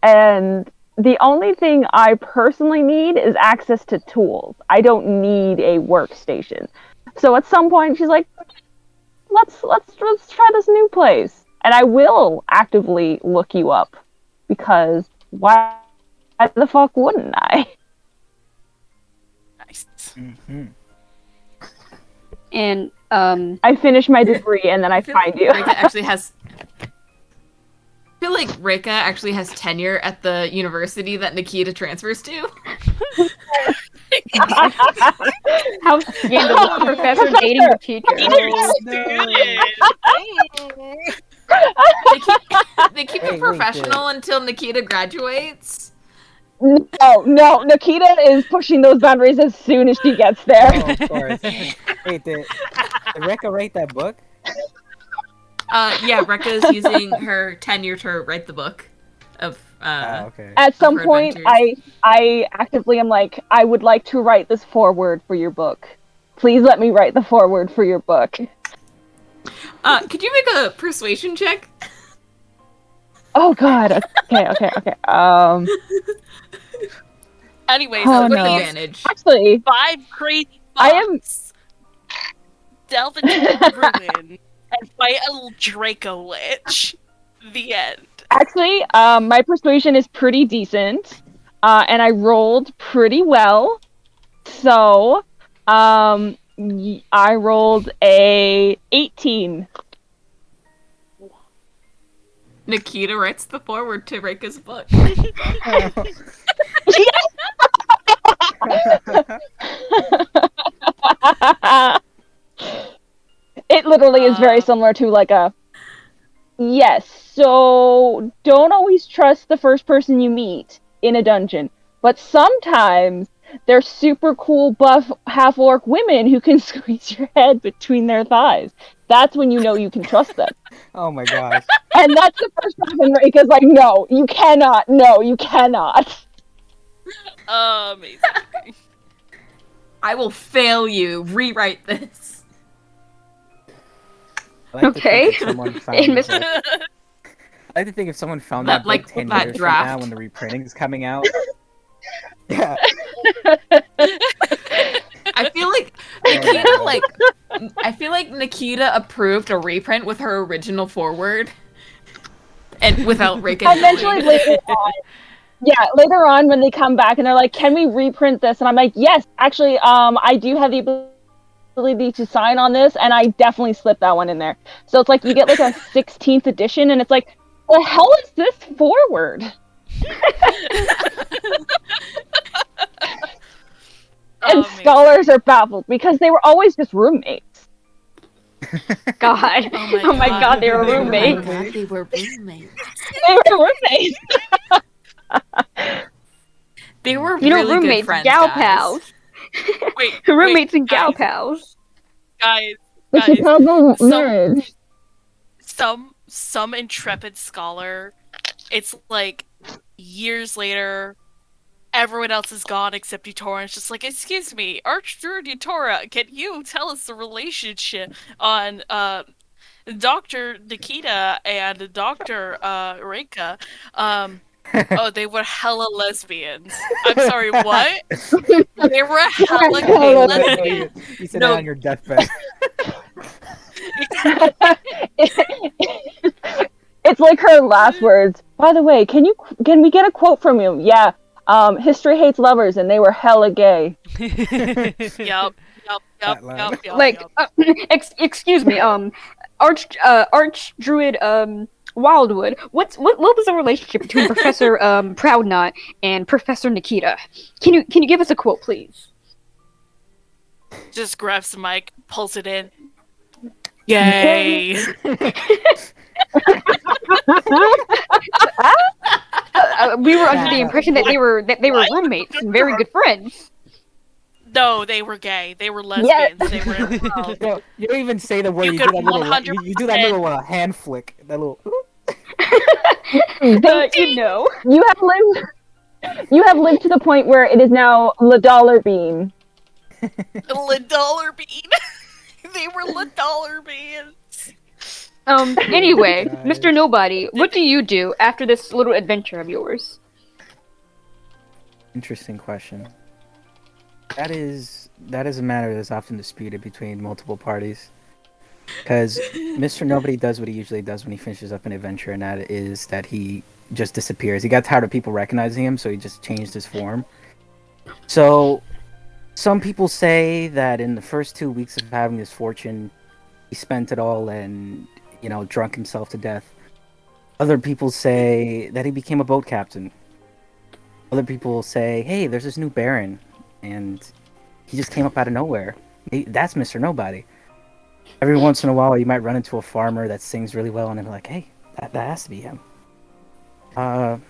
And the only thing I personally need is access to tools. I don't need a workstation. So at some point, she's like, let's try this new place, and I will actively look you up because why the fuck wouldn't I? Nice. Mm-hmm. And I finish my degree and then I find you. Reika actually has. I feel like Reika actually has tenure at the university that Nikita transfers to. how scandalous, professor dating the teacher. They keep Wait, it professional until Nikita graduates. No, Nikita is pushing those boundaries as soon as she gets there. Oh, of course. Wait, did Rekka write that book? Yeah, Rekka's using her tenure to write the book of. Okay. At some her point, adventures. I actively am like, I would like to write this foreword for your book. Please let me write the foreword for your book. Could you make a persuasion check? Oh God. Okay. Anyways, Oh, With no. advantage. Actually, 5 crazy I am- bucks delve into the ruin and fight a Draco Lich. The end. Actually, my persuasion is pretty decent, and I rolled pretty well. So, I rolled a 18. Nikita writes the foreword to Reika's book. It literally is very similar to like a yes. So don't always trust the first person you meet in a dungeon, but sometimes they're super cool buff half orc women who can squeeze your head between their thighs. That's when you know you can trust them. Oh my gosh. And that's the first time Reika's like, no, you cannot. No, you cannot. Amazing. I will fail you. Rewrite this. I like to Okay. think if someone found And this, Mr. I like to think if someone found That, that like, book 10 that years draft. from now when the reprinting is coming out. Yeah. I feel like Nikita approved a reprint with her original foreword. And without Reika Eventually, knowing. later on when they come back and they're like, can we reprint this? And I'm like, yes, actually, I do have the ability to sign on this, and I definitely slipped that one in there. So it's like you get like a 16th edition, and it's like, the hell is this forward? And Amazing. scholars are baffled because they were always just roommates. God. Oh my God, they were Oh my roommates. God, they were roommates. They were roommates. They were You know, really good roommates, friends, gal guys. pals. Wait, Roommates and gal guys, pals. guys, The guys, Chicago some- marriage. some intrepid scholar. It's like years later, everyone else is gone except Yutora. It's just like, excuse me, Archdruid Yutora, can you tell us the relationship on Dr. Nikita and Dr. Reika? Oh, they were hella lesbians. I'm sorry, what? They were hella gay Hella lesbians. You said No. that on your deathbed. It's like her last words. By the way, can we get a quote from you? Yeah. History hates lovers, and they were hella gay. Yup. Like, excuse me, Archdruid, Wildwood. What was the relationship between Professor Proudknot and Professor Nikita? Can you give us a quote, please? Just grabs the mic, pulls it in. Yay! We were under the impression that they were roommates and very good friends. No, they were gay. They were lesbians. They were. No, you don't even say the word. You You, could do that little. You do that 100% little hand flick. That little. You know. You have lived to the point where it is now the dollar bean. La dollar bean. They were la dollar beans. Anyway, Guys. Mr. Nobody, what do you do after this little adventure of yours? Interesting question. That is that is a matter that's often disputed between multiple parties. Because Mr. Nobody does what he usually does when he finishes up an adventure, and that is that he just disappears. He got tired of people recognizing him, so he just changed his form. So, some people say that in the first 2 weeks of having his fortune, he spent it all and, drunk himself to death. Other people say that he became a boat captain. Other people say, hey, there's this new Baron, and he just came up out of nowhere. That's Mr. Nobody. Every once in a while, you might run into a farmer that sings really well, and they're like, hey, that has to be him. But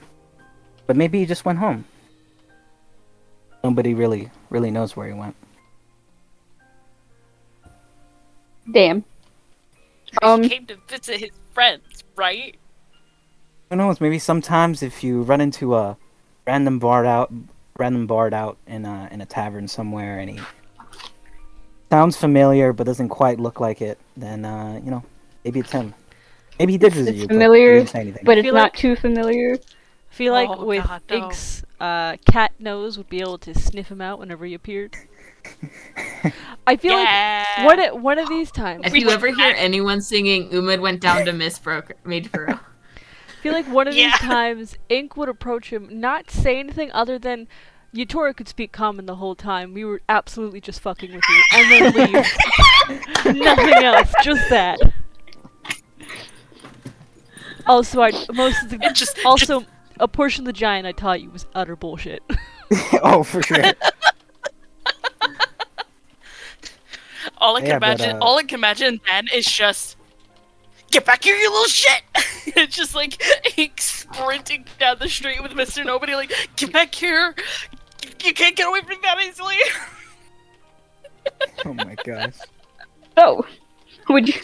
maybe he just went home. Nobody really knows where he went. Damn. He came to visit his friends, right? Who knows? Maybe sometimes if you run into a random bard out in a tavern somewhere, and he sounds familiar but doesn't quite look like it, then maybe it's him. Maybe he did visit you. It's familiar, but he didn't say anything. but it's Feel not like- too familiar. I feel like Oh, with God, no. Ink's cat nose would be able to sniff him out whenever he appeared. I feel Yeah. like one of these times. If you ever hear anyone singing "Umid went down to Mage Bro," I feel like one of Yeah. these times, Ink would approach him, not say anything other than, Yutora could speak common the whole time. We were absolutely just fucking with you, and then leave. Nothing else, just that. Also, a portion of the giant I taught you was utter bullshit. Oh, for sure. All I can Yeah, but, imagine, all I can imagine then is just, get back here, you little shit! It's just like Ink sprinting down the street with Mr. Nobody, like, get back here! You can't get away from me that easily! Oh my gosh. So, would you?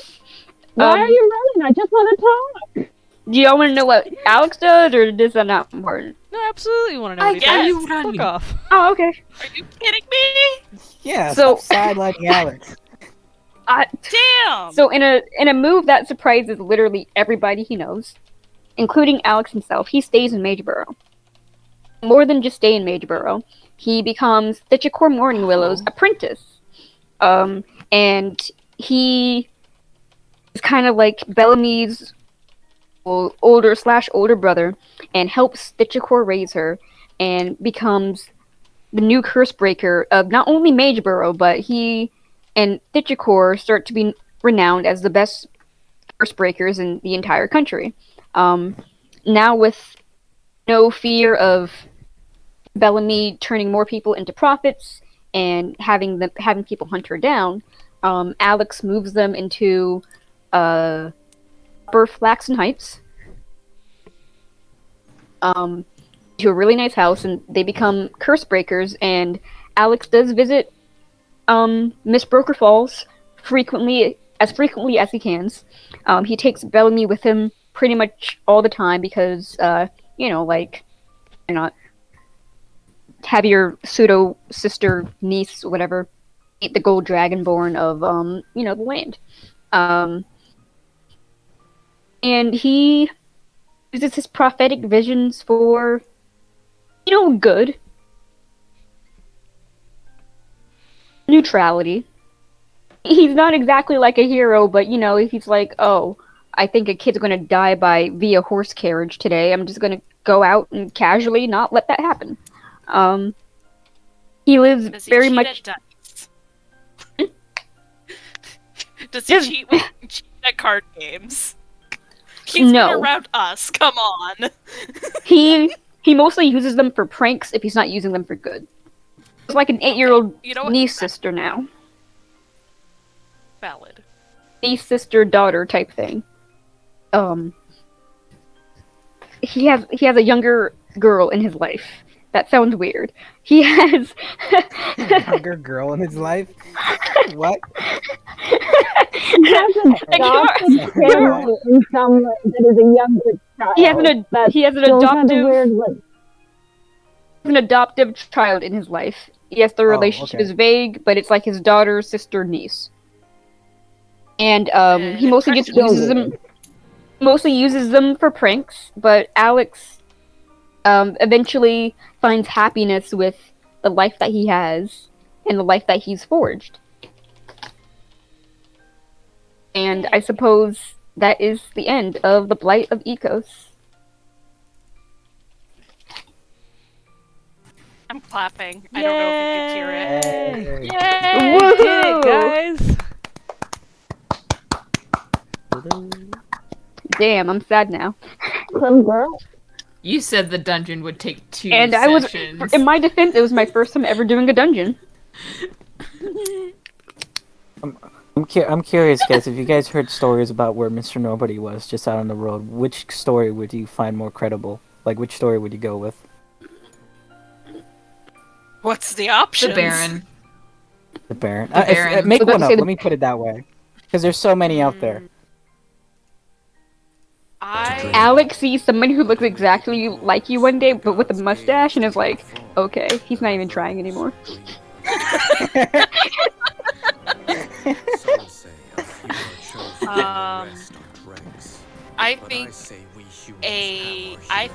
Why are you running? I just want to talk. Do y'all want to know what Alex does, or is that not important? No, I absolutely want to know I what he get does. you running. Fuck off. Oh, okay. Are you kidding me? Yeah, So- stop sidelining Alex. Damn! So in a move that surprises literally everybody he knows, including Alex himself, he stays in Mageborough. More than just stay in Mageborough, he becomes Thitchikor Morningwillow's apprentice. And he is kind of like Bellamy's older brother, and helps Thitchikor raise her, and becomes the new curse breaker of not only Mageborough, but he and Thitchikor start to be renowned as the best curse breakers in the entire country. Now with no fear of Bellamy turning more people into prophets and having people hunt her down, Alex moves them into Upper Flaxen Heights, to a really nice house, and they become curse breakers. And Alex does visit Miss Broker Falls frequently as he can. He takes Bellamy with him pretty much all the time because, why not have your pseudo sister, niece, whatever, eat the gold dragonborn of, the land. And he uses his prophetic visions for, good. Neutrality. He's not exactly like a hero, but, he's like, oh, I think a kid's gonna die via horse carriage today. I'm just gonna go out and casually not let that happen. He lives Does he very cheat much... at dice? Does he cheat at card games? He's No. been around us, come on! He mostly uses them for pranks if he's not using them for good. It's like an 8-year-old You know what? niece sister now. Valid. Niece sister daughter type thing. He has a younger girl in his life. That sounds weird. He has Younger girl in his life? What? He has an adopted family in some way that is a younger child. He has an That's he has an still kind of adoptive weird, like, an adoptive child in his life. Yes, the relationship okay. is vague, but it's like his daughter, sister, niece. And he mostly just practical. uses them for pranks, but Alex eventually finds happiness with the life that he has, and the life that he's forged. And I suppose that is the end of the Blight of Ecos. I'm clapping. I don't know if you could hear it. Hey. Yay! We did it, guys! Damn, I'm sad now. You said the dungeon would take 2 And sessions. in my defense, it was my first time ever doing a dungeon. I'm curious, guys. If you guys heard stories about where Mr. Nobody was just out on the road, which story would you find more credible? Like, which story would you go with? What's the option? The Baron. The Baron. The Baron. Make I was about one to up. say the- Let me put it that way, because there's so many out there. Alex sees somebody who looks exactly like you one day, but with a mustache, and is like, okay, he's not even trying anymore. I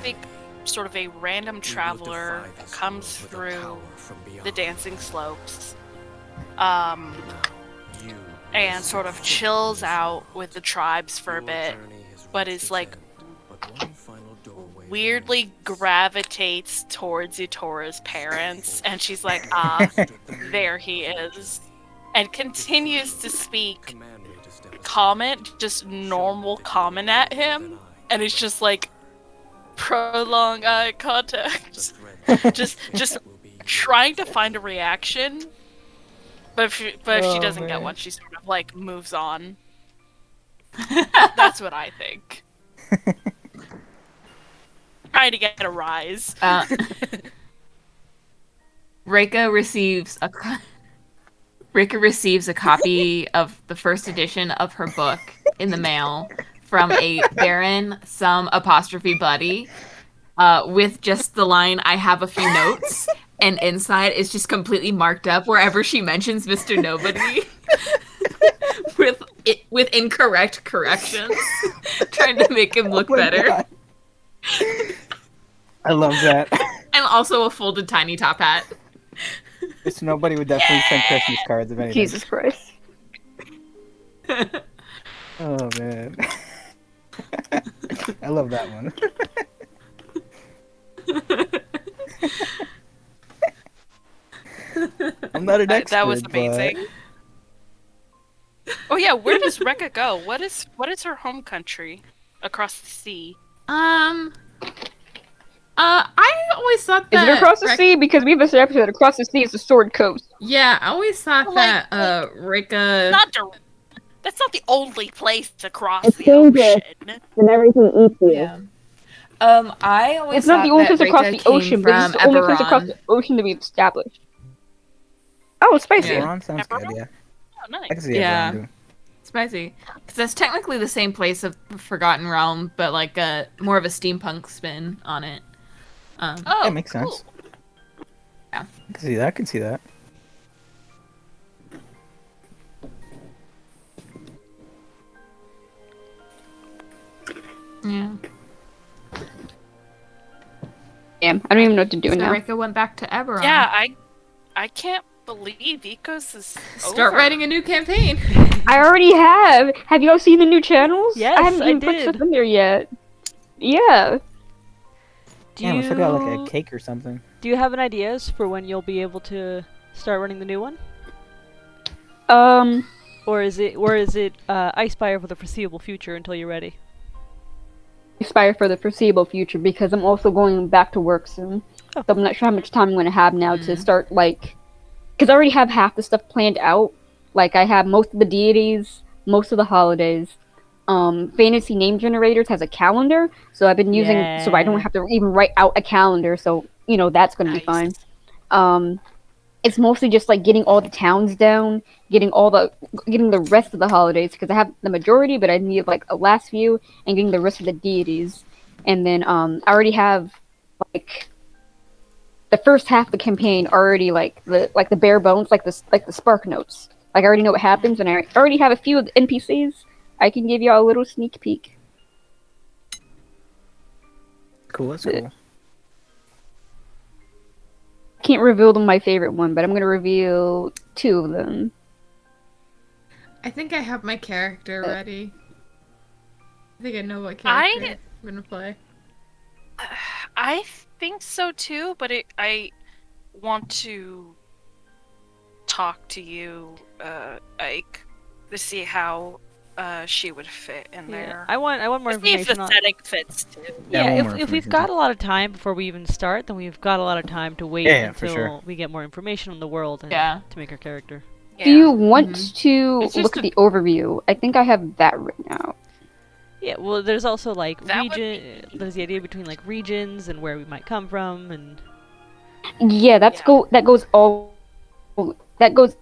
think sort of a random traveler comes through the dancing slopes, and sort of chills out with the tribes for a bit, but is like weirdly gravitates towards Utora's parents, and she's like, there he is, and continues to speak just normal comment at him, and it's just like prolonged eye contact, just trying to find a reaction, but if she doesn't get one, she sort of like moves on. That's what I think. Trying to get a rise. Reika receives a copy of the first edition of her book in the mail from a Baron, some apostrophe buddy, with just the line, "I have a few notes," and inside is just completely marked up wherever she mentions Mr. Nobody. with incorrect corrections, trying to make him look better. God. I love that. And also a folded tiny top hat. Mr. Nobody would definitely send Christmas cards if anything. Jesus Christ. Oh man. I love that one. I'm not an expert. That was amazing. Oh yeah, where does Rekka go? What is her home country across the sea? I always thought that Is it across the sea? Because we have this episode, across the sea is the Sword Coast. Yeah, I always thought that Rika. That's not the only place across It's the dangerous. ocean. And everything eats you. Yeah. I always It's not the only place across the ocean, but it's the only place across Eberron. the ocean that we've established. Oh, it's spicy. Yeah. Ron sounds good, Pepperoni? yeah. Oh, nice. I can see Yeah. everyone doing. Spicy. Because that's technically the same place of Forgotten Realm, but like more of a steampunk spin on it. Oh, That makes cool. sense. Yeah. I can see that. I can see that. Yeah. Damn, I don't even know what to do So now. Rika went back to Eberron. Yeah, I can't believe Ecos is Start over. writing a new campaign. I already have. Have you all seen the new channels? Yes, I haven't I even put did. stuff in there yet. Yeah. Yeah, I forgot like a cake or something. Do you have an ideas for when you'll be able to start running the new one? Or is it Icefire for the foreseeable future until you're ready? Expire for the foreseeable future because I'm also going back to work soon. Oh. So I'm not sure how much time I'm going to have now to start, like... Because I already have half the stuff planned out. Like, I have most of the deities, most of the holidays. Fantasy Name Generators has a calendar, so I've been using... So I don't have to even write out a calendar, so, you know, that's going to be fine. It's mostly just, like, getting all the towns down, getting the rest of the holidays, because I have the majority, but I need, like, a last few, and getting the rest of the deities. And then, I already have, like... The first half of the campaign already like the bare bones, like the spark notes. Like I already know what happens, and I already have a few of the NPCs. I can give y'all a little sneak peek. Cool, that's cool. can't reveal my favorite one, but I'm gonna reveal 2 of them. I think I have my character Uh, ready. I think I know what character I'm gonna play. I think so too, but I want to talk to you, Ike, to see how she would fit in there. I want more To see if the information on. setting fits too. Yeah, I Yeah, want more if we've information, got too. a lot of time before we even start, then we've got a lot of time to wait Yeah, for until sure. we get more information on the world and Yeah. to make our character. Yeah. Do you want Mhm. to It's just look at the overview? I think I have that written out. Yeah, well, there's also like That would region. There's the idea between like regions and where we might come from, and Yeah, Yeah. that goes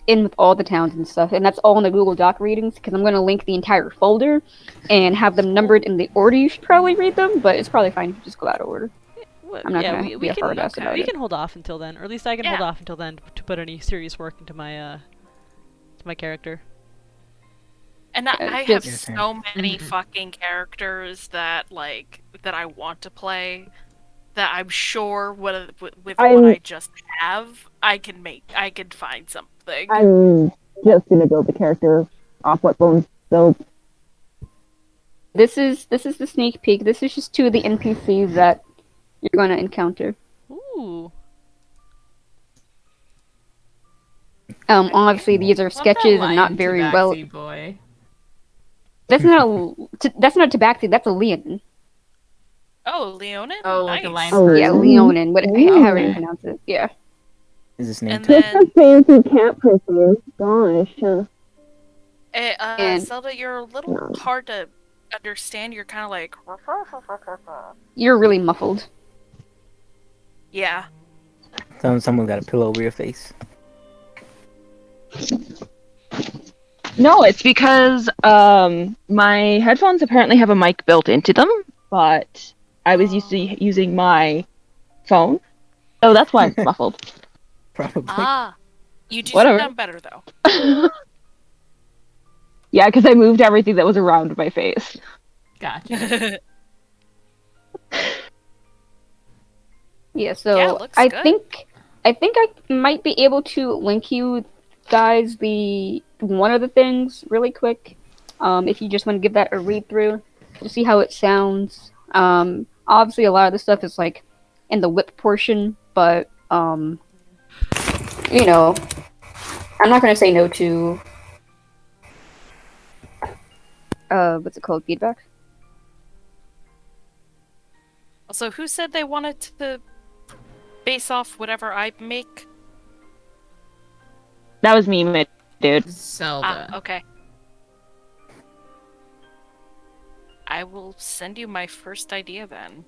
in with all the towns and stuff, and that's all in the Google Doc readings because I'm going to link the entire folder and have them numbered in the order you should probably read them, but it's probably fine if you just go out of order. I'm not yeah, going to be we a can hard ass about we it. can hold off until then, or at least I can hold Yeah. off until then to put any serious work into my character. And I just- have Yeah, same. so many Mhm. fucking characters that I want to play that I'm sure with what I just have, I can find something. I'm just gonna build a character off what Bones built. This is the sneak peek. This is just 2 of the NPCs that you're going to encounter. Ooh. Obviously these are Want that sketches and not lion very well. tabaxi boy. That's not that's not a tabaxi. That's a Leonin. Oh, Leonin? Oh, like a Nice. lion Oh, Yeah, really? Leonin. However you Okay. pronounce it. Yeah. Is this name And tag? Just then, a fancy cat person. Gosh. And- Zelda, you're a little hard to understand. You're kind of like, You're really muffled. yeah. Someone got a pillow over your face. No, it's because my headphones apparently have a mic built into them, but I was used to using my phone. Oh, that's why it's muffled. Probably. Ah, you do Whatever. sound better though. Yeah, because I moved everything that was around my face. Gotcha. Yeah, so Yeah, it looks I good. think I might be able to link you guys the one of the things really quick. If you just want to give that a read through to see how it sounds. Obviously a lot of the stuff is like in the whip portion, but you know, I'm not gonna say no to what's it called? Feedback? Also, who said they wanted to base off whatever I make? That was me, my dude. Zelda. Okay. I will send you my first idea then.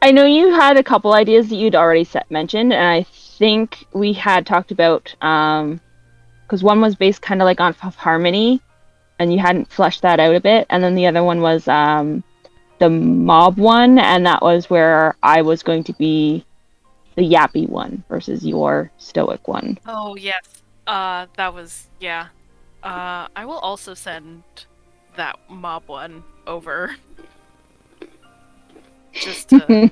I know you had a couple ideas that you'd already mentioned, and I think we had talked about because one was based kind of like on harmony, and you hadn't fleshed that out a bit, and then the other one was the mob one, and that was where I was going to be the yappy one versus your stoic one. Oh yes. That was yeah. I will also send that mob one over. Just to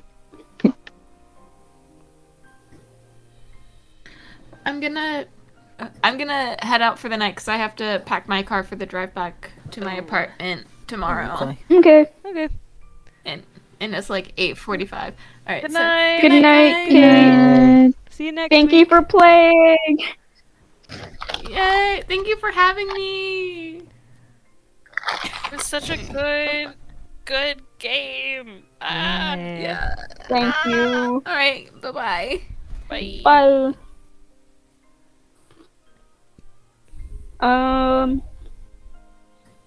I'm gonna head out for the night because I have to pack my car for the drive back to my apartment tomorrow. Okay. Okay. Okay. And it's like 8:45. All right. Good so- night. Good night, guys. Kate. See you next Thank week. you for playing. Yay! Thank you for having me. It was such a good game. Yeah. Thank you. All right. Bye-bye. Bye. Bye.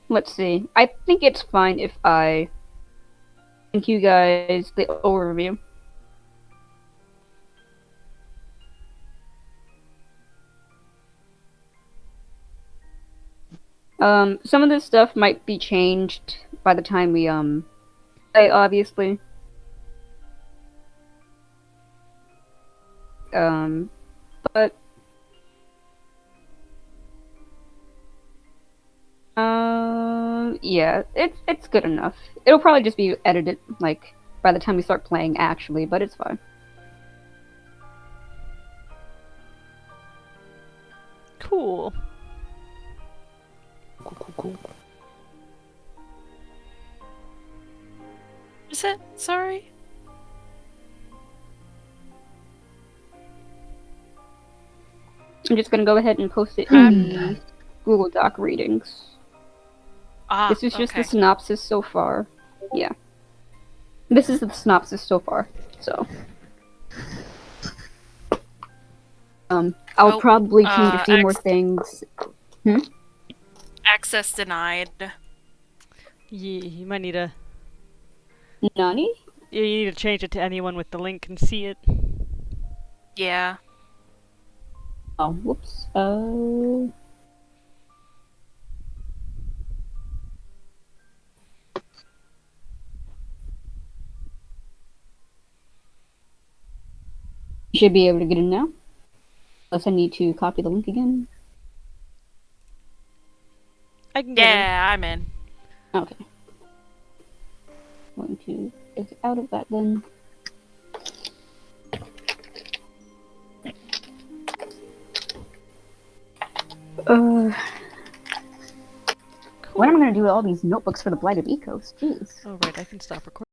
Let's see. I think it's fine if I thank you guys the overview. Some of this stuff might be changed by the time we play, obviously. But yeah, it's good enough. It'll probably just be edited like by the time we start playing actually, but it's fine. is it? Sorry. I'm just gonna go ahead and post it in the Google Doc readings. Ah, This is just okay. the synopsis so far. Yeah. This is the synopsis so far. So. I'll Well, probably change a few more X- things. Access denied. Yeah, you might need to. Nani? You need to change it to anyone with the link can see it. Yeah. Oh, whoops. You should be able to get in now. Unless I need to copy the link again. I can get Yeah, I'm in. Okay. Going to exit out of that then. Cool. When am I gonna do all these notebooks for the Blighted Ecos? Jeez. Oh right, I can stop recording.